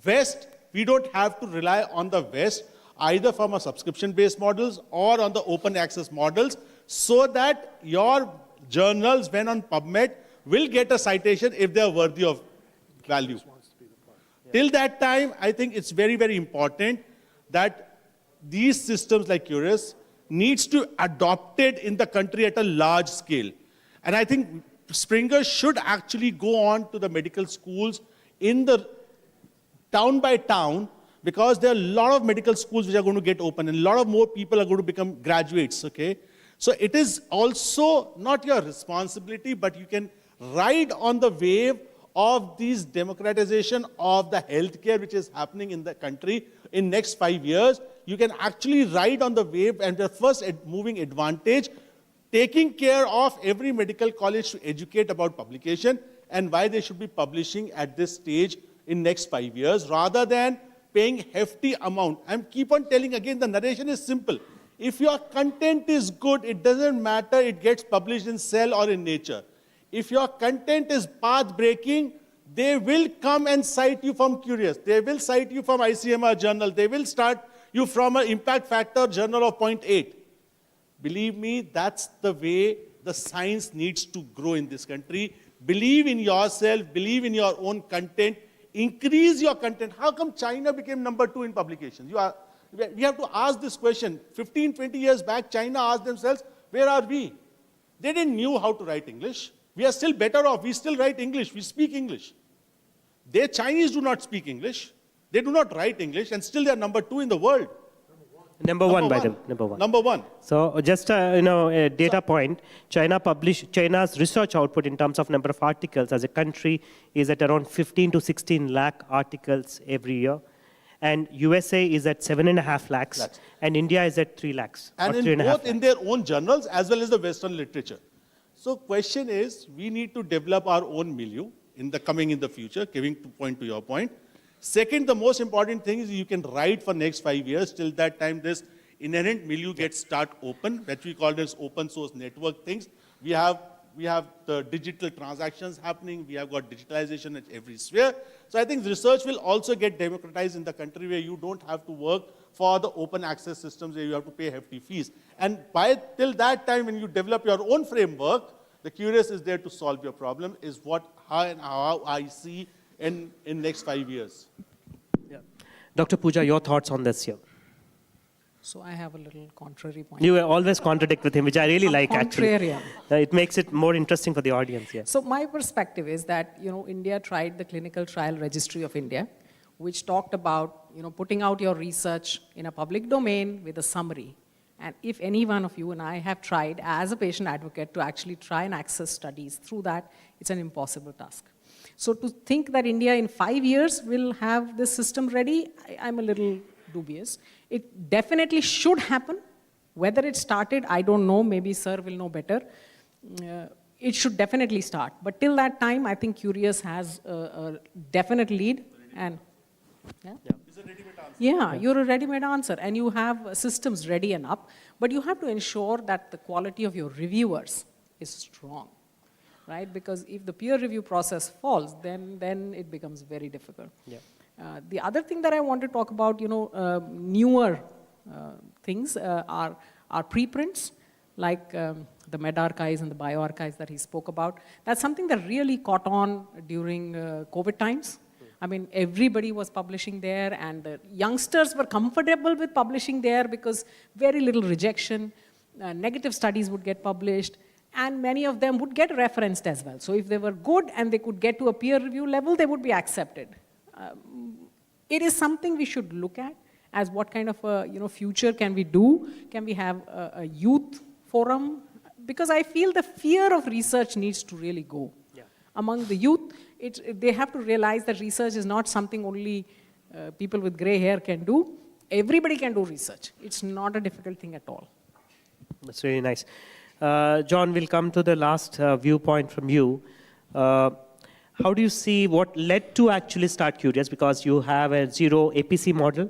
West, we don't have to rely on the West, either from a subscription-based models or on the open access models, so that your journals, when on PubMed, will get a citation if they are worthy of value. Till that time, I think it's very, very important that these systems like Cureus needs to adopt it in the country at a large scale. And I think Springer should actually go on to the medical schools in the town by town, because there are a lot of medical schools which are going to get open and a lot of more people are going to become graduates, okay? So it is also not your responsibility, but you can ride on the wave of this democratization of the healthcare which is happening in the country in next 5 years. You can actually ride on the wave, and the first moving advantage, taking care of every medical college to educate about publication and why they should be publishing at this stage in next 5 years, rather than paying hefty amount. I keep on telling again, the narration is simple. If your content is good, it doesn't matter, it gets published in Cell or in Nature. If your content is path-breaking, they will come and cite you from Cureus. They will cite you from ICMR journal. They will start you from an impact factor journal of 0.8. Believe me, that's the way the science needs to grow in this country. Believe in yourself, believe in your own content, increase your content. How come China became #2 in publications? We have to ask this question. 15, 20 years back, China asked themselves, where are we? They didn't know how to write English. We are still better off. We still write English. We speak English. They Chinese do not speak English. They do not write English, and still they are #2 in the world. Number one, by the way. Number one. Number one. So just a data point, China's research output in terms of number of articles as a country is at around 15 to 16 lakh articles every year. And USA is at 7.5 lakhs, and India is at 3 lakhs. And in both in their own journals as well as the Western literature. So question is, we need to develop our own milieu in the future, giving to point to your point. Second, the most important thing is you can write for next 5 years. Till that time, this inherent milieu gets start open, that we call as open source network things. We have the digital transactions happening. We have got digitalization at every sphere. So I think research will also get democratized in the country where you don't have to work for the open access systems where you have to pay hefty fees. And till that time, when you develop your own framework, the Cureus is there to solve your problem, is how I see in next 5 years. Yeah. Dr. Pooja, your thoughts on this here? So I have a little contrary point. You always contradict with him, which I really like, actually. Contrarian. It makes it more interesting for the audience, yeah. So my perspective is that, India tried the Clinical Trial Registry of India, which talked about, putting out your research in a public domain with a summary. And if any one of you and I have tried as a patient advocate to actually try and access studies through that, it's an impossible task. So to think that India in 5 years will have this system ready, I'm a little dubious. It definitely should happen. Whether it started, I don't know. Maybe sir will know better. It should definitely start. But till that time, I think Cureus has a definite lead. And yeah, you're a ready-made answer. And you have systems ready and up. But you have to ensure that the quality of your reviewers is strong, right? Because if the peer review process falls, then it becomes very difficult. Yeah. The other thing that I want to talk about, newer things are preprints, like the med-archives and the bioarchives that he spoke about. That's something that really caught on during COVID times. I mean, everybody was publishing there, and the youngsters were comfortable with publishing there because very little rejection, negative studies would get published, and many of them would get referenced as well. So if they were good and they could get to a peer review level, they would be accepted. It is something we should look at as what kind of a future can we do? Can we have a youth forum? Because I feel the fear of research needs to really go. Yeah. Among the youth, they have to realize that research is not something only people with gray hair can do. Everybody can do research. It's not a difficult thing at all. That's really nice. John, we'll come to the last viewpoint from you. How do you see what led to actually start Cureus? Because you have a zero APC model.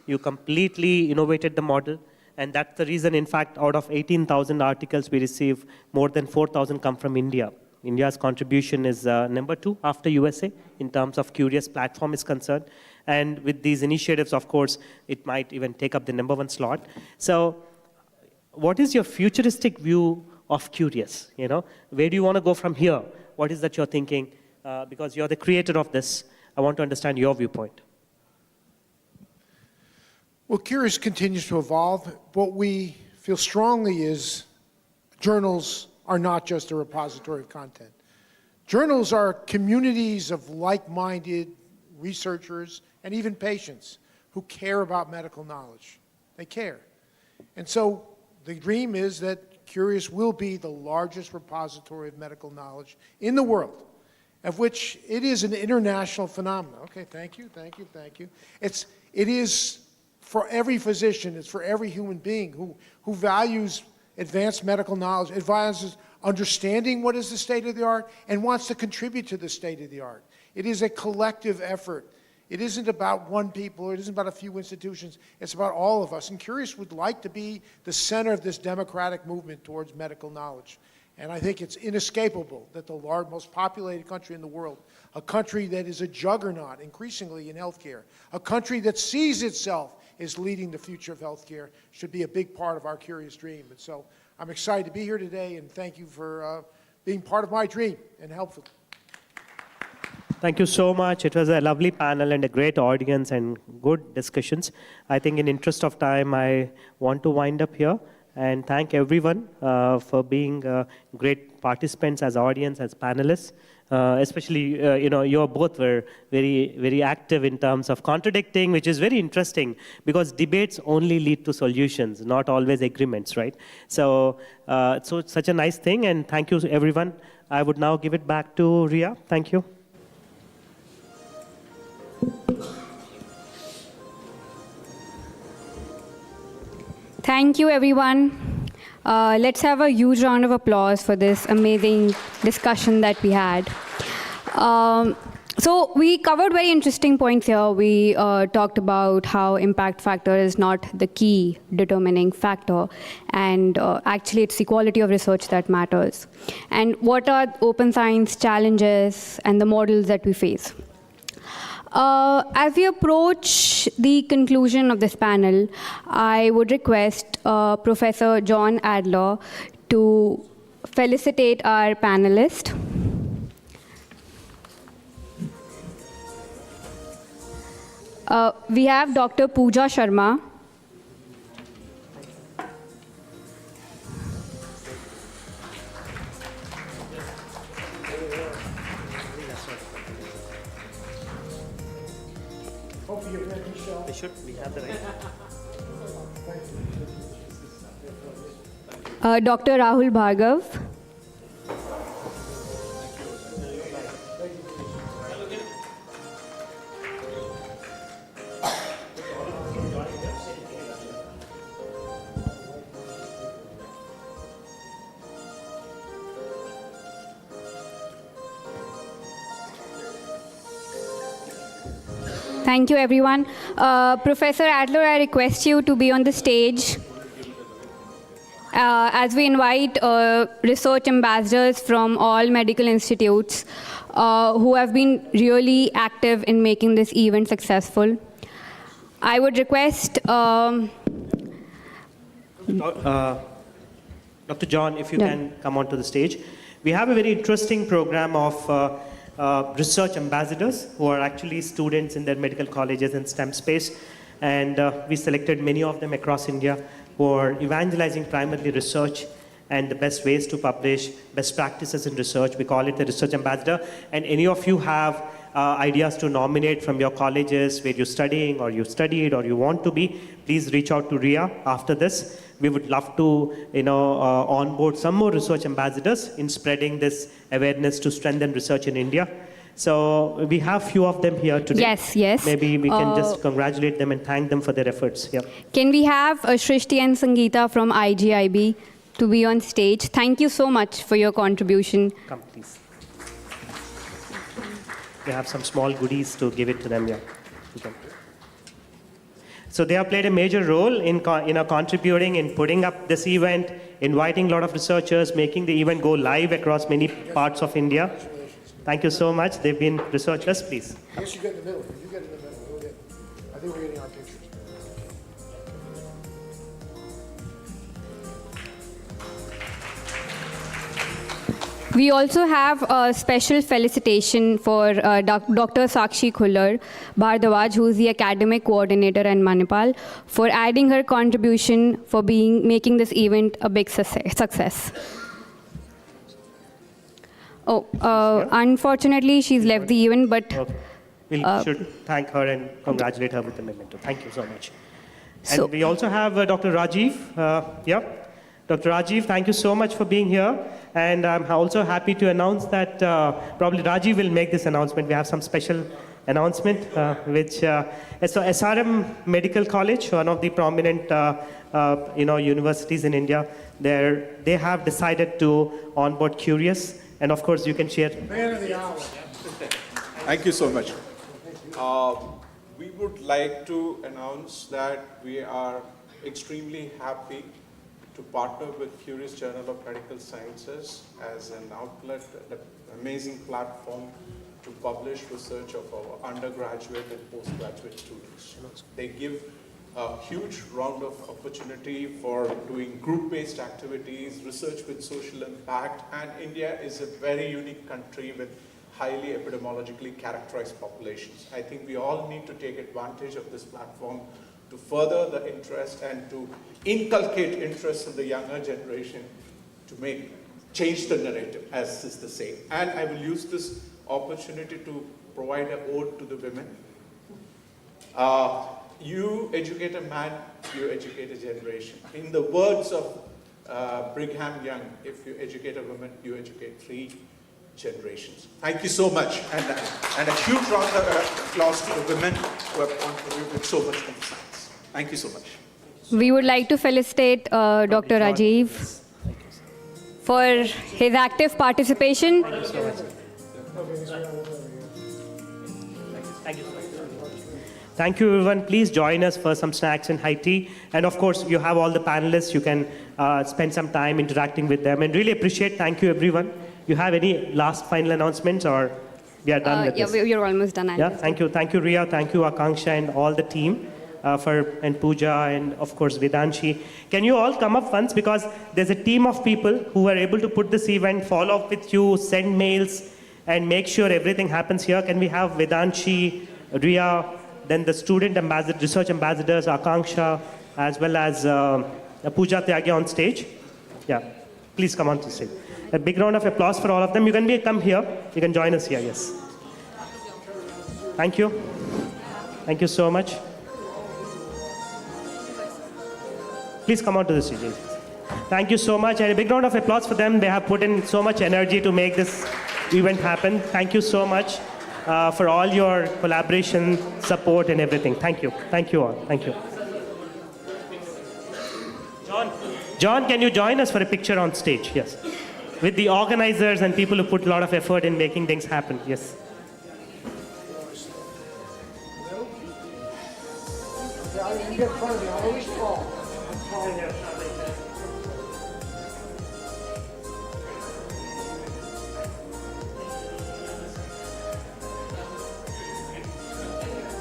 You completely innovated the model. And that's the reason, in fact, out of 18,000 articles we receive, more than 4,000 come from India. India's contribution is number 2 after USA in terms of Cureus platform is concerned. And with these initiatives, of course, it might even take up the number 1 slot. So what is your futuristic view of Cureus? Where do you want to go from here? What is that you're thinking? Because you're the creator of this, I want to understand your viewpoint. Well, Cureus continues to evolve. What we feel strongly is journals are not just a repository of content. Journals are communities of like-minded researchers and even patients who care about medical knowledge. They care. And so the dream is that Cureus will be the largest repository of medical knowledge in the world, of which it is an international phenomenon. Okay, thank you. It is for every physician, it's for every human being who values advanced medical knowledge, advances understanding what is the state of the art, and wants to contribute to the state of the art. It is a collective effort. It isn't about one people, it isn't about a few institutions, it's about all of us. And Cureus would like to be the center of this democratic movement towards medical knowledge. And I think it's inescapable that the most populated country in the world, a country that is a juggernaut increasingly in healthcare, a country that sees itself as leading the future of healthcare, should be a big part of our Cureus dream. And so I'm excited to be here today, and thank you for being part of my dream and helpful. Thank you so much. It was a lovely panel and a great audience and good discussions. I think in interest of time, I want to wind up here and thank everyone for being great participants as audience, as panelists. Especially, you both were very, very active in terms of contradicting, which is very interesting because debates only lead to solutions, not always agreements, right? So it's such a nice thing, and thank you to everyone. I would now give it back to Ria. Thank you. Thank you, everyone. Let's have a huge round of applause for this amazing discussion that we had. So we covered very interesting points here. We talked about how impact factor is not the key determining factor, and actually it's the quality of research that matters. And what are open science challenges and the models that we face. As we approach the conclusion of this panel, I would request Professor John Adler to felicitate our panelists. We have Dr. Pooja Sharma. They should. We have the right. Dr. Rahul Bhargav. Thank you, everyone. Professor Adler, I request you to be on the stage as we invite research ambassadors from all medical institutes who have been really active in making this event successful. I would request Dr. John, if you can come onto the stage. We have a very interesting program of research ambassadors who are actually students in their medical colleges in STEM space. And we selected many of them across India who are evangelizing primarily research and the best ways to publish, best practices in research. We call it the research ambassador. And any of you have ideas to nominate from your colleges where you're studying or you studied or you want to be, please reach out to RIA after this. We would love to, onboard some more research ambassadors in spreading this awareness to strengthen research in India. So we have few of them here today. Yes, yes. Maybe we can just congratulate them and thank them for their efforts. Yeah. Can we have Shrishti and Sangeeta from IGIB to be on stage? Thank you so much for your contribution. Come, please. We have some small goodies to give it to them. Yeah. So they have played a major role in contributing in putting up this event, inviting a lot of researchers, making the event go live across many parts of India. Thank you so much. They've been researchers, please. I guess you get in the middle. You get in the middle. Go ahead. I think we're getting our pictures. We also have a special felicitation for Dr. Sakshi Khullar Bhardwaj, who is the academic coordinator in Manipal, for adding her contribution for making this event a big success. Oh, unfortunately, she's left the event, but we should thank her and congratulate her with the memento. Thank you so much. And we also have Dr. Rajiv. Dr. Rajiv, thank you so much for being here. And I'm also happy to announce that probably Rajiv will make this announcement. We have some special announcement, which so SRM Medical College, one of the prominent universities in India, they have decided to onboard Cureus. And of course, you can share. Man of the hour. Thank you so much. We would like to announce that we are extremely happy to partner with Cureus Journal of Medical Sciences as an outlet, an amazing platform to publish research of our undergraduate and postgraduate students. They give a huge round of opportunity for doing group-based activities, research with social impact, and India is a very unique country with highly epidemiologically characterized populations. I think we all need to take advantage of this platform to further the interest and to inculcate interest in the younger generation to change the narrative, as is the saying. And I will use this opportunity to provide an ode to the women. You educate a man, you educate a generation. In the words of Brigham Young, if you educate a woman, you educate 3 generations. Thank you so much. And a huge round of applause to the women who have contributed so much to the science. Thank you so much. We would like to felicitate Dr. Rajiv for his active participation. Thank you so much. Thank you, everyone. Please join us for some snacks and high tea. And of course, you have all the panelists. You can spend some time interacting with them. And really appreciate, thank you, everyone. You have any last final announcements, or we are done with yeah, this? we're almost done. Yeah, thank you. Thank you, Ria. Thank you, Akanksha, and all the team. And Pooja, and of course Vedanshi. Can you all come up once, because there's a team of people who are able to put this event, follow up with you, send mails, and make sure everything happens here. Can we have Vedanshi, Ria, then the student ambassador, research ambassadors, Akanksha, as well as Pooja Tyagi on stage? Yeah, please come on to stage. A big round of applause for all of them. You can come here. You can join us here. Yes. Thank you. Thank you so much. Please come on to the stage. Thank you so much, and a big round of applause for them. They have put in so much energy to make this event happen. Thank you so much for all your collaboration, support, and everything. Thank you. Thank you all. Thank you. John, can you join us for a picture on stage? Yes. With the organizers and people who put a lot of effort in making things happen. Yes.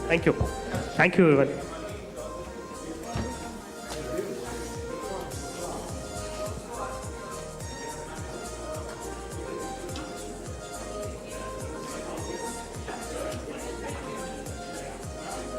Thank you. Thank you, everyone.